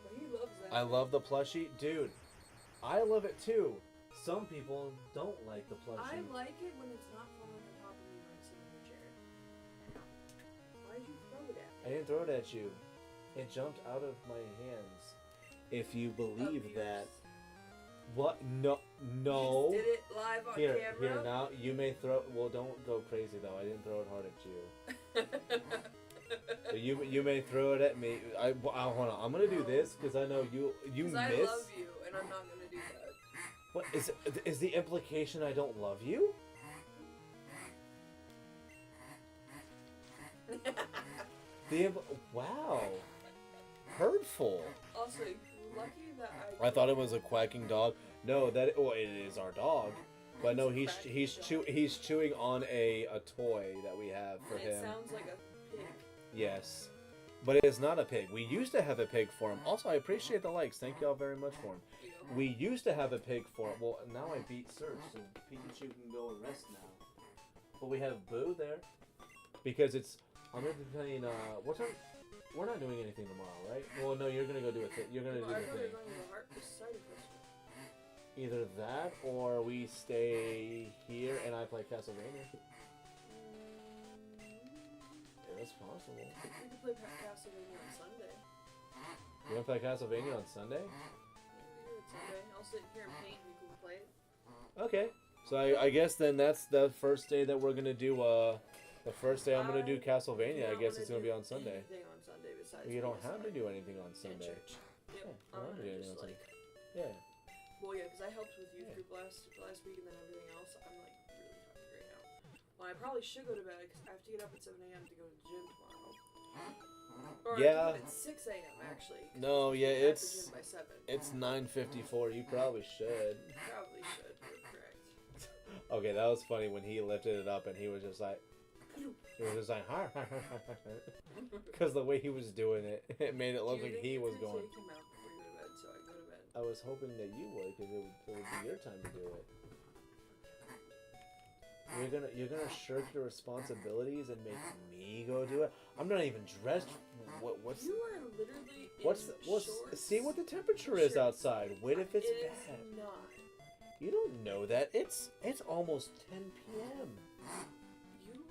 But he loves that. I love the plushie, dude. I love it too. Some people don't like the plushie. I like it when it's not falling on top of me when I'm sitting in the chair. Why did you throw it at me? I didn't throw it at you. It jumped out of my hands. If you believe Abuse. that. What? No. You No. just did it live on Here, camera. here now. You may throw. Well, don't go crazy though. I didn't throw it hard at you. So you may throw it at me. Hold on. I'm gonna do this because I know you 'Cause miss. I love you, and I'm not gonna do that. What is the implication? I don't love you? Wow. Hurtful. Also, lucky that I thought it was a quacking dog. No, it is our dog. But no, he's chewing on a toy that we have for And it him. sounds like a pig. Yes. But it is not a pig. We used to have a pig for him. Also, I appreciate the likes. Thank y'all very much for him. You know? We used to have a pig for him. Well, now I beat Serge, so Pikachu can go and rest now. But we have Boo there. Because it's... I'm going to be playing... what time... We're not doing anything tomorrow, right? Well, no, you're going to go do a thing. You're going to Well, do I the thought we thing. were going to the Heart Society Festival. Either that, or we stay here and I play Castlevania. Yeah, that's possible. We could play Castlevania on Sunday. You want to play Castlevania on Sunday? Maybe it's Sunday. I'll sit here and paint and we can play it. Okay. So I guess then that's the first day that we're gonna do. The first day I'm gonna do Castlevania. I guess it's gonna be on Sunday. Anything on Sunday besides You don't have to PS5 do anything on and Sunday. church. Yep. Yeah, you I'm don't have to do gonna anything just on like. Sunday. Yeah. Well, yeah, because I helped with youth Yeah. group last week and then everything else. I'm like really tired right now. Well, I probably should go to bed because I have to get up at 7 a.m. to go to the gym tomorrow. Or Yeah. I have to get up at 6 a.m. actually. 'cause No, yeah, I'm at the it's gym by 7. 9:54. You probably should. Probably should. You're correct. Okay, that was funny when he lifted it up and he was just like, because the way he was doing it, it made it look Do you like think he you was could going. take him out before you go to bed so I can go to bed? I was hoping that you would, because it would be your time to do it. You're gonna shirk your responsibilities and make me go do it. I'm not even dressed. What's You are literally in what's shorts. see what the temperature is Shirts. outside. What if it's It bad? is not. You don't know that. It's almost 10 p.m. You are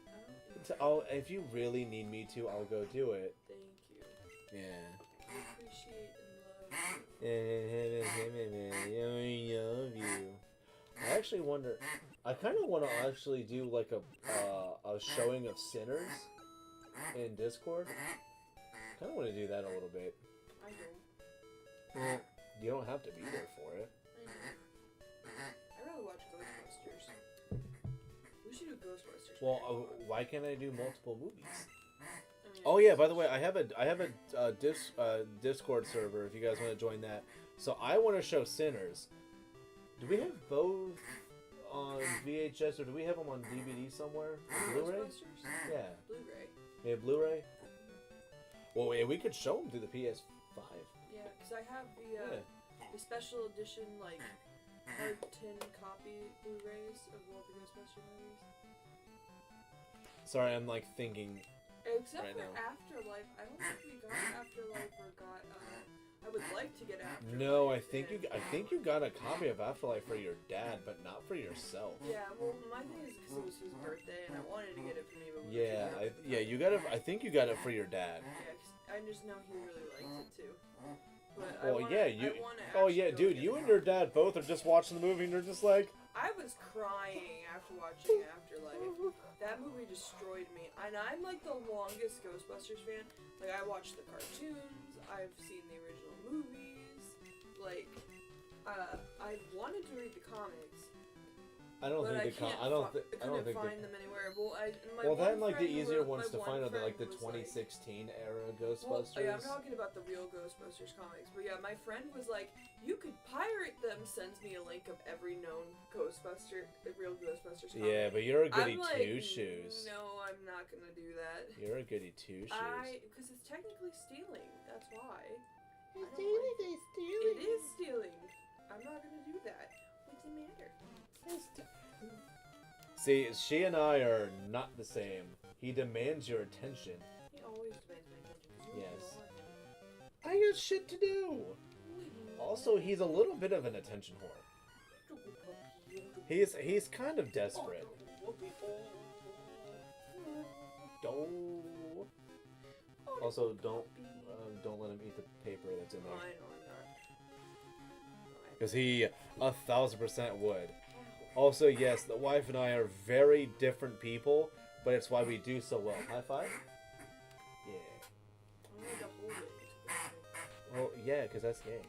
like, I don't So if you really need me to, I'll go do it. Thank you. Yeah. I appreciate and love you. I love you. I actually wonder. I kind of want to actually do like a showing of Sinners in Discord. Kind of want to do that a little bit. I don't. You don't have to be there for it. I know. I'd rather watch Ghostbusters. We should do Ghostbusters. Well, why can't I do multiple movies? I mean, Oh yeah, by the way, I have a Discord server if you guys want to join that. So I want to show Sinners. Do we have both on VHS or do we have them on DVD somewhere? Blu-ray? Ghostbusters? Yeah. Blu-ray. Yeah, Blu-ray. Well, we could show them through the PS5. Yeah, because I have the special edition, like, hard tin copy Blu-rays of all the Ghostbuster movies. Sorry, I'm like thinking. Except Right for now. Afterlife. I don't think we got Afterlife or got, I would like to get Afterlife. No, I think and- you got a copy of Afterlife for your dad, but not for yourself. Yeah, well, my thing is because it was his birthday and I wanted to get it for me, but we were Yeah, too young. yeah, you got it. I think you got it for your dad. Yeah, 'cause I just know he really liked it too. But Well, yeah, you. I wanna Oh actually yeah, go dude, get you it. and your dad both are just watching the movie and you're just like. I was crying after watching Afterlife. That movie destroyed me. And I'm like the longest Ghostbusters fan. Like, I watched the cartoons, I've seen the original movies. Like, I wanted to read the comics. I don't But think I I don't couldn't think find them anywhere. Well, my well, one then like the friend easier my ones to one find are the, like the friend was 2016 era Well, Ghostbusters. yeah, I'm talking about the real Ghostbusters comics, but yeah, my friend was like, "You could pirate them." Sends me a link of every known the real Ghostbusters comic. Yeah, but you're a goody I'm like, two shoes. No, I'm not gonna do that. You're a goody two shoes. Because it's technically stealing. That's why. It's It stealing. is stealing. I'm not gonna do that. What's the matter? See, she and I are not the same. He demands your attention. He always demands my attention because you Yes. ignore I got shit to do. him. Also, he's a little bit of an attention whore. He's kind of desperate. Don't. Also, don't let him eat the paper that's in Oh, there. I know I'm not. Because he 1,000% would. Also, yes, the wife and I are very different people, but it's why we do so well. High five? Yeah. I need to hold it. Well, yeah, because that's gay.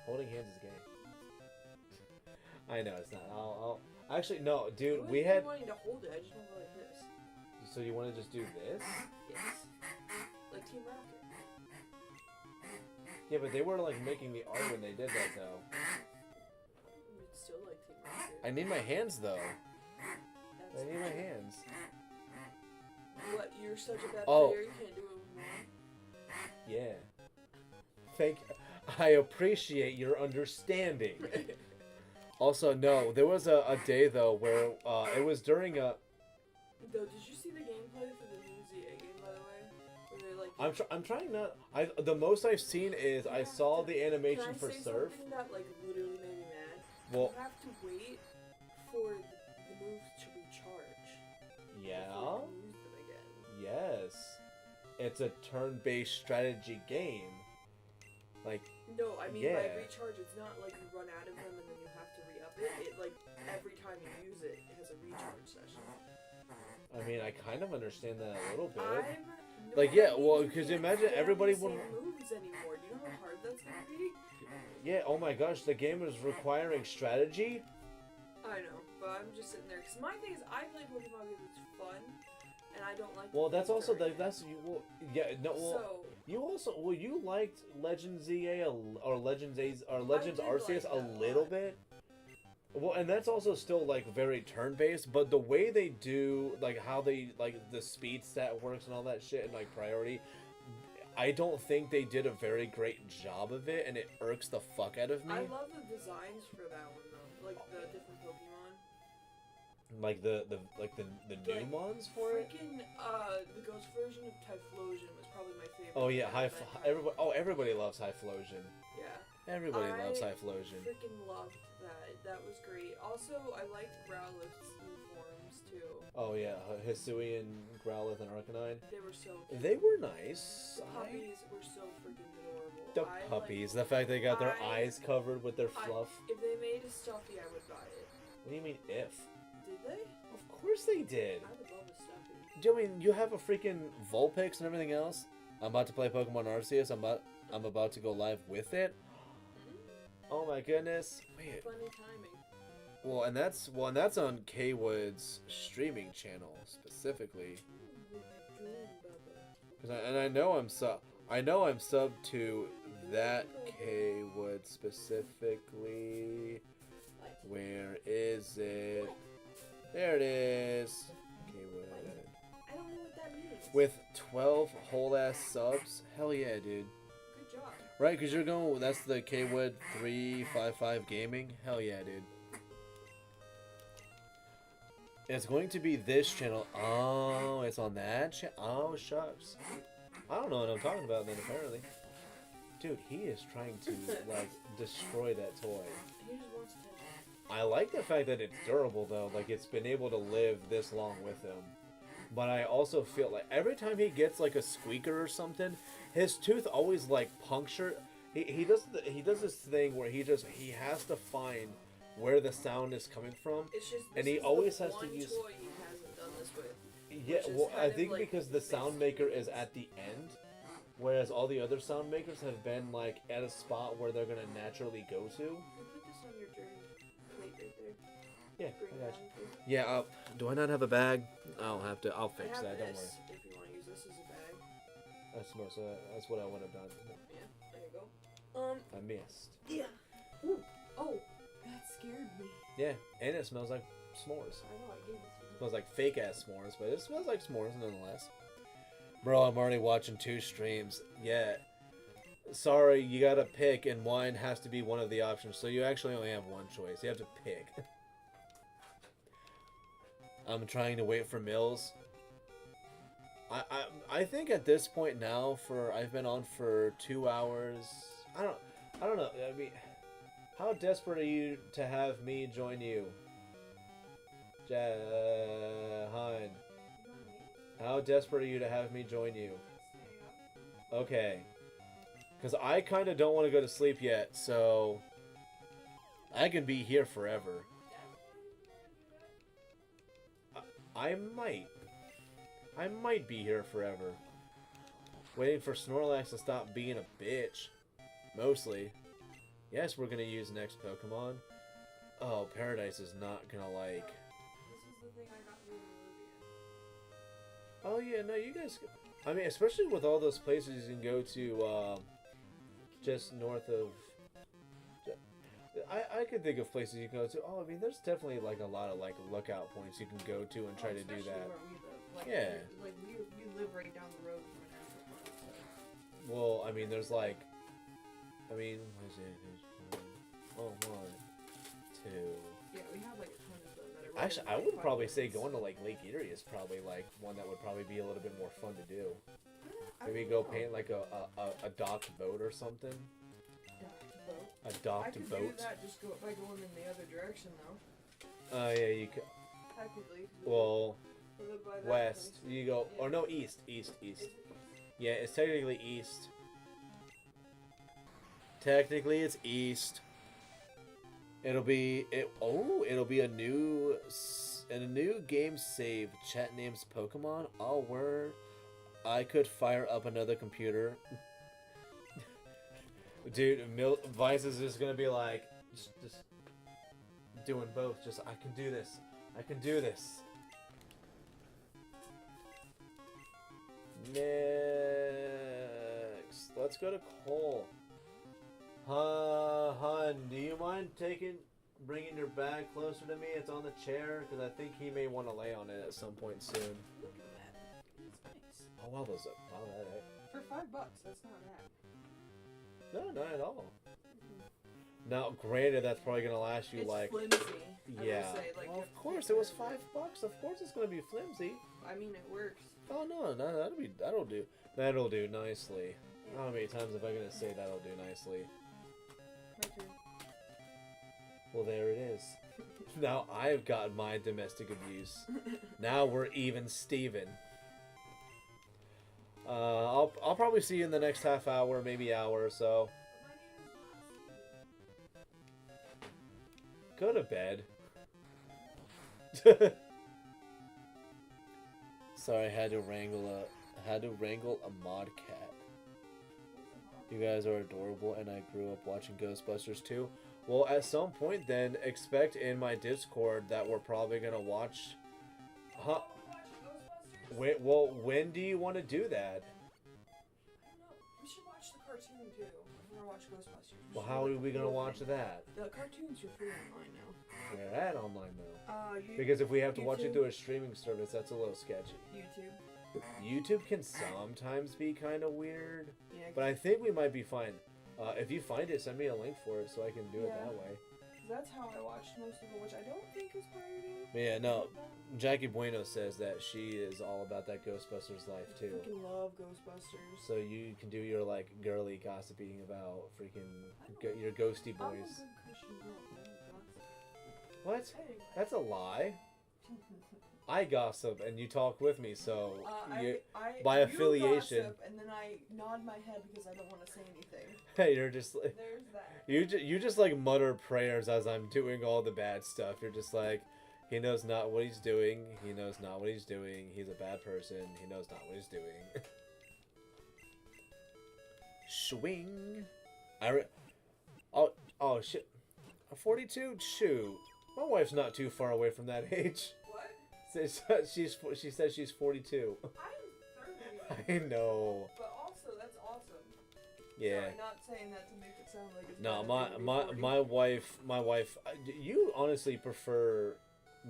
Holding hands is gay. I know it's not. I'll actually no, dude. We had. wanting to hold it. I just want to go like this. So you want to just do this? Yes. Like Team Rocket. Yeah, but they were like making the art when they did that though. It's still like Team Rocket. I need my hands though. That's I need my hands. What? You're such a bad Oh. player. You can't do it with one. Yeah. I appreciate your understanding. Also, no, there was a day though where it was during a. Though, did you see the gameplay for the new ZA game, by the way? Where they're like. I'm trying not. The most I've seen is I saw the animation for Can I say Surf. something that like literally made me mad? Well, You have to wait for the moves to recharge. yeah. Before you can use them again. Yes. It's a turn-based strategy game. Like, No, I mean yeah. by recharge, it's not like you run out of them and then you have to re-up it. It like every time you use it, it has a recharge session. I mean, I kind of understand that a little bit. No, Like, yeah, that means well, you because can't imagine spam everybody the would. same moves anymore. Do you know how hard that's gonna be? Yeah, oh my gosh, the game is requiring strategy. I know, but I'm just sitting there because my thing is I play Pokemon because it's fun, and I don't like. Well, that's also during that's you. Well, yeah, no. Well, so you also you liked Legends EA or Legends Legends did Arceus like a that a little lot. bit. Well, and that's also still like very turn-based, but the way they do like how they like the speed stat works and all that shit and like priority, I don't think they did a very great job of it, and it irks the fuck out of me. I love the designs for that one though, like the different Pokemon. Like the new Like, ones for it. Freaking the ghost version of Typhlosion was probably my favorite. Oh yeah, everybody. everybody loves Hyphlosion. Yeah. Everybody I loves Hyphlosion. Freaking loved that. That was great. Also, I liked Growlithe's new forms too. Oh yeah, Hisui and Growlithe and Arcanine. They were so cute. They were nice. The puppies were so freaking adorable. The puppies. The fact they got their eyes covered with their fluff. If they made a stuffy, I would buy it. What do you mean if? Did they? Of course they did. I would love a stuffy. Do you mean you have a freaking Vulpix and everything else? I'm about to play Pokemon Arceus. I'm about to go live with it. Oh my goodness. Wait. Funny timing. Well, and that's on K Wood's streaming channel specifically. I know I'm sub to that K Wood specifically. Where is it? There it is. K Wood. I don't know what that means. With 12 whole ass subs. Hell yeah, dude. Good job. Right, because you're going. That's the K Wood 355 Gaming. Hell yeah, dude. It's going to be this channel. Oh, it's on that channel. Oh, shucks. I don't know what I'm talking about then, apparently. Dude, he is trying to, like, destroy that toy. He just wants attention. I like the fact that it's durable, though. Like, it's been able to live this long with him. But I also feel like every time he gets, like, a squeaker or something, his tooth always, like, puncture. He does this thing where he has to find where the sound is coming from, It's just, and he always has to use. toy he hasn't done this with. Yeah, which is well, I kind of think like because the his sound basic maker is weakness. at the end, whereas all the other sound makers have been like at a spot where they're gonna naturally go to. Can you put this on your dirty plate right there? Yeah, Bring I it got on, you. please. Yeah, do I not have a bag? I'll fix I have that. Don't this, worry. if you want to use this as a bag. That's what I would have done. Yeah, there you go. I missed. Yeah. Ooh. Oh, that scared me. Yeah, and it smells like s'mores. I know, I gave it to you. It smells like fake ass s'mores, but it smells like s'mores nonetheless. Bro, I'm already watching 2 streams. Yeah. Sorry, you gotta pick, and wine has to be one of the options, so you actually only have one choice. You have to pick. I'm trying to wait for Mills. I think at this point now, I've been on for 2 hours. I don't know. I mean, how desperate are you to have me join you? Jahan. How desperate are you to have me join you? Okay. Because I kind of don't want to go to sleep yet, so I can be here forever. I might be here forever. Waiting for Snorlax to stop being a bitch. Mostly. Yes, we're gonna use next Pokemon. Oh, Paradise is not gonna like... This is the thing I got from the Oh yeah, no, you guys... I mean, especially with all those places you can go to, just north of... I could think of places you can go to. Oh, I mean, there's definitely, like, a lot of, like, lookout points you can go to and try to do that. Where we live. Like, Yeah. Like, we live right down the road from an airport, so... Well, I mean, there's, like... I mean, what is it? Oh, 1, 2... Yeah, we have, like, a ton of them that are... Actually, I would probably say going to, like, Lake Erie is probably, like, one that would probably be a little bit more fun to do. Maybe go paint, like, a docked boat or something. A docked I could boat. do that just by going in the other direction, though. Yeah, you could. Technically. Well, We live by that west. place. You go. Yeah. Or no, east. Is it- Yeah, it's technically east. Technically, it's east. It'll be a new game save. Chat names Pokemon. Oh, word. I could fire up another computer. Dude, Vice is just gonna be like, just doing both. Just, I can do this. I can do this. Next, let's go to Cole. Hun, do you mind bringing your bag closer to me? It's on the chair, because I think he may want to lay on it at some point soon. Look at that. It's nice. Oh, wow, that. For $5, that's not bad. No, not at all. Now, granted, that's probably gonna last you It's like. flimsy. Yeah. I will say, like, well, of course, it was $5. Of course, it's gonna be flimsy. I mean, it works. Oh no, that'll do. That'll do nicely. Yeah. How many times am I gonna say that'll do nicely? My turn. Well, there it is. Now I've got my domestic abuse. Now we're even Steven. I'll probably see you in the next half hour, maybe hour or so. Go to bed. Sorry, I had to wrangle a mod cat. You guys are adorable, and I grew up watching Ghostbusters too. Well, at some point, then expect in my Discord that we're probably gonna watch. Huh? Wait, well, when do you want to do that? I don't know. We should watch the cartoon too. If we're gonna watch Ghostbusters. Well, how are we gonna watch that? The cartoons are free online now. We're at online though. Because if we have to watch it YouTube. through a streaming service, that's a little sketchy. YouTube. YouTube can sometimes be kind of weird, Yeah. but I think we might be fine. If you find it, send me a link for it so I can do it Yeah. that way. That's how I watched most of it, which I don't think is pirated. But yeah, no. Jackie Bueno says that she is all about that Ghostbusters life I too. freaking love Ghostbusters. So you can do your like girly gossiping about freaking your ghosty I'm a boys. good Christian girl. I don't gossip. What? Anyway. That's a lie. I gossip and you talk with me, so you, by you affiliation. gossip, and then I nod my head because I don't want to say anything. you're just like There's that. you just like mutter prayers as I'm doing all the bad stuff. You're just like, he knows not what he's doing. He knows not what he's doing. He's a bad person. He knows not what he's doing. Swing. Oh shit. 42. Shoot. My wife's not too far away from that age. What? She says she's 42. I'm 30. I know. But also, that's awesome. Yeah. Sorry, not saying that to make it sound like it's No, bad if you're 40. my wife. You honestly prefer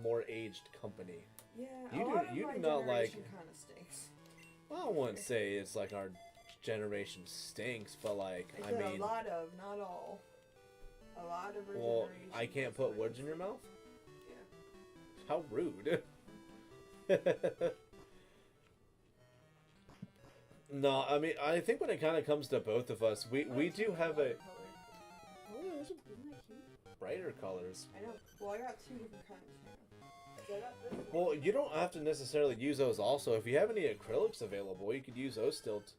more aged company. Yeah, You a do- lot of you my do not like- generation kind of stinks. Well, I wouldn't say it's like our generation stinks, but like I I said mean, a lot of, not all. A lot of our well, generation. I can't put words in your mouth. Yeah. How rude. No, I mean, I think when it kind of comes to both of us, we do have a Oh, those are, isn't that cute? brighter colors. I know. Well, I got 2 different kinds. So I got this one. Well, you don't have to necessarily use those also. If you have any acrylics available, you could use those still too.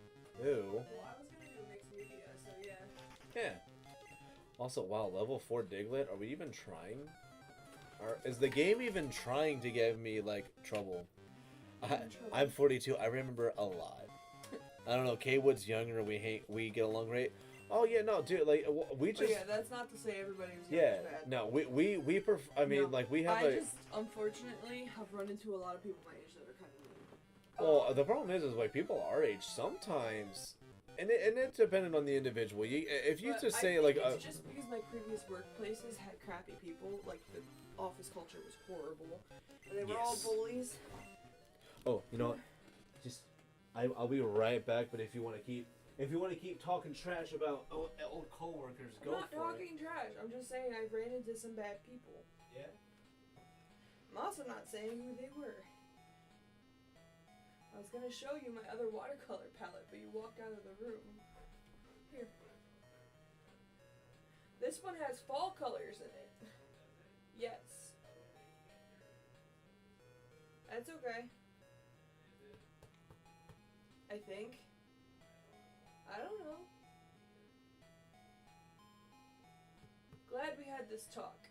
Well, I was gonna do a mixed media, so yeah. Yeah. Also, wow, level 4 Diglett, are we even trying? Is the game even trying to give me, like, trouble? I'm 42, I remember a lot. I don't know, K-Wood's younger, we get along great. Oh, yeah, no, dude, like, we But just... yeah, that's not to say everybody was Yeah, bad. no, I mean, No, like, we have I just, unfortunately, have run into a lot of people my age that are kind of mean. Well, the problem is like, people our age, sometimes... And it's dependent on the individual. If you But just I say, think like... it's just because my previous workplaces had crappy people, like, the office culture was horrible. And they were all Yes. bullies. Oh, you know what? Just I'll be right back. But if you want to keep talking trash about old coworkers, I'm go not for it. talking trash. I'm just saying I ran into some bad people. Yeah. I'm also not saying who they were. I was gonna show you my other watercolor palette, but you walked out of the room. Here. This one has fall colors in it. Yes. That's okay. I think. I don't know. glad we had this talk.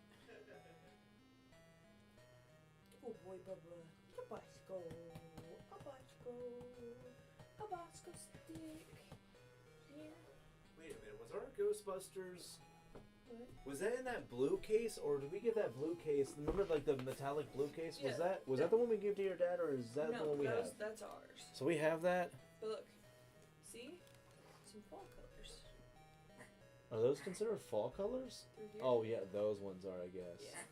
Oh boy, Bubba. A bicycle. A bicycle. A bicycle stick. Yeah. Wait a minute, was our Ghostbusters... What? Was that in that blue case, or did we get that blue case? Remember, like, the metallic blue case? Yeah. Was that the one we gave to your dad, or is that the one we have? That's ours. So we have that? But look. See? Some fall colors. Are those considered fall colors? Through here. Oh, yeah, those ones are, I guess. Yeah.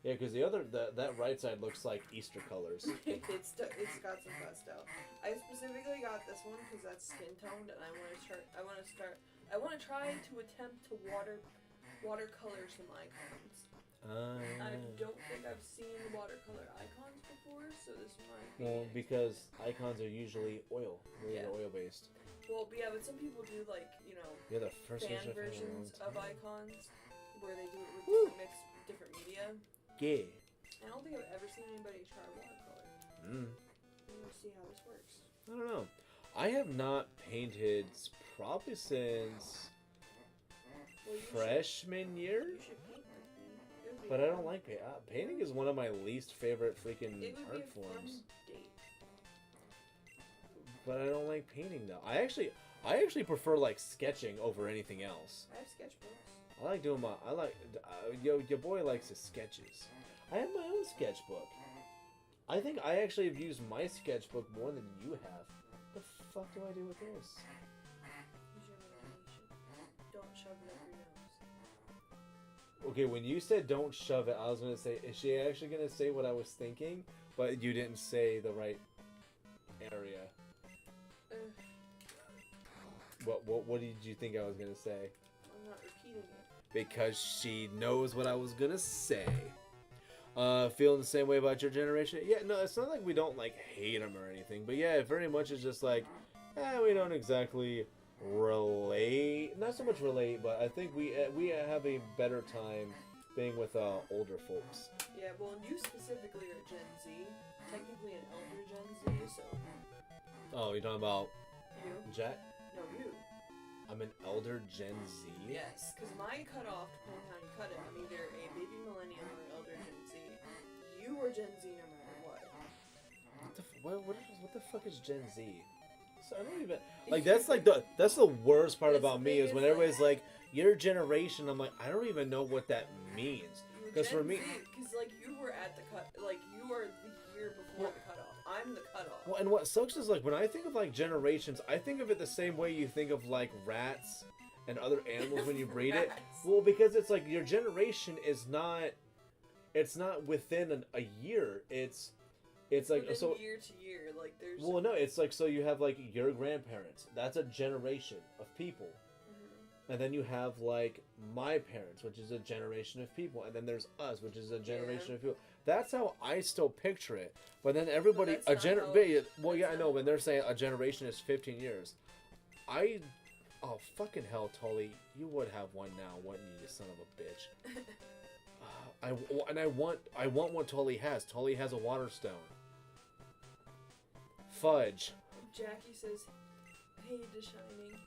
Yeah, because that right side looks like Easter colors. It's got some pastel. I specifically got this one because that's skin toned, and I want to try to attempt to watercolor some icons. I don't think I've seen watercolor icons before, so this might be. Well, because icons are usually oil. They're oil based. Well, yeah, but some people do Yeah, the first fan versions versions of icons where they do it with different media. Yeah. I don't think I've ever seen anybody try watercolor. Let's see how this works. I don't know. I have not painted probably since freshman year. You should paint with me. But I don't like paint. Painting is one of my least favorite freaking It would art be a forms. fun date. But I don't like painting though. I actually prefer like sketching over anything else. I have sketchbooks. I like doing your boy likes his sketches. I have my own sketchbook. I think I actually have used my sketchbook more than you have. What the fuck do I do with this? Use your imagination. Don't shove it up your nose. Okay, when you said don't shove it, I was gonna say, is she actually gonna say what I was thinking? But you didn't say the right area. What did you think I was gonna say? I'm not repeating it. Because she knows what I was gonna say. Feeling the same way about your generation? Yeah, no, it's not like we don't like hate them or anything, but yeah, it very much is just like, we don't exactly relate. Not so much relate, but I think we have a better time being with older folks. Yeah, well, you specifically are Gen Z, technically an elder Gen Z, so. Oh, you're talking about You? Jack? No, you. I'm an elder Gen Z? Yes, because my cutoff, depending on how you cut it, I'm either a baby millennium or an elder Gen Z. You are Gen Z no matter what. What the fuck is Gen Z? So I don't even like that's the worst part It's about the me is when biggest, everybody's like your generation. I'm like, I don't even know what that means. Because for me, because like you were at the cut, like you are the year before the cutoff. I'm the cutoff. well, and what sucks is like when I think of like generations, I think of it the same way you think of like rats and other animals when you breed it. Rats. Well, because it's like your generation is not. It's not within a year. It's like within so. year to year, like there's. Well, no, it's like so you have like your grandparents. That's a generation of people. And then you have like my parents, which is a generation of people, and then there's us, which is a generation of people. That's how I still picture it. But then everybody Well, yeah, I know. When they're saying a generation is 15 years, oh fucking hell, Tully, you would have one now, wouldn't you, you son of a bitch? I want what Tully has. Tully has a water stone. Fudge. Jackie says, "Hey, to Shining."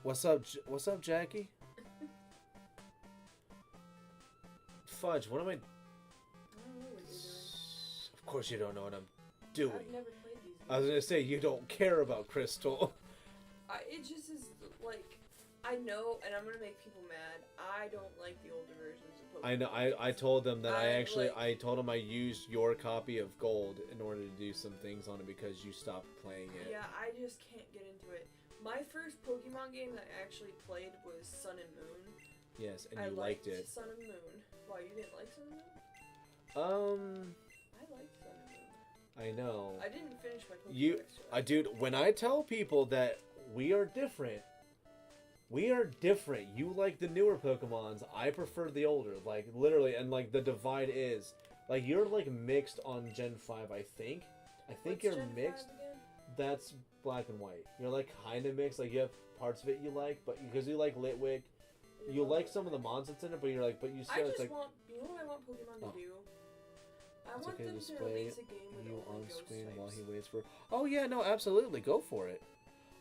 What's up, Jackie? Fudge, what am I... I don't know what you're doing. Of course you don't know what I'm doing. I've never played these games. I was gonna say, you don't care about Crystal. It just is like, I know, and I'm gonna make people mad. I don't like the older versions of Pokemon. I know, I told them that I told them I used your copy of Gold in order to do some things on it because you stopped playing it. Yeah, I just can't get into it. My first Pokemon game that I actually played was Sun and Moon. Yes, and I you liked it. Sun and Moon. Why, you didn't like Sun and Moon? I liked Sun and Moon. I know. I didn't finish my Pokemon. Dude, when I tell people that we are different. You like the newer Pokemons. I prefer the older. Like, literally, and like, the divide is... Like, you're like mixed on Gen 5, I think. I think What's you're Gen mixed. 5 again? That's black and white. You're like kind of mixed. Like, you have parts of it you like, but because you like Litwick, you like some of the mons that's in it, but you're like, but you I still, just it's like... want... You know what I want Pokemon to do? I It's want okay them to to display release a game with you only on ghost screen types. while he waits for... Oh, yeah, no, absolutely. Go for it.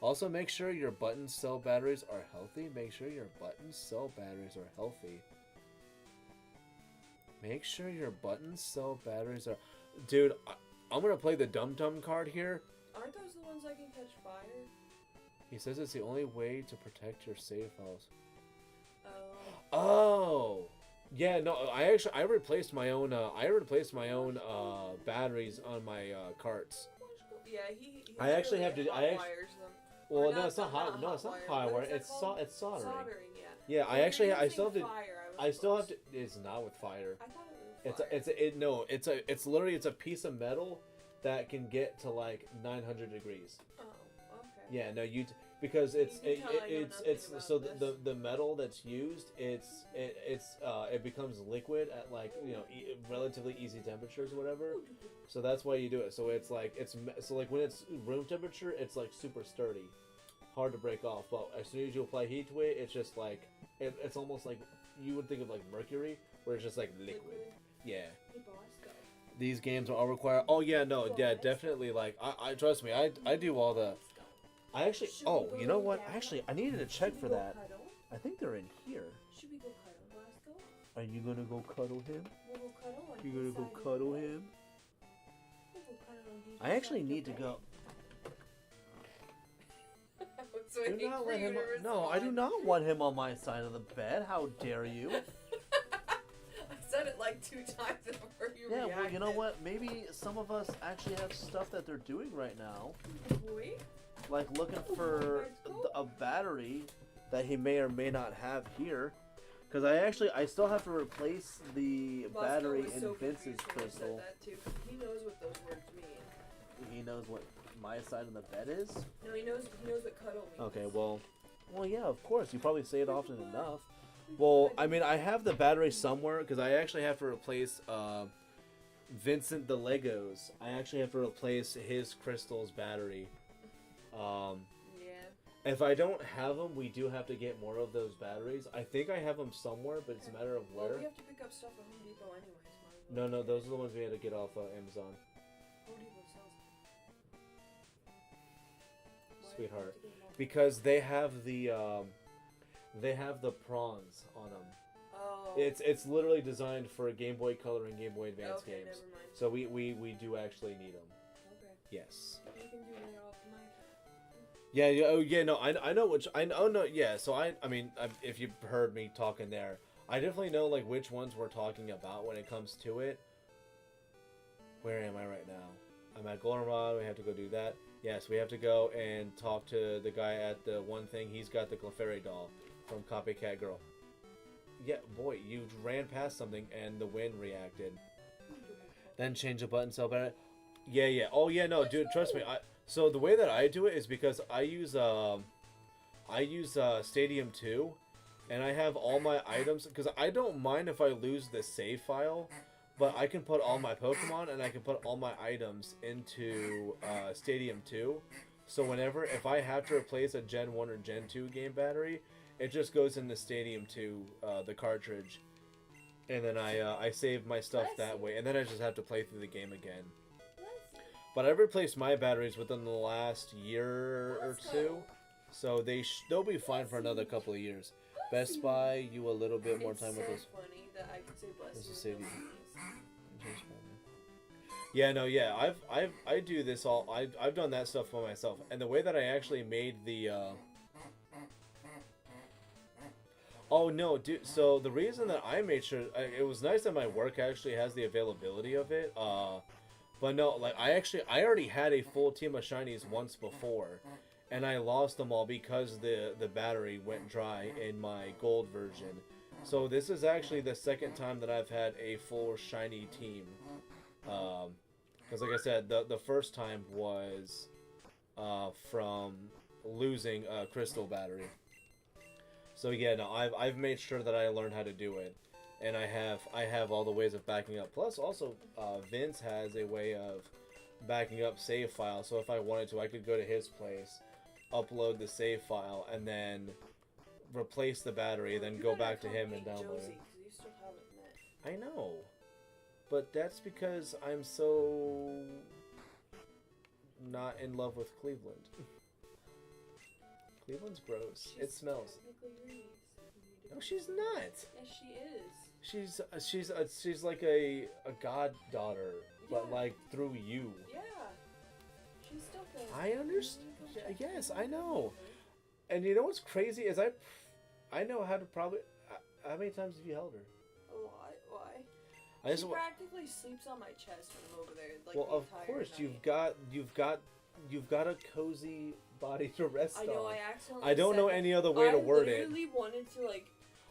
Also, make sure your button cell batteries are healthy. Make sure your button cell batteries are healthy. Make sure your button cell batteries are... Dude, I'm going to play the Dum Dum card here. Aren't those the ones that can catch fire? He says it's the only way to protect your save files. Oh. Oh! Yeah, no, I replaced my own, batteries on my, carts. Yeah, he I actually have to... wires them. Well, Or no, it's not hot. No, it's not hot wire. It's called? soldering. Soldering, yeah. Yeah, Well, if you're I still have to. using fire, I still have close. to. It's not with fire. I thought it was fire. It's literally a piece of metal that can get to like 900 degrees. Oh, okay. Yeah, no, because You can tell I know nothing about so this. the metal that's used it becomes liquid at like relatively easy temperatures or whatever. So that's why you do it. So it's like when it's room temperature, it's like super sturdy, hard to break off. But as soon as you apply heat to it, it's just like it's almost like you would think of like mercury, where it's just like liquid. Yeah. Hey, boss, go. These games all require. Oh yeah, no, yeah, definitely. Like I trust me, I do all the. Let's go. I actually. Should we Oh, go you know lay what? down? Actually, I needed to Should check we for go that. cuddle? I think they're in here. Should we go cuddle, Bosco? Are you gonna go cuddle him? We'll go cuddle on You his gonna go side of the cuddle bed. him? We'll go cuddle on his I actually side of need the to go. bed. I was Do waiting not for let you him. to No, I do respond. not want him on my side of the bed. How dare you? I said it like 2 times before you Yeah, reacted. well, you know what? Maybe some of us actually have stuff that they're doing right now, Boy? like looking for a battery that he may or may not have here. Because I still have to replace the Bosco battery was in so Vince's confused when you said crystal. that too. He knows what those words mean. He knows what my side of the bed is. No, he knows what cuddle means. Okay, well, yeah, of course. You probably say it often enough. Well, I mean, I have the battery somewhere because I actually have to replace Vincent the Legos. I actually have to replace his crystal's battery. Yeah. If I don't have them, we do have to get more of those batteries. I think I have them somewhere, but it's a matter of Well, where. we have to pick up stuff at Home Depot anyways. Might as well. No, those are the ones we had to get off Amazon. Home Depot sells them. Why do we have Sweetheart. to get them all? Because they have the prawns on them. Oh. It's literally designed for Game Boy Color and Game Boy Advance okay, games. never mind. So we do actually need them. Okay. Yes. You can do that off my account. Yeah. Oh yeah. No. I know which. Oh no. Yeah. So I mean, if you heard me talking there, I definitely know like which ones we're talking about when it comes to it. Where am I right now? I'm at Goldenrod. We have to go do that. Yes, we have to go and talk to the guy at the one thing. He's got the Clefairy doll from Copycat Girl. Yeah, boy, you ran past something and the wind reacted. Then change the button cell better. Yeah. Oh yeah, no, dude, trust me. So the way that I do it is because I use Stadium 2, and I have all my items because I don't mind if I lose the save file, but I can put all my Pokemon and I can put all my items into Stadium 2. So if I have to replace a Gen 1 or Gen 2 game battery, it just goes into Stadium 2, the cartridge, and then I save my stuff that way, and then I just have to play through the game again. But I've replaced my batteries within the last year or two, so they'll be fine for another couple of years. Best Buy, you a little bit more time with It's us. so funny that I could say bless This you is with Sadie. no keys. Yeah, no, yeah, I do this all. I've done that stuff for myself, and the way that I actually made the. Oh no, dude! So the reason that I made sure it was nice that my work actually has the availability of it. But no, like I already had a full team of shinies once before, and I lost them all because the battery went dry in my gold version. So this is actually the second time that I've had a full shiny team. Because like I said, the first time was from losing a crystal battery. So yeah, no, I've made sure that I learned how to do it, and I have all the ways of backing up. Plus, also, Vince has a way of backing up save files. So if I wanted to, I could go to his place, upload the save file, and then replace the battery, then go back to him and download it. Josie, 'cause you still haven't met. I know, but that's because I'm so not in love with Cleveland. Cleveland's gross. She's It smells. technically your niece. No, she's not. Yes, she is. She's like a goddaughter, but Yeah. like through you. Yeah. She's still good. I understand. Yes, I know. And you know what's crazy is I know how to probably. How many times have you held her? A lot. Why? I just She practically sleeps on my chest when I'm over there. Like, well, the of entire course night. you've got a cozy body to rest I know. on. I accidentally. I don't know said any other way to word I it. literally wanted to like.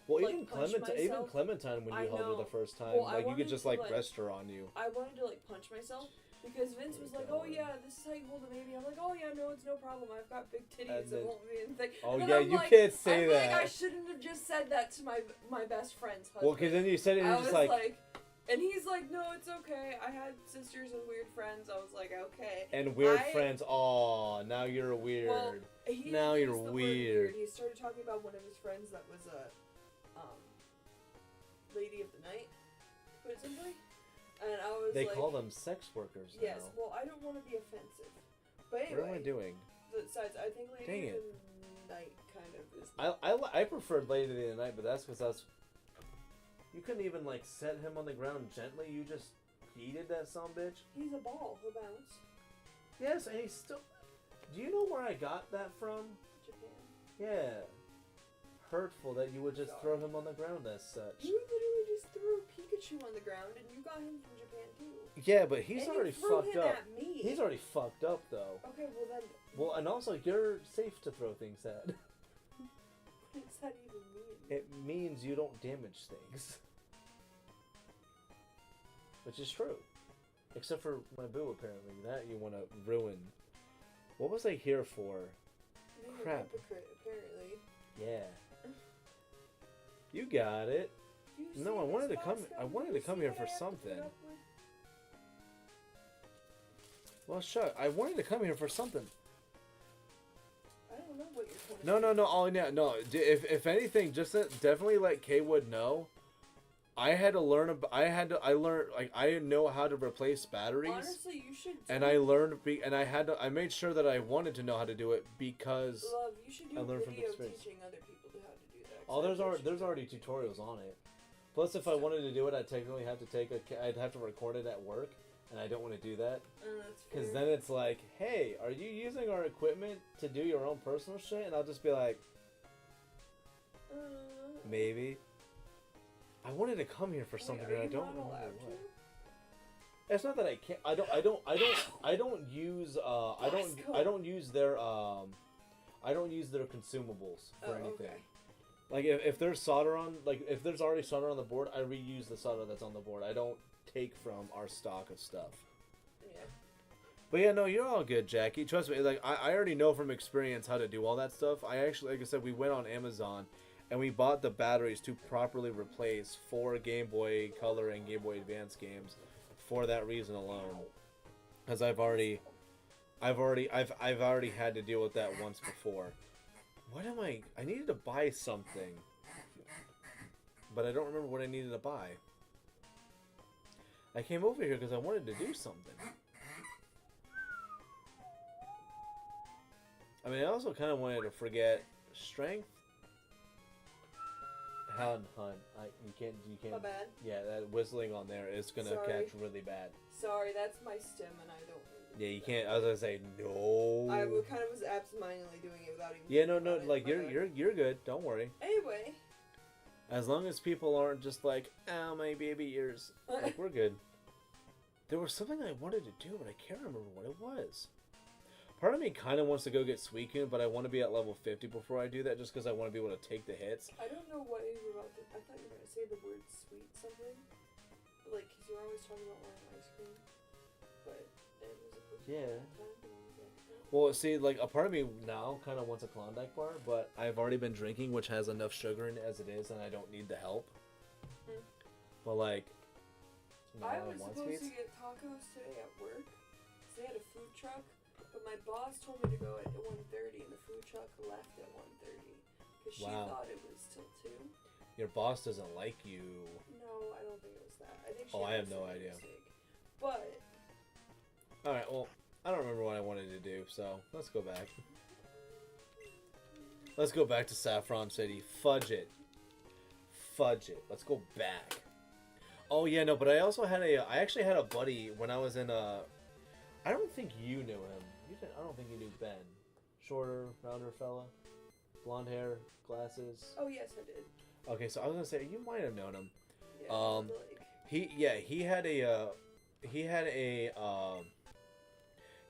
Well, like, even punch myself. Clementine, when you I held her know. the first time, Well, I like you could wanted just to, like like- rest her on you. I wanted to like punch myself because Vince was like, "Oh God. yeah, this is how you hold a baby." I'm like, "Oh yeah, no, it's no problem. I've got big titties. And It then- won't be anything." Oh And then yeah, I'm you like, can't say I'm that. like, I shouldn't have just said that to my best friend's husband. Well, because then you said it, and I you're was just like, and he's like, "No, it's okay. I had sisters and weird friends." I was like, "Okay." and weird I- friends. Oh, now you're weird. Well, He Now didn't you're use the word weird. He started talking about one of his friends that was a lady of the night, put it simply. And I was They like, call them sex workers yes. now. Well, I don't want to be offensive, but What am I anyway. doing? Besides, I think Dang lady it. of the night kind of is. I preferred Lady of the Night, but that's because you couldn't even like set him on the ground gently. You just yeeted that son of a bitch. He's a ball. He'll bounce. Yes, and he's still. Do you know where I got that from? Japan. Yeah. Hurtful that you would just Sorry. throw him on the ground as such. You literally just threw Pikachu on the ground, and you got him from Japan too. Yeah, but he's and already you threw fucked him up. At me. He's already fucked up though. Okay, well then. Well, and also you're safe to throw things at. What does that even mean? It means you don't damage things. Which is true. Except for my boo, apparently. That you want to ruin. What was I here for? Being a Crap. hypocrite, apparently. Yeah. You got it. Do you No, see I wanted this to come- box I down? wanted Do to you come see here what for I have to put something. up with? Well, shut. I wanted to come here for something. I don't know what you're putting. No. Oh, yeah, no. If anything, just definitely let Kaywood know. I had to learn. I learned like I know how to replace batteries. Honestly, you should. And I learned, I made sure that I wanted to know how to do it because. Love, you should do I a learned from video experience. teaching other people how to do that. 'cause Oh, I there's think already you should. tutorials on it. Plus, if I wanted to do it, I'd technically have to I'd have to record it at work, and I don't want to do that That's because fair. then it's like, hey, are you using our equipment to do your own personal shit? And I'll just be like, maybe. I wanted to come here for something, Wait, and are I you don't not remember allowed what. to? It's not that I can't. I don't use. I don't use their. I don't use their consumables for anything. Okay. Like if there's solder on, like if there's already solder on the board, I reuse the solder that's on the board. I don't take from our stock of stuff. Yeah. But yeah, no, you're all good, Jackie. Trust me. Like I already know from experience how to do all that stuff. I actually, like I said, we went on Amazon. And we bought the batteries to properly replace 4 Game Boy Color and Game Boy Advance games for that reason alone. Because I've already had to deal with that once before. What am I needed to buy something. But I don't remember what I needed to buy. I came over here because I wanted to do something. I mean, I also kind of wanted to forget strength. Hunt. You can't. My bad. Yeah, that whistling on there is gonna Sorry. catch really bad. Sorry, that's my stem, and I don't. Yeah, you can't. I was gonna say no. I kind of was absentmindedly doing it without even. Yeah, no. thinking about it. Like My bad. you're good. Don't worry. Anyway. As long as people aren't just like, oh my baby ears, like we're good. There was something I wanted to do, but I can't remember what it was. Part of me kind of wants to go get Suicune, but I want to be at level 50 before I do that, just because I want to be able to take the hits. I don't know what you were about to. I thought you were gonna say the word sweet something. Like, cause you're always talking about wearing ice cream. But it was a cookie Yeah. at that time, and I was like, oh. Well, see, like a part of me now kind of wants a Klondike bar, but I've already been drinking, which has enough sugar in it as it is, and I don't need the help. Hmm. But like, I was want supposed sweets? to get tacos today at work. So they had a food truck, but my boss told me to go at 1:30, and the food truck left at 1:30 because she Wow. thought it was till 2. Your boss doesn't like you. No, I don't think it was that. I think she Oh, I have made no a idea. mistake. But All right, well, I don't remember what I wanted to do, so let's go back. Let's go back to Saffron City. Fudge it. Fudge it. Let's go back. Oh yeah, no, but I also had I actually had a buddy when I was in I don't think you knew him. I don't think you knew Ben. Shorter, rounder fella, blonde hair, glasses. Oh yes, I did. Okay, so I was gonna say you might have known him. Yeah,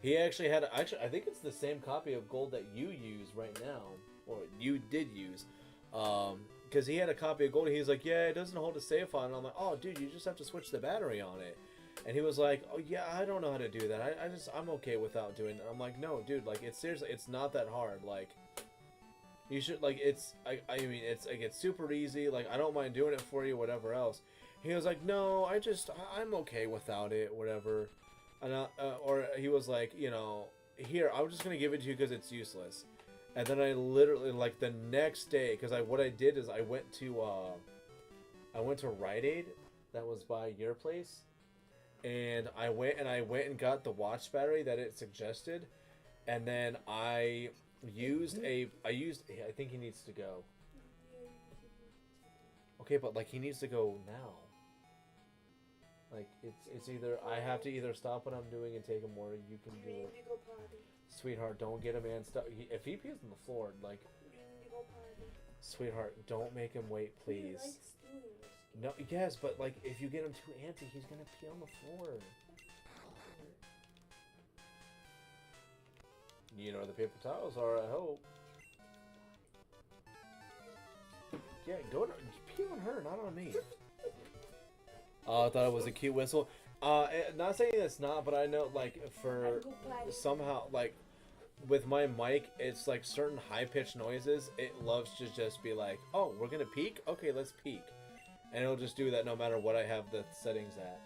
He actually had I think it's the same copy of Gold that you use right now, or you did use, because he had a copy of Gold. He's like, yeah, it doesn't hold a save on. And I'm like, oh, dude, you just have to switch the battery on it. And he was like, oh yeah, I don't know how to do that. I'm okay without doing it. I'm like, no, dude, like it's seriously, it's not that hard. Like, you should like I mean it's like it's super easy. Like I don't mind doing it for you, whatever else. He was like, no, I'm okay without it, whatever. And or he was like, you know, here, I'm just gonna give it to you because it's useless. And then I literally like the next day, because what I did is I went to Rite Aid, that was by your place, and I went and got the watch battery that it suggested, and then I think he needs to go. Okay, but like he needs to go now. Like it's either I have to either stop what I'm doing and take him, or you can do it. Sweetheart, don't get a man stuck. If he pees on the floor, like, sweetheart, don't make him wait, please. No, yes, but like if you get him too antsy, he's gonna pee on the floor. You know where the paper towels are, I hope. Yeah, pee on her, not on me. I thought it was a cute whistle. Not saying it's not, but I know, like, for somehow, like, with my mic, it's like certain high-pitched noises, it loves to just be like, oh, we're gonna peek? Okay, let's peek. And it'll just do that no matter what I have the settings at.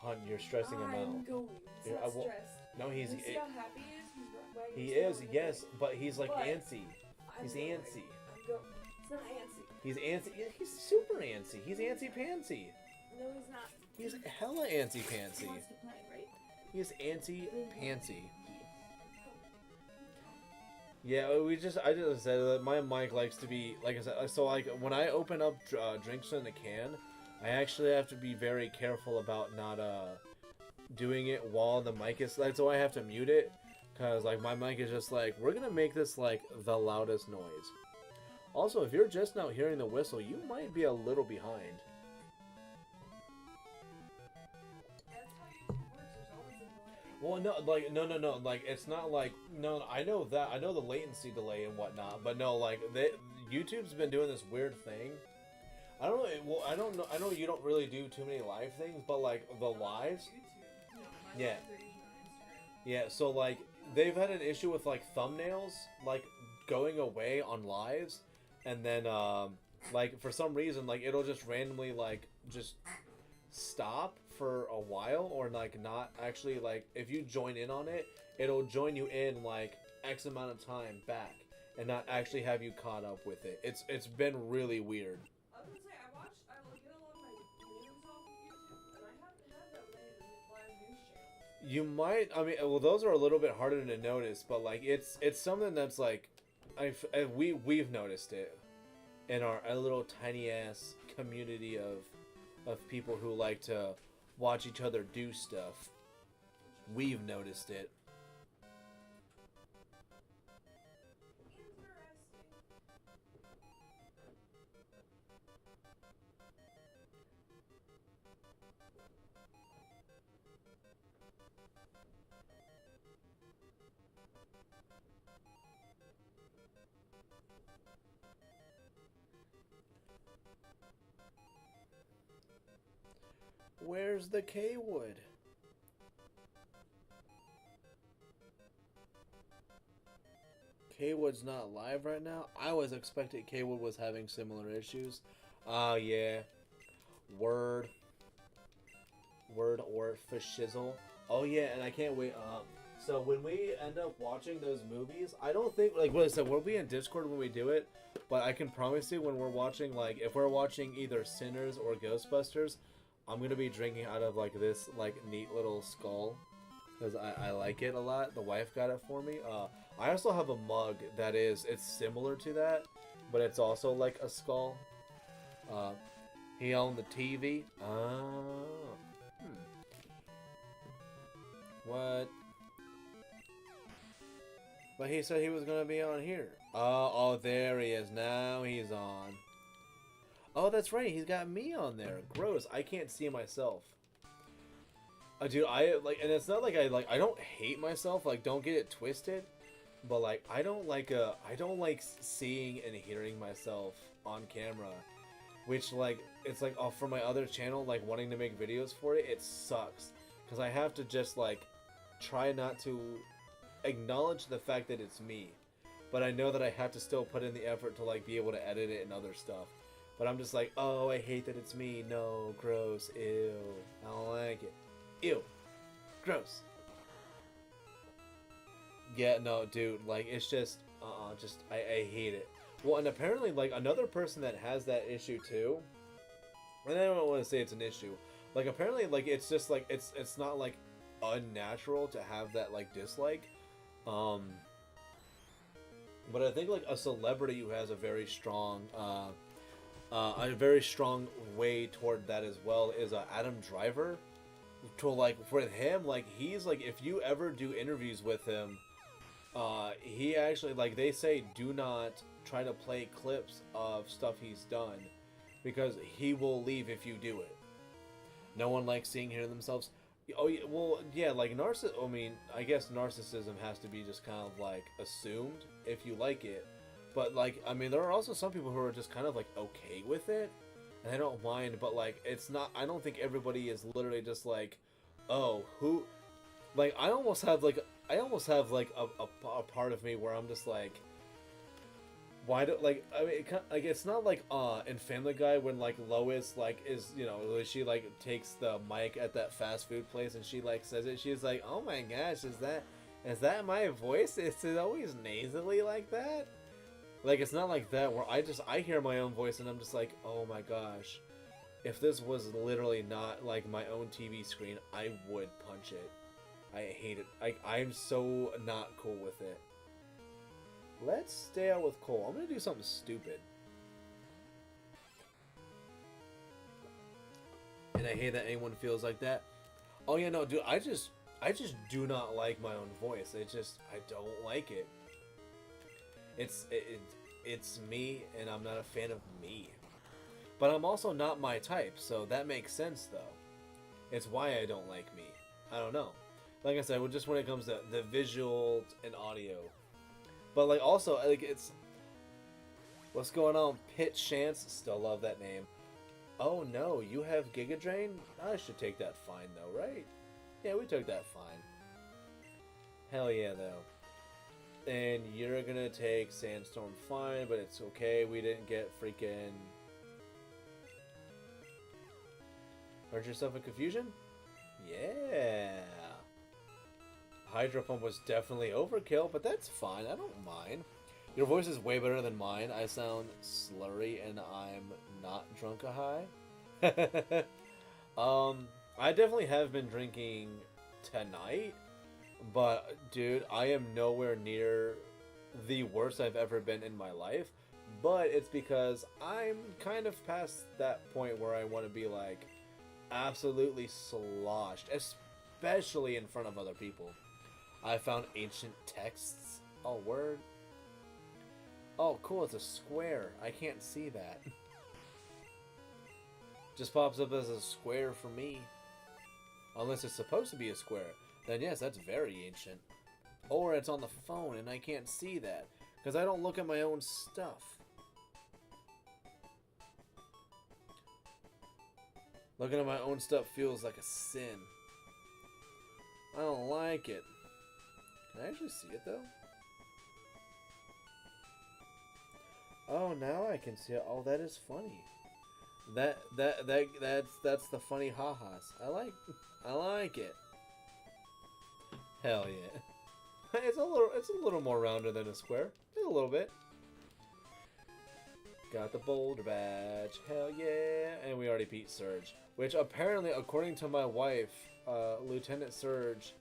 Hun, you're stressing him out. I'm going. It's not stressed. No, he's... See how happy he is? He is, yes, but he's like antsy. He's antsy. It's not antsy. He's antsy. He's super antsy. He's antsy-pantsy. No, he's not. He's hella antsy-pantsy. He wants to play, right? He's antsy-pantsy. Yeah, I just said that my mic likes to be, like I said, so like when I open up drinks in a can, I actually have to be very careful about not doing it while the mic is, like, so I have to mute it, because like my mic is just like, we're gonna make this like the loudest noise. Also, if you're just now hearing the whistle, you might be a little behind. Well, no, like, no, like, it's not like, no, I know that, I know the latency delay and whatnot, but no, like, YouTube's been doing this weird thing. I don't know, well, I know you don't really do too many live things, but, like, the lives, yeah, so, like, they've had an issue with, like, thumbnails, like, going away on lives, and then, like, for some reason, like, it'll just randomly, like, just stop for a while, or like not actually, like if you join in on it, it'll join you in like X amount of time back and not actually have you caught up with it. It's been really weird. I was gonna say I get a lot of my news off of YouTube, and I haven't had that many of the live news channels. You might, I mean, well, those are a little bit harder to notice, but like it's something that's like we've noticed it in our little tiny ass community of people who like to watch each other do stuff. We've noticed it. Where's the K-Wood? K-Wood's not live right now? I was expecting K-Wood was having similar issues. Yeah. Word or for shizzle. Oh yeah, and I can't wait. So when we end up watching those movies, I don't think, like what I said, we'll be in Discord when we do it, but I can promise you when we're watching, like, if we're watching either Sinners or Ghostbusters, I'm gonna be drinking out of like this like neat little skull because I like it a lot. The wife got it for me. I also have a mug that it's similar to that, but it's also like a skull. Uh, he owned the TV. Oh. What? But he said he was gonna be on here. Oh, there he is. Now he's on. Oh, that's right. He's got me on there. Gross. I can't see myself. Dude, and it's not like I don't hate myself. Like, don't get it twisted. But like, I don't like seeing and hearing myself on camera. Which like, it's like, oh, for my other channel, like wanting to make videos for it, it sucks. Because I have to just like, try not to acknowledge the fact that it's me. But I know that I have to still put in the effort to like be able to edit it and other stuff. But I'm just like, oh, I hate that it's me. No, gross, ew. I don't like it. Ew. Gross. Yeah, no, dude, like, it's just, I hate it. Well, and apparently, like, another person that has that issue, too, and I don't want to say it's an issue, like, apparently, like, it's just, like, it's not, like, unnatural to have that, like, dislike, but I think, like, a celebrity who has a very strong way toward that as well is Adam Driver. To like, for him, like, he's like, if you ever do interviews with him, he actually, like, they say do not try to play clips of stuff he's done because he will leave if you do it. No one likes seeing hearing themselves. Oh, yeah, well, yeah, like, I mean, I guess narcissism has to be just kind of, like, assumed if you like it. But, like, I mean, there are also some people who are just kind of, like, okay with it. And I don't mind, but, like, it's not, I don't think everybody is literally just, like, oh, who, like, I almost have, like, a part of me where I'm just, like, why do, like, I mean, like, it's not like, in Family Guy when, like, Lois, like, is, you know, she, like, takes the mic at that fast food place and she, like, says it, she's like, oh my gosh, is that my voice? Is it always nasally like that? Like, it's not like that where I hear my own voice and I'm just like, oh my gosh. If this was literally not, like, my own TV screen, I would punch it. I hate it. I'm so not cool with it. Let's stay out with Cole. I'm gonna do something stupid. And I hate that anyone feels like that. Oh yeah, no, dude, I just do not like my own voice. I don't like it. It's me, and I'm not a fan of me. But I'm also not my type, so that makes sense, though. It's why I don't like me. I don't know. Like I said, just when it comes to the visual and audio. But, like, also, like, it's... What's going on? Pit Chance? Still love that name. Oh, no, you have Giga Drain? I should take that fine, though, right? Yeah, we took that fine. Hell yeah, though. And you're gonna take Sandstorm fine, but it's okay. We didn't get freaking... Hurt yourself in confusion? Yeah. Hydro Pump was definitely overkill, but that's fine. I don't mind. Your voice is way better than mine. I sound slurry and I'm not drunk a high. I definitely have been drinking tonight, but dude, I am nowhere near the worst I've ever been in my life. But it's because I'm kind of past that point where I want to be like absolutely sloshed, especially in front of other people. I found ancient texts. Oh, word. Oh, cool, it's a square. I can't see that. Just pops up as a square for me. Unless it's supposed to be a square. Then yes, that's very ancient. Or it's on the phone and I can't see that. Because I don't look at my own stuff. Looking at my own stuff feels like a sin. I don't like it. Can I actually see it though? Oh, now I can see it. Oh, that is funny. That's the funny ha-has. I like it. Hell yeah. It's a little more rounded than a square. Just a little bit. Got the boulder badge. Hell yeah. And we already beat Surge. Which apparently, according to my wife, Lieutenant Surge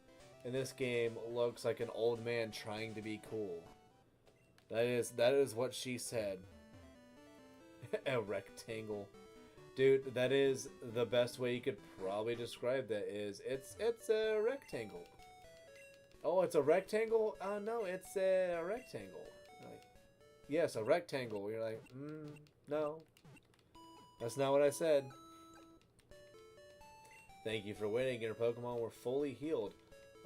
in this game looks like an old man trying to be cool. That is what she said. A rectangle. Dude, that is the best way you could probably describe that is it's a rectangle. Oh, it's a rectangle? No, it's a rectangle. Like, yes, a rectangle. You're like, no. That's not what I said. Thank you for waiting. Your Pokemon were fully healed.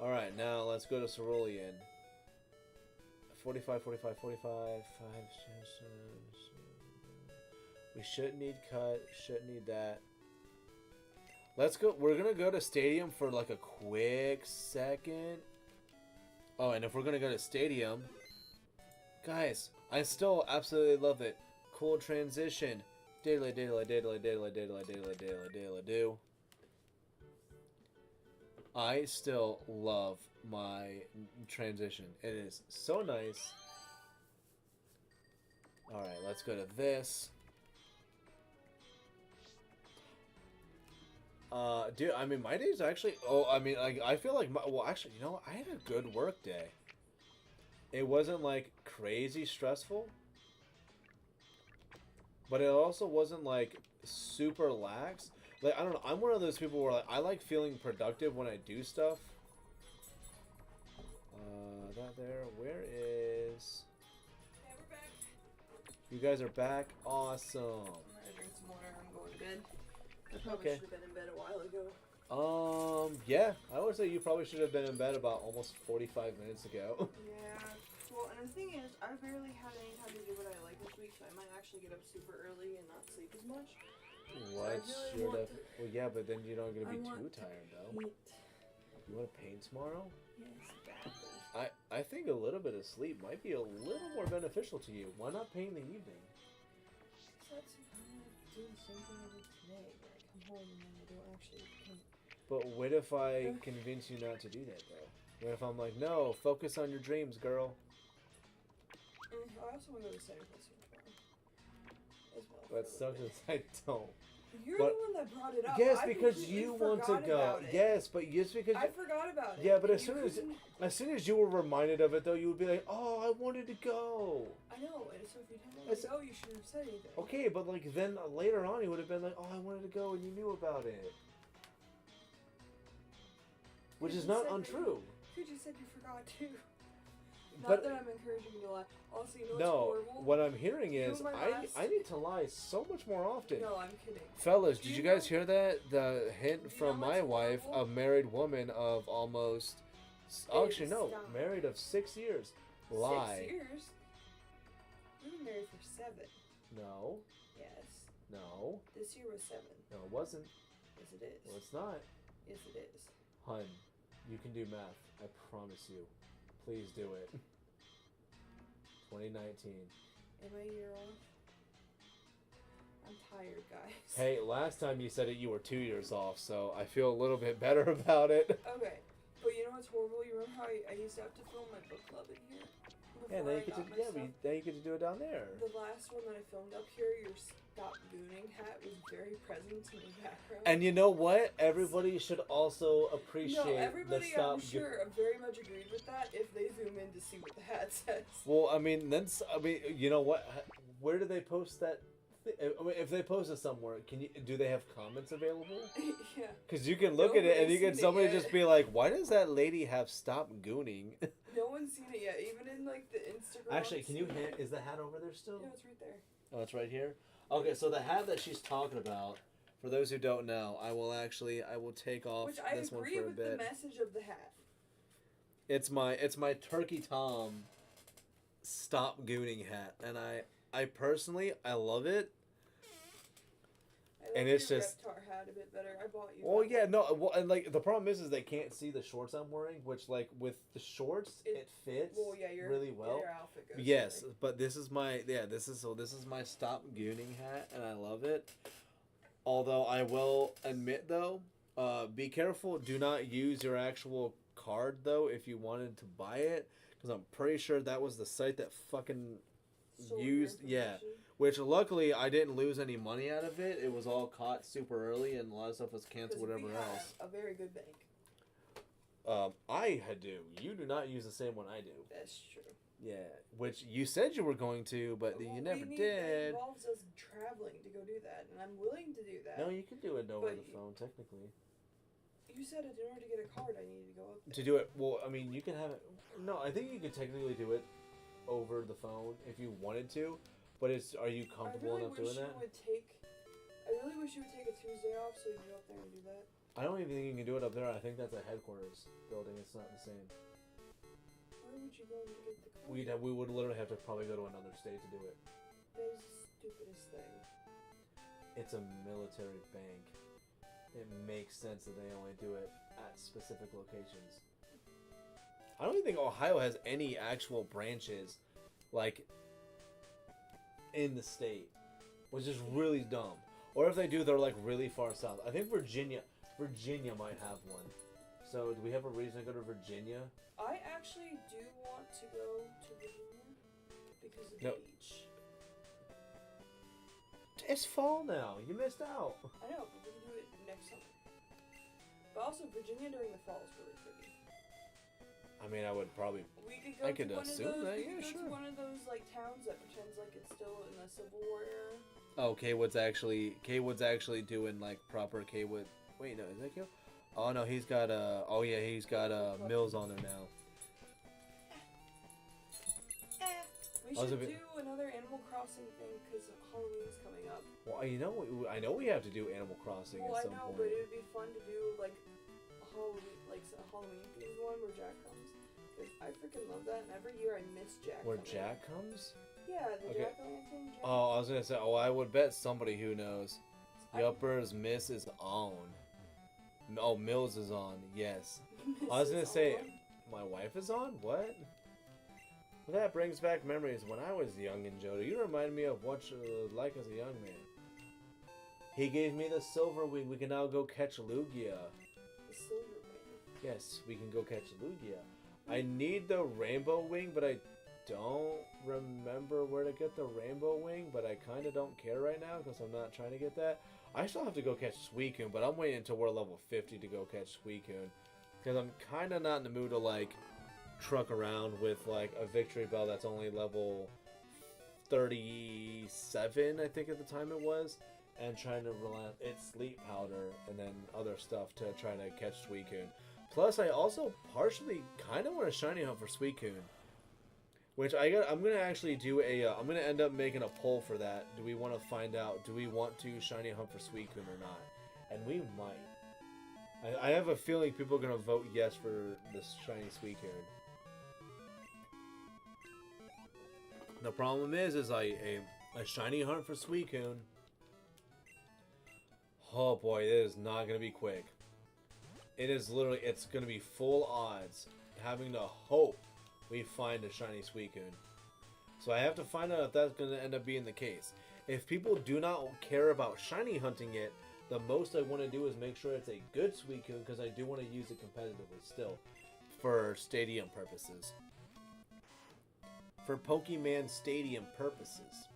Alright, now let's go to Cerulean. 45, 45, 45, 5, 6, 7. We shouldn't need cut, shouldn't need that. Let's go, we're gonna go to Stadium for like a quick second. Oh, and if we're gonna go to Stadium, guys, I still absolutely love it. Cool transition. Diddly diddly diddly diddly diddly diddly diddly diddly do. I still love my transition. It is so nice. Alright, let's go to this. Dude, I mean, my day's actually... Oh, I mean, like, I feel like... well, actually, you know what? I had a good work day. It wasn't, like, crazy stressful. But it also wasn't, like, super lax. Like, I don't know. I'm one of those people where, like, I like feeling productive when I do stuff. That there. Where is... Yeah, we're back. You guys are back? Awesome. I'm gonna drink some water. I'm going to bed. I probably Okay. should have been in bed a while ago. Yeah. I would say you probably should have been in bed about almost 45 minutes ago. Yeah. Well, and the thing is, I barely had any time to do what I like this week, so I might actually get up super early and not sleep as much. What's really your... want Well, yeah, but then you're not going to I be want too to tired, though. paint. You want to paint tomorrow? Yes, badly. I think a little bit of sleep might be a little more beneficial to you. Why not paint in the evening? So that's kind of do the same thing I did today, where I come home and then I don't actually paint. But what if I convince you not to do that, though? What if I'm like, no, focus on your dreams, girl? I also want to go to Center Place tomorrow. As well. But sometimes I don't. You're But- the one that brought it up. Yes, I because completely you want to forgot go. about it. Yes, but just because. I forgot about it. Yeah, but and as you soon as you were reminded of it, though, you would be like, oh, I wanted to go. I know, and so if you didn't want That's- to go, you shouldn't have said anything. Okay, but like then later on, you would have been like, oh, I wanted to go, and you knew about it. Which is You not said that untrue. You just said you forgot too. Not But- that I'm encouraging you to lie. Also, you know what's No, horrible? what I'm hearing You is know my last- I need to lie so much more often. No, I'm kidding. Fellas, Do did you you guys know- hear that? The hint Do you from know my what's wife, a horrible? married woman of almost... Actually, no, stop. married of 6 years. Lie. 6 years? We've been married for 7. No, Yes. no, This year was 7. no, it wasn't. Yes, it is. Well, it's not. Yes, it is. Hun, you can do math. I promise you. Please do it. 2019. Am I a year off? I'm tired, guys. Hey, last time you said it, you were 2 years off, so I feel a little bit better about it. Okay. But you know what's horrible? You remember how I used to have to film my book club in here? Yeah, Before now I you get to got my yeah, stuff? now you get to do it down there. The last one that I filmed up here, your Stop Gooning hat was very present in the background. And you know what? Everybody should also appreciate no, the everybody, stop. I'm sure, very much agreed with that if they zoom in to see what the hat says. Well, I mean, you know what? Where do they post that? I mean, if they post it somewhere, do they have comments available? Yeah. Because you can look at it and you can Nobody's seen it somebody yet. just be like, "Why does that lady have stop gooning?" No one's seen it yet, even in like the Instagram. Actually, can you hand? Is the hat over there still? Yeah, it's right there. Oh, it's right here. Okay, so the hat that she's talking about, for those who don't know, I will take off Which I this one agree for a with bit. the message of the hat. It's my Turkey Tom stop gooning hat, and I personally I love it. I like And it's your just- Reptar hat a bit better. I bought you. Well, that yeah, one. no, well, and like the problem is they can't see the shorts I'm wearing, which like with the shorts it fits Well, yeah, really well. Your outfit goes Yes, together. but this is my stop gooning hat, and I love it. Although I will admit though, be careful. Do not use your actual card though if you wanted to buy it, because I'm pretty sure that was the site that fucking Sold your used. Yeah, information. which luckily I didn't lose any money out of it. It was all caught super early, and a lot of stuff was canceled. 'Cause Whatever we have else. a very good bank. I do. You do not use the same one I do. That's true. Yeah, which you said you were going to, but you never That did. involves us traveling to go do that, and I'm willing to do that. No, you can do it over But the phone, technically. You said in order to get a card, I needed to go up there. To do it, well, I mean, you can have it. No, I think you could technically do it over the phone if you wanted to, but are you comfortable enough doing that? I really wish you would take a Tuesday off so you could go up there and do that. I don't even think you can do it up there. I think that's a headquarters building. It's not the same. Where would you go to get the card? We would literally have to probably go to another state to do it. That is the stupidest thing. It's a military bank. It makes sense that they only do it at specific locations. I don't even think Ohio has any actual branches, like, in the state, which is really dumb. Or if they do, they're like really far south. I think Virginia might have one. So, do we have a reason to go to Virginia? I actually do want to go to Virginia because of the beach. It's fall now. You missed out. I know, but we can do it next summer. But also, Virginia during the fall is really pretty. I mean, I would probably. We could go I could to one assume of those, that. we Yeah, could sure. go to one of those like towns that pretends like it's still in the Civil War era. Oh, Kaywood's actually doing like proper Kaywood. Wait, no, is that Kaywood? Oh no, he's got he's got Mills on there now. We should do another Animal Crossing thing because Halloween's coming up. Well, I know we have to do Animal Crossing at some I know, point. but it would be fun to do like a Halloween themed one where Jack comes. 'Cause I freaking love that, and every year I miss Jack. Where coming. Jack comes? Yeah, the Okay. Jack-o'-lantern. Jack. Oh, I was gonna say. Oh, I would bet somebody who knows. Yuppers, Miss is on. Oh, Mills is on. Yes. I was gonna say, my wife is on. What? Well, that brings back memories when I was young in Johto. You remind me of what you were like as a young man. He gave me the silver wing. We can now go catch Lugia. The silver wing. Yes, we can go catch Lugia. I need the rainbow wing, but I don't remember where to get the rainbow wing, but I kind of don't care right now because I'm not trying to get that. I still have to go catch Suicune, but I'm waiting until we're level 50 to go catch Suicune because I'm kind of not in the mood to like truck around with like a victory bell that's only level 37, I think at the time it was, and trying to rely on its sleep powder and then other stuff to try to catch Suicune. Plus, I also partially kind of want a shiny hunt for Suicune, which I'm gonna actually do I'm gonna end up making a poll for that. Do we want to find out? Do we want to shiny hunt for Suicune or not? And we might. I have a feeling people are gonna vote yes for this shiny Suicune. The problem is a shiny hunt for Suicune. Oh boy, it is not gonna be quick. It is literally, it's gonna be full odds, having to hope we find a shiny Suicune. So I have to find out if that's gonna end up being the case. If people do not care about shiny hunting it, the most I want to do is make sure it's a good Suicune because I do want to use it competitively still, for stadium purposes. For Pokemon Stadium purposes.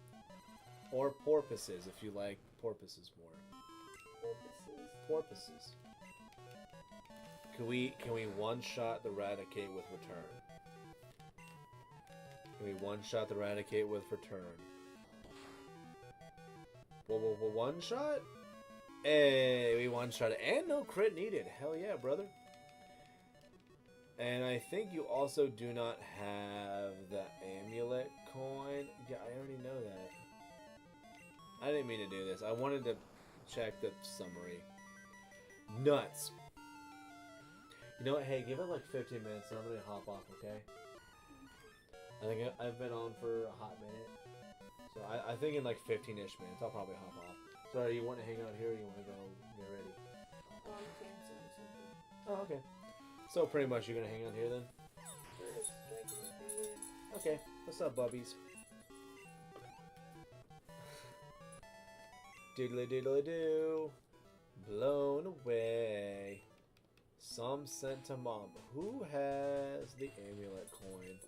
Or porpoises, if you like porpoises more. Porpoises. Can we one-shot the Raticate with Return? Can we one-shot the Raticate with Return? One-shot? Hey, we one-shot it. And no crit needed. Hell yeah, brother. And I think you also do not have the amulet coin. Yeah, I already know that. I didn't mean to do this. I wanted to check the summary. Nuts. You know what? Hey, give it like 15 minutes and I'm gonna hop off, okay? I think I've been on for a hot minute. So I think in like 15-ish minutes I'll probably hop off. So you want to hang out here or you want to go get ready? Oh, okay. So pretty much you're gonna hang out here then? Okay. What's up, bubbies? Diddly diddly do. Blown away. Some sent to mom. Who has the amulet coin?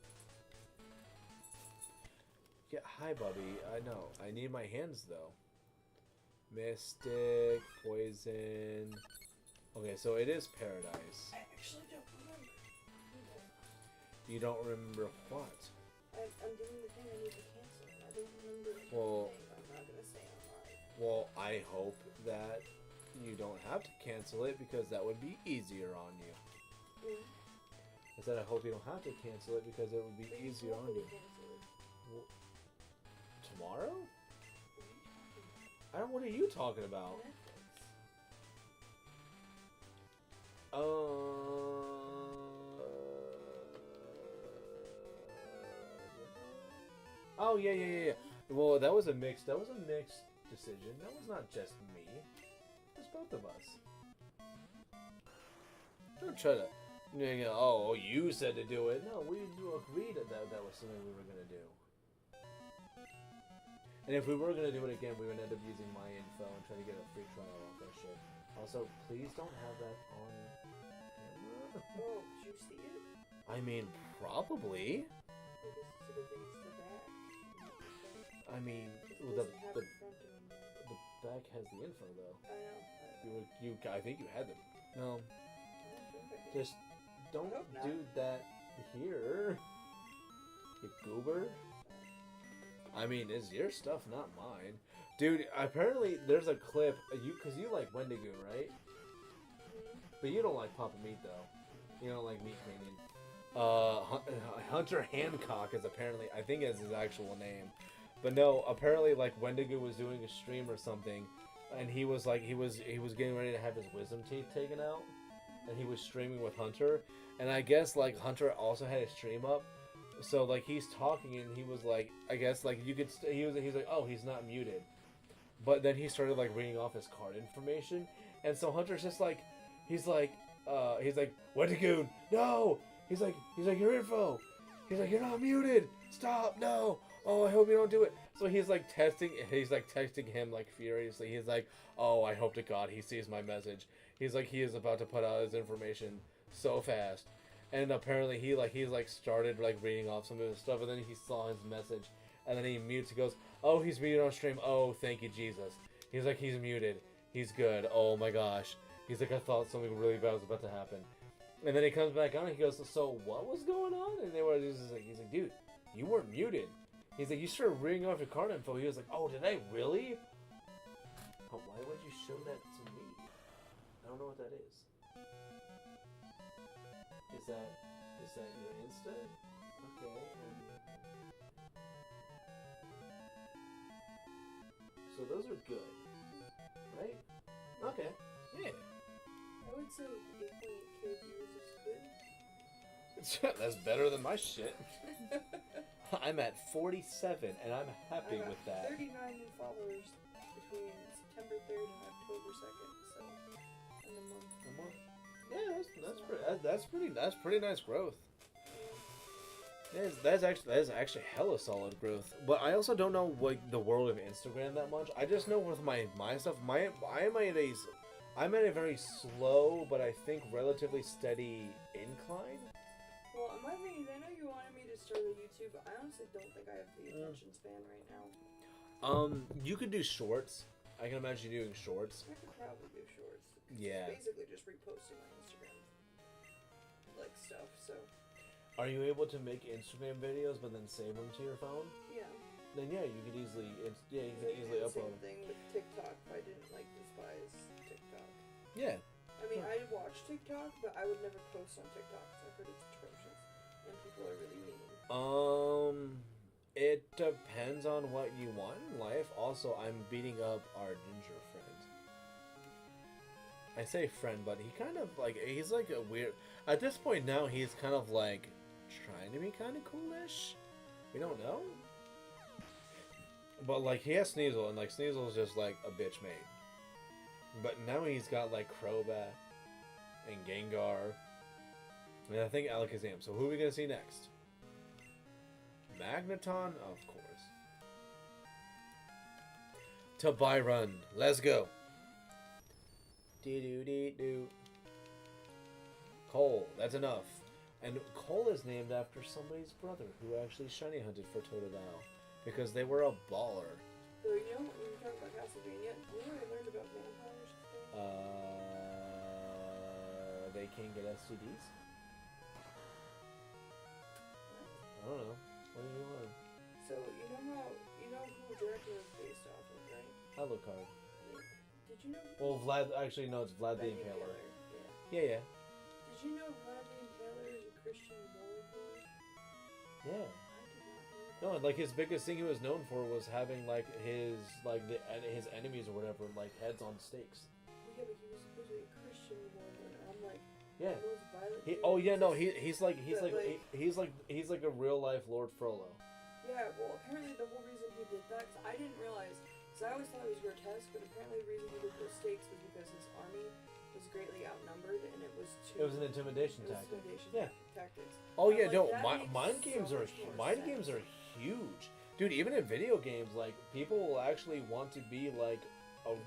Yeah, hi, Bubby. I know. I need my hands, though. Mystic, poison. Okay, so it is paradise. I actually don't remember You don't remember what? I'm doing the thing I need to cancel. I don't remember the Well, thing. I'm not gonna say on live. well, I hope that you don't have to cancel it because that would be easier on you. I said I hope you don't have to cancel it because it would be But easier told on me you. to cancel it. Well, tomorrow? What are you talking about? What are you talking about? Netflix. Oh yeah. Well, that was a mixed decision. That was not just me. It was both of us. Don't try to, oh, you said to do it. No, we agreed that that was something we were gonna do. And if we were gonna do it again, we would end up using my info and try to get a free trial off that shit. Also, please don't have that on camera. Oh, did you see it? I mean, probably. I guess it's a good thing it's the back. Not the front. I mean, It the doesn't have the, the front anymore. the back has the info though. I know. I think you had them. No, I don't think I did. just don't hope not. do that here. You goober. I mean, it's your stuff, not mine. Dude, apparently there's a clip, because you like Wendigo, right? But you don't like Papa Meat, though. You don't like meat cleaning. Hunter Hancock is apparently, I think is his actual name. But no, apparently like Wendigo was doing a stream or something, and he was getting ready to have his wisdom teeth taken out, and he was streaming with Hunter, and I guess like Hunter also had his stream up. So like he's talking and he was like, I guess like you could he's like, oh, he's not muted, but then he started like reading off his card information, and so Hunter's just like, he's like Wendigoon, no, he's like your info, he's like, you're not muted, stop, no, oh, I hope you don't do it. So he's like texting him like furiously. He's like, oh, I hope to God he sees my message. He's like, he is about to put out his information so fast. And apparently he started like reading off some of his stuff, and then he saw his message, and then he mutes. He goes, "Oh, he's muted on stream. Oh, thank you, Jesus." He's like, "He's muted. He's good. Oh my gosh." He's like, "I thought something really bad was about to happen," and then he comes back on and he goes, "So what was going on?" And they were just like, he's like, "Dude, you weren't muted." He's like, "You started reading off your card info." He was like, "Oh, did I really?" But why would you show that to me? I don't know what that is. Is that your Insta? Okay. So those are good, right? Okay. Yeah. I would say 8.8k viewers is good. That's better than my shit. I'm at 47, and I'm happy I got with that. 39 new followers between September 3rd and October 2nd, so in a month. Yeah, that's pretty nice growth. That's actually hella solid growth. But I also don't know like the world of Instagram that much. I just know with my stuff, I'm at a very slow but I think relatively steady incline. Well, my thing is, I know you wanted me to start a YouTube, but I honestly don't think I have the attention span right now. You could do shorts. I can imagine you doing shorts. I could probably do shorts. Yeah. It's basically just reposting my Instagram like stuff. So. Are you able to make Instagram videos but then save them to your phone? Yeah. Then yeah, you could easily upload. Same thing with TikTok. I didn't like despise TikTok. Yeah. I mean, I watch TikTok, but I would never post on TikTok because I've heard it's atrocious and people are really mean. It depends on what you want in life. Also, I'm beating up our ginger friend. I say friend, but he kind of like, he's like a weird, at this point now he's kind of like trying to be kind of coolish. We don't know. But like he has Sneasel, and like Sneasel's just like a bitch mate. But now he's got like Crobat and Gengar, and I think Alakazam. So who are we gonna see next? Magneton, of course. To Byron, let's go. Do. Cole, that's enough. And Cole is named after somebody's brother who actually shiny hunted for Totodile because they were a baller. So you know, when we talk about Castlevania, you know what I learned about vampires today? They can get STDs. don't know. What did you learn? So you know who Dracula is based off of, right? Alucard. Yeah. Did you know? Well, Vlad. Actually, no, it's Vlad the Impaler. Yeah. Yeah. Did you know Vlad the Impaler is a Christian warlord? Yeah. I did not know that. No, and like his biggest thing he was known for was having like his his enemies or whatever like heads on stakes. Yeah, but he was supposed to be a Christian warlord. And I'm like, Yeah. those violent He's like a real life Lord Frollo. Yeah, well, apparently the whole reason he did that, because I didn't realize, because I always thought it was grotesque, but apparently the reason he did those stakes was because his army was greatly outnumbered, and it was too... It was an intimidation tactic. Tactics. Oh yeah, like, no, that mind makes games so are much more mind sense. games are huge, dude. Even in video games, like people will actually want to be like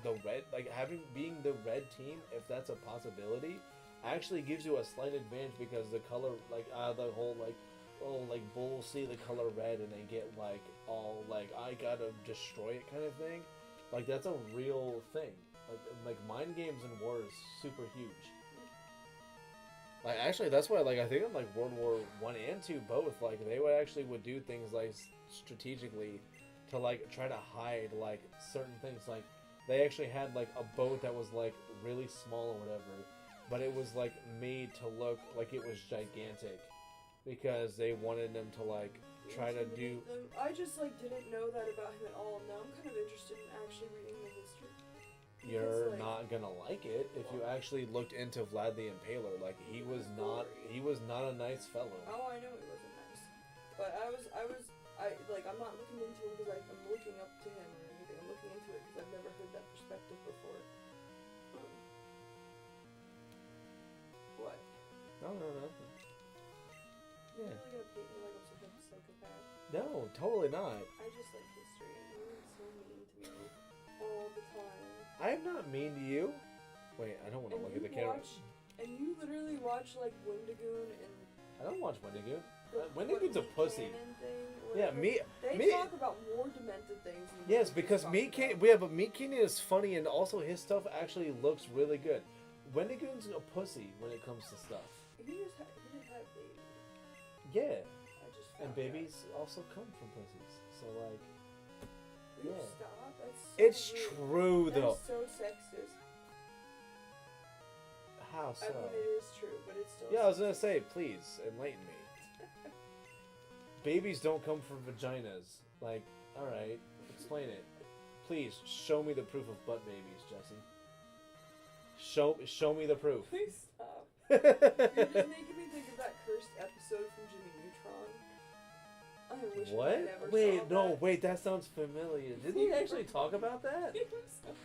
the red, like being the red team if that's a possibility. Actually gives you a slight advantage because the color, like the whole like. Oh, like bulls see the color red and they get like all like I gotta destroy it kind of thing. Like that's a real thing. Like mind games and war is super huge. Like actually, that's why like I think in like World War I and II both like they would do things like strategically to like try to hide like certain things. Like they actually had like a boat that was like really small or whatever, but it was like made to look like it was gigantic. Because they wanted them to like try to do. I just like didn't know that about him at all. Now I'm kind of interested in actually reading the history. You're not gonna like it if you actually looked into Vlad the Impaler. Like he was not a nice fellow. Oh, I know he wasn't nice, but I'm not looking into him because I'm looking up to him or anything. I'm looking into it because I've never heard that perspective before. What? No. You're Yeah. really gonna paint me like I'm some type of psychopath? No, totally not. I just like history, and you're so mean to me all the time. I'm not mean to you. Wait, I don't want to look at the camera. And you literally watch like Wendigoon and. I don't watch Wendigoon. The, Wendigoon's a pussy. Yeah, They talk about more demented things. Yes, because Meat Canyon. But Meat Canyon is funny, and also his stuff actually looks really good. Wendigoon's a pussy when it comes to stuff. He just had babies. Yeah. I just And babies also come from pussies. So, like, Will you yeah. stop? That's so It's rude. true, though. That's so sexist. How so? I mean, it is true, but it's still Yeah, I was gonna say, please, enlighten me. Babies don't come from vaginas. Like, alright, explain it. Please, show me the proof of butt babies, Jesse. Show me the proof. Please stop. You're just making me think of that cursed episode from Jimmy Neutron. I wish I What? never Wait, saw no, that. wait, that sounds familiar. Didn't he actually talk about that? It was so bad.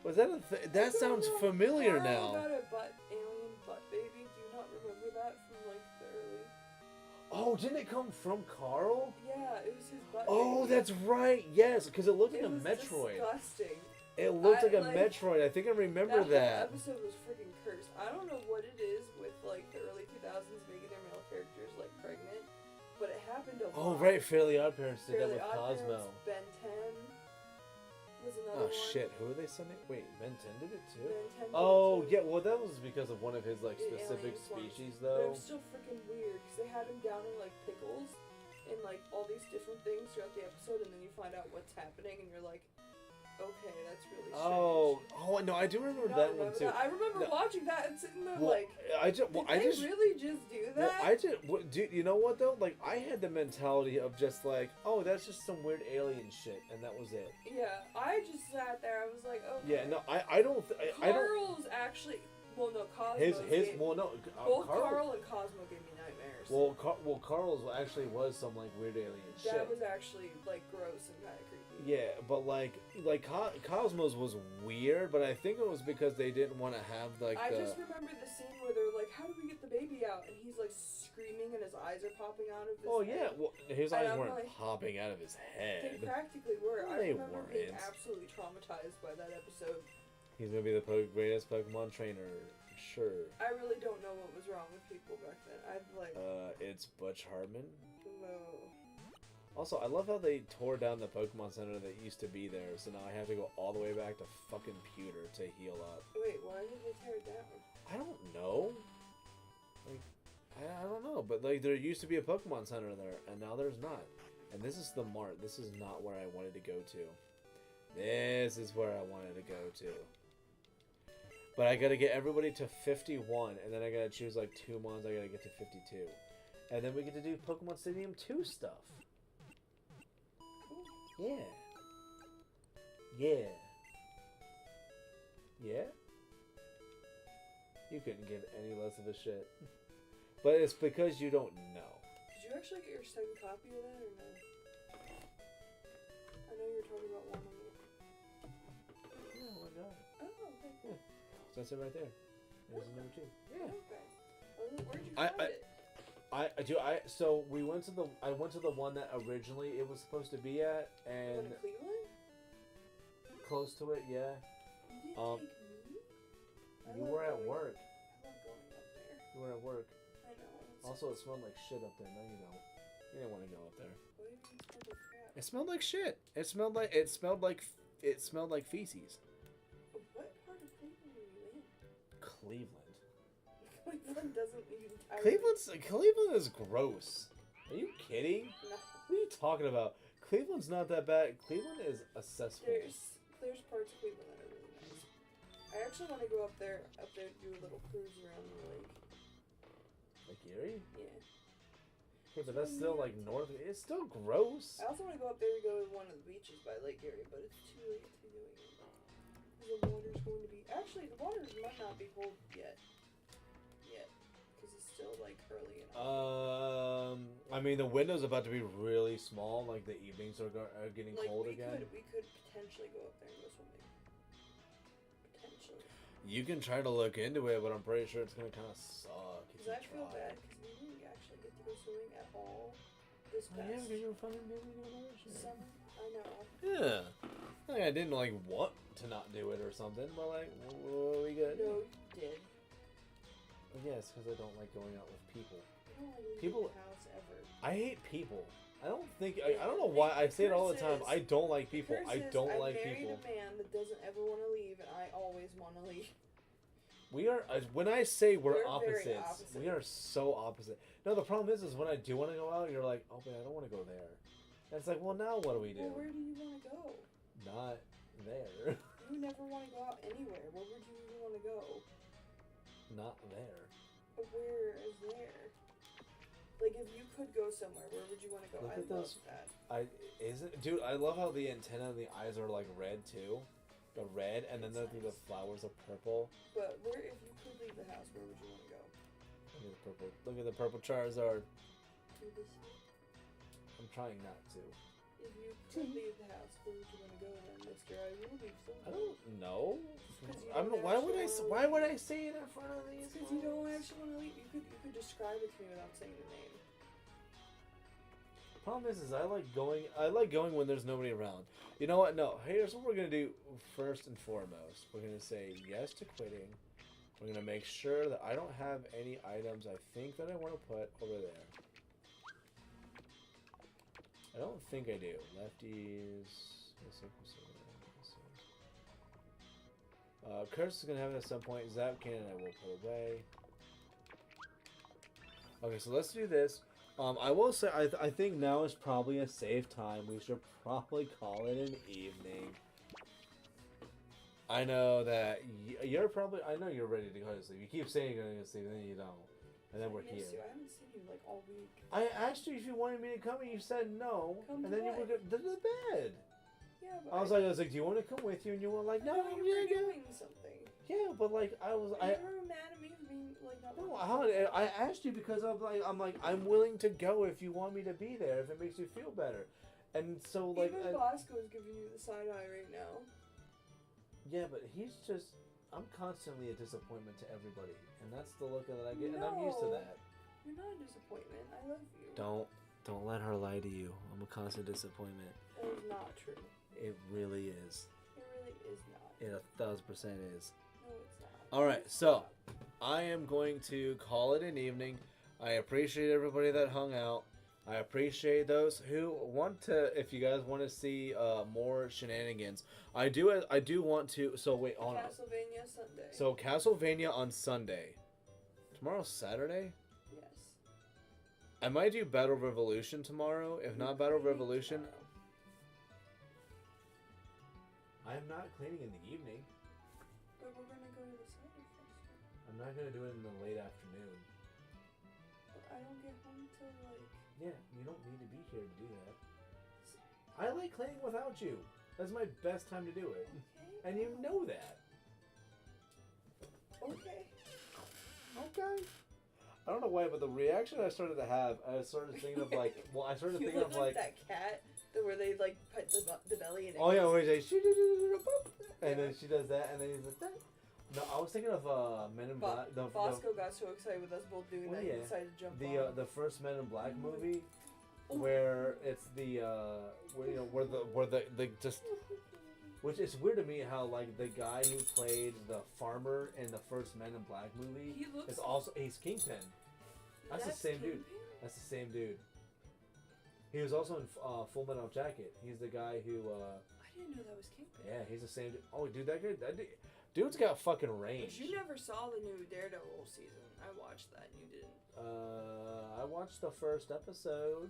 Was that that sounds familiar Carl now. got a alien butt baby. Do you not remember that from like the early? Oh, didn't it come from Carl? Yeah, it was his butt Oh, baby. that's right. Yes, because it looked like It a was Metroid. disgusting. It looked like a like, Metroid. I think I remember That that. episode was freaking cursed. I don't know what it is with like the early 2000s making their male characters like pregnant, but it happened a lot. Oh, right. Fairly Odd Parents did that Fairly with Odd Cosmo. Parents, Ben 10 was another Oh, one. shit. Who are they sending? Wait, Ben 10 did it too? Ben 10 did Oh, it too. yeah. Well, that was because of one of his like The specific alien ones. species, But it though. was still freaking weird because they had him downing like pickles and like all these different things throughout the episode, and then you find out what's happening, and you're like, okay, that's really strange. Oh, no, I do remember Do you not that one remember too. that? I remember No. watching that and sitting there Well, like, did they really just do that? You know what though? Like I had the mentality of just like, oh, that's just some weird alien shit, and that was it. Yeah, I just sat there. I was like, okay. Yeah, no, I don't. I don't. Carl's actually. Well, no, Cosmo. Both Carl and Cosmo gave me nightmares. Well, Carl's actually was some like weird alien shit. That was actually like gross and kind of creepy. Yeah, but like Cosmos was weird, but I think it was because they didn't want to have like I just remember the scene where they're like, "How do we get the baby out?" And he's like screaming, and his eyes are popping out of his. Oh head. yeah, well his And eyes I'm weren't like, popping out of his They head. practically were. No, I they remember being weren't. absolutely traumatized by that episode. He's gonna be the greatest Pokemon trainer, sure. I really don't know what was wrong with people back then. I'd like. It's Butch Hartman. No. Also, I love how they tore down the Pokemon Center that used to be there, so now I have to go all the way back to fucking Pewter to heal up. Wait, why did they tear it down? I don't know. Like, I don't know, but like there used to be a Pokemon Center there, and now there's not. And this is the mart. This is not where I wanted to go to. This is where I wanted to go to. But I gotta get everybody to 51, and then I gotta choose like 2 mons. I gotta get to 52, and then we get to do Pokemon Stadium 2 stuff. Yeah. Yeah. Yeah? You couldn't give any less of a shit. But it's because you don't know. Did you actually get your second copy of that, or no? I know you were talking about one of them. Yeah, oh my god. Oh, okay. Yeah. So that's it right there. There's number 2. Yeah. Okay. Where'd you find it? So we went to I went to the one that originally it was supposed to be at, and What, in Cleveland? close to it, yeah. You didn't take me? You were at work. I love going up there. You were at work. I know. Also, it smelled like shit up there. No, you don't. You didn't want to go up there. What do you mean it smelled like crap? It smelled like shit. It smelled like feces. What part of Cleveland are you in? Cleveland. Cleveland doesn't even. Cleveland is gross. Are you kidding? No. What are you talking about? Cleveland's not that bad. Cleveland is a cesspool. There's parts of Cleveland that are really nice. I actually want to go up there to do a little cruise around the lake. Like Erie? Yeah. Okay, but that's still like north. It's still gross. I also want to go up there to go to one of the beaches by Lake Erie, but it's too late to be doing it. The water's going to be. Actually, the water might not be cold yet. Because it's still like early enough. I mean, the window's about to be really small. Like the evenings are getting Like cold again. We could potentially go up there and go swimming. Potentially. You can try to look into it, but I'm pretty sure it's gonna kind of suck if Because you I feel try. bad because we didn't actually get to go swimming at all this Oh, past yeah, because you were fucking busy doing other shit. summer. I know. Yeah. Like, I didn't like want to not do it or something, but like, we good. No, you did. Yeah, it's because I don't like going out with people. I don't like leaving People- the house ever. I hate people. I don't think I don't know why I say it all the time. I don't like people. I don't like people. I married a man that doesn't ever want to leave, and I always want to leave. We are when I say we're We're very opposites, opposite. we are so opposite. No, the problem is when I do want to go out, you're like, oh man, I don't want to go there. And it's like, well, now what do we do? Well, where do you want to go? Not there. You never want to go out anywhere. Where would you even want to go? Not there. But where is there? Like, if you could go somewhere, where would you want to go? Look I at love those- that. Dude, I love how the antenna and the eyes are like red too. The red, and then It's the nice. flowers are purple. But where, if you could leave the house, where would you want to go? Look at the purple. Look at the purple Charizard. To the sea. I'm trying not to. If you could leave the house, where would you want to go then, Mister? I will leave I don't know. 'Cause you I'm. don't Why would I? actually Why would I say it in front of these? Because you don't folks? actually want to leave. You could describe it to me without saying the name. Problem is I like going. I like going when there's nobody around. You know what? No. Here's what we're gonna do. First and foremost, we're gonna say yes to quitting. We're gonna make sure that I don't have any items I think that I want to put over there. I don't think I do. Lefties. Curse is gonna have it at some point. Zap Cannon I will put away. Okay, so let's do this. I will say, I think now is probably a safe time. We should probably call it an evening. I know that you're probably, I know you're ready to go to sleep. You keep saying you're going to sleep, and then you don't. And then we're I miss here. you. I haven't seen you like all week. I asked you if you wanted me to come, and you said no. Come and to then you what? were to the bed. Yeah, but I was like, do you want to come with you? And you were like, no, I I'm thought gonna you were go. doing something. Yeah, but like I was, You were mad at me for being like not. No, I asked you because I'm willing to go if you want me to be there, if it makes you feel better. And so like Even Bosco is giving you the side eye right now. yeah, but he's just I'm constantly a disappointment to everybody, and that's the look that I get, and I'm used to No. that. You're not a disappointment. I love you. Don't let her lie to you. I'm a constant disappointment. That is not true. It really is. It really is not. It 1000% is. No, it's not. All right, so I am going to call it an evening. I appreciate everybody that hung out. I appreciate those who want to. If you guys want to see more shenanigans, I do want to. So wait, on. Castlevania Sunday. So Castlevania on Sunday. Tomorrow's Saturday. Yes. I might do Battle Revolution tomorrow. If not Battle Revolution, I'm not cleaning in the evening. But we're gonna go to the cider festival. I'm not gonna do it in the late afternoon. But I don't get home till like. Yeah, you don't need to be here to do that. I like cleaning without you. That's my best time to do it. Okay. And you know that. Okay. Okay. I don't know why, but the reaction I started to have, I started thinking of like, well, I started You thinking look of like, that cat, where they like put the belly in it. oh yeah, where they and then she does that, and then he's like that. No, I was thinking of Men in Black. Bosco got so excited with us both doing that, he decided to jump on. The first Men in Black movie, where it's the where the just. Which is weird to me how like the guy who played the farmer in the first Men in Black movie is also he's Kingpin. That's the same dude. That's the same dude. He was also in Full Metal Jacket. He's the guy who. I didn't know that was Kingpin. Yeah, he's the same dude. Oh, dude, dude's got fucking range. But you never saw the new Daredevil season. I watched that and you didn't. I watched the first episode.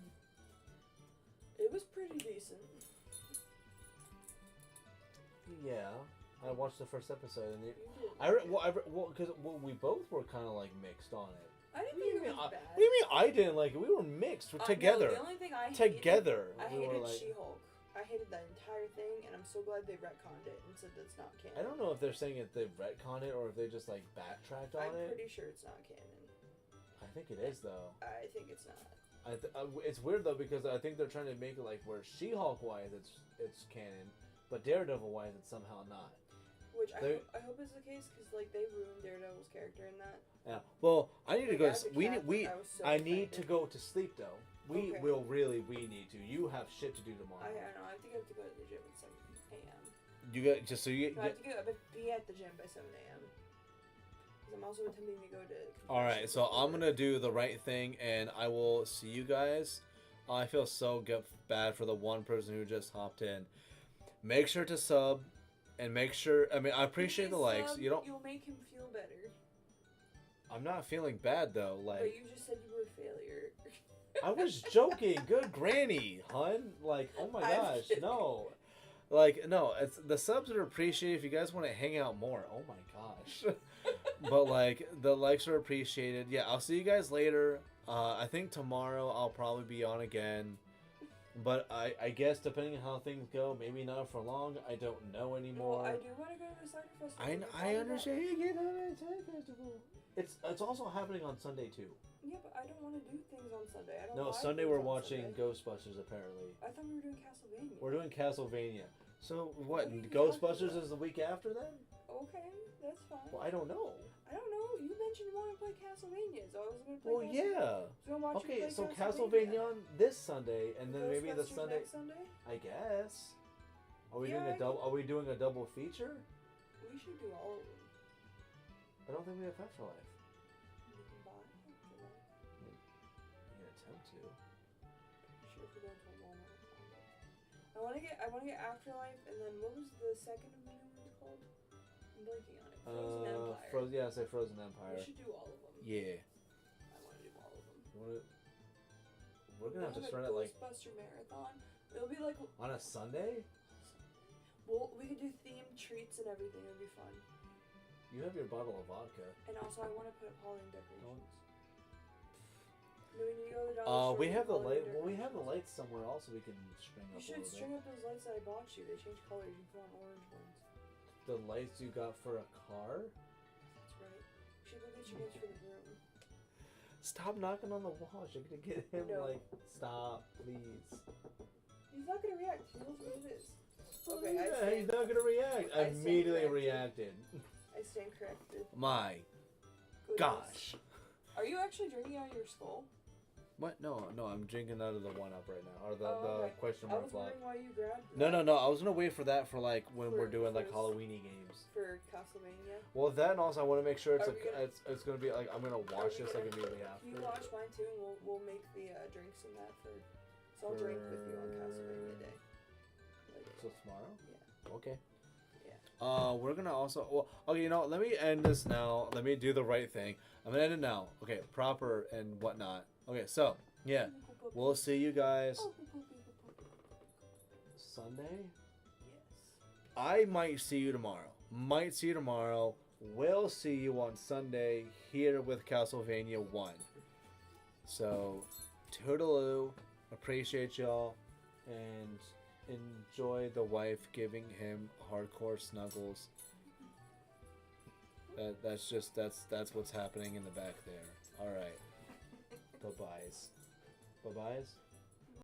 It was pretty decent. Yeah, I watched the first episode, and because we both were kind of like mixed on it. I didn't think it was bad. What do you mean I didn't like it? We were mixed. We're together. No, the only thing I together. I we hated were like, She-Hulk. I hated that entire thing, and I'm so glad they retconned it and said that's not canon. I don't know if they're saying that they retconned it or if they just like backtracked on it. I'm pretty sure it's not canon. I think it is though. I think it's not. It's weird though because I think they're trying to make it like where She-Hulk wise it's canon, but Daredevil wise it's somehow not. Which I hope is the case because like they ruined Daredevil's character in that. Yeah. Well, I need to go. I need to go to sleep though. We need to. You have shit to do tomorrow. I know. I think I have to go to the gym at 7 a.m. You got just so you. No, I have to be at the gym by 7 a.m. Because I'm also attempting to go to. All right, so I'm gonna do the right thing, and I will see you guys. I feel so bad for the one person who just hopped in. Make sure to sub. And make sure. I mean, I appreciate the likes. You'll make him feel better. I'm not feeling bad though. Like. But you just said you were a failure. I was joking. Good granny, hun. Like, oh my gosh, no. Like, no. It's the subs are appreciated. If you guys want to hang out more, oh my gosh. But like, the likes are appreciated. Yeah, I'll see you guys later. I think tomorrow I'll probably be on again. But I guess depending on how things go, maybe not for long. I don't know anymore. Well, I do want to go to the cider festival. I understand you get on a cider festival. It's also happening on Sunday too. Yeah, but I don't want to do things on Sunday. I don't. No, Sunday we're watching Ghostbusters apparently. I thought we were doing Castlevania. We're doing Castlevania. So what? Ghostbusters is the week after then? Okay, that's fine. Well, I don't know. I don't know. You mentioned you want to play Castlevania, so I was going to play. Well, yeah. Okay, so Castlevania on this Sunday, and then maybe the Sunday. Next Sunday. I guess. Are we doing a double? Are we doing a double feature? We should do all of them. I don't think we have Afterlife. We can buy Afterlife. We can attempt to. Sure, if we go to Walmart. I want to get Afterlife, and then what was the second of the new ones called? I'm blanking on it. Frozen Empire. Say Frozen Empire. We should do all of them. Yeah. I want to do all of them. We're gonna have to start at like Ghostbuster marathon. It'll be like on a Sunday. Well, we could do themed treats and everything. It'd be fun. You have your bottle of vodka. And also, I want to put up Halloween decorations. Do we need to go to the Dollar Store? We have the light. Well, we have the lights somewhere else we can string up. You should string up those lights that I bought you. They change colors. You put on orange ones. The lights you got for a car? That's right. You should go get your ones for the room. Stop knocking on the wall. You're gonna get him like, stop, please. He's not gonna react. He knows what it is. Okay, he's not gonna react. I immediately reacted. I stand corrected. My gosh. Are you actually drinking out of your skull? What? No, I'm drinking out of the 1-Up right now, or the question mark flop. I was wondering why you grabbed No. that. I was gonna wait for that for like when we're doing like Halloweeny games. For Castlevania. Well, that and also I want to make sure it's gonna be like I'm gonna wash this like immediately after. You wash mine too, and we'll make the drinks in that for. So I'll drink with you on Castlevania Day. So tomorrow? Yeah. Okay. Yeah. We're gonna also okay. Let me end this now. Let me do the right thing. I'm gonna end it now. Okay, proper and whatnot. Okay, so Yeah. We'll see you guys Sunday. Yes. I might see you tomorrow. Might see you tomorrow. We'll see you on Sunday here with Castlevania 1. So, toodaloo. Appreciate y'all. And enjoy the wife giving him hardcore snuggles. That's what's happening in the back there. Alright. Bye-byes. Bye-byes?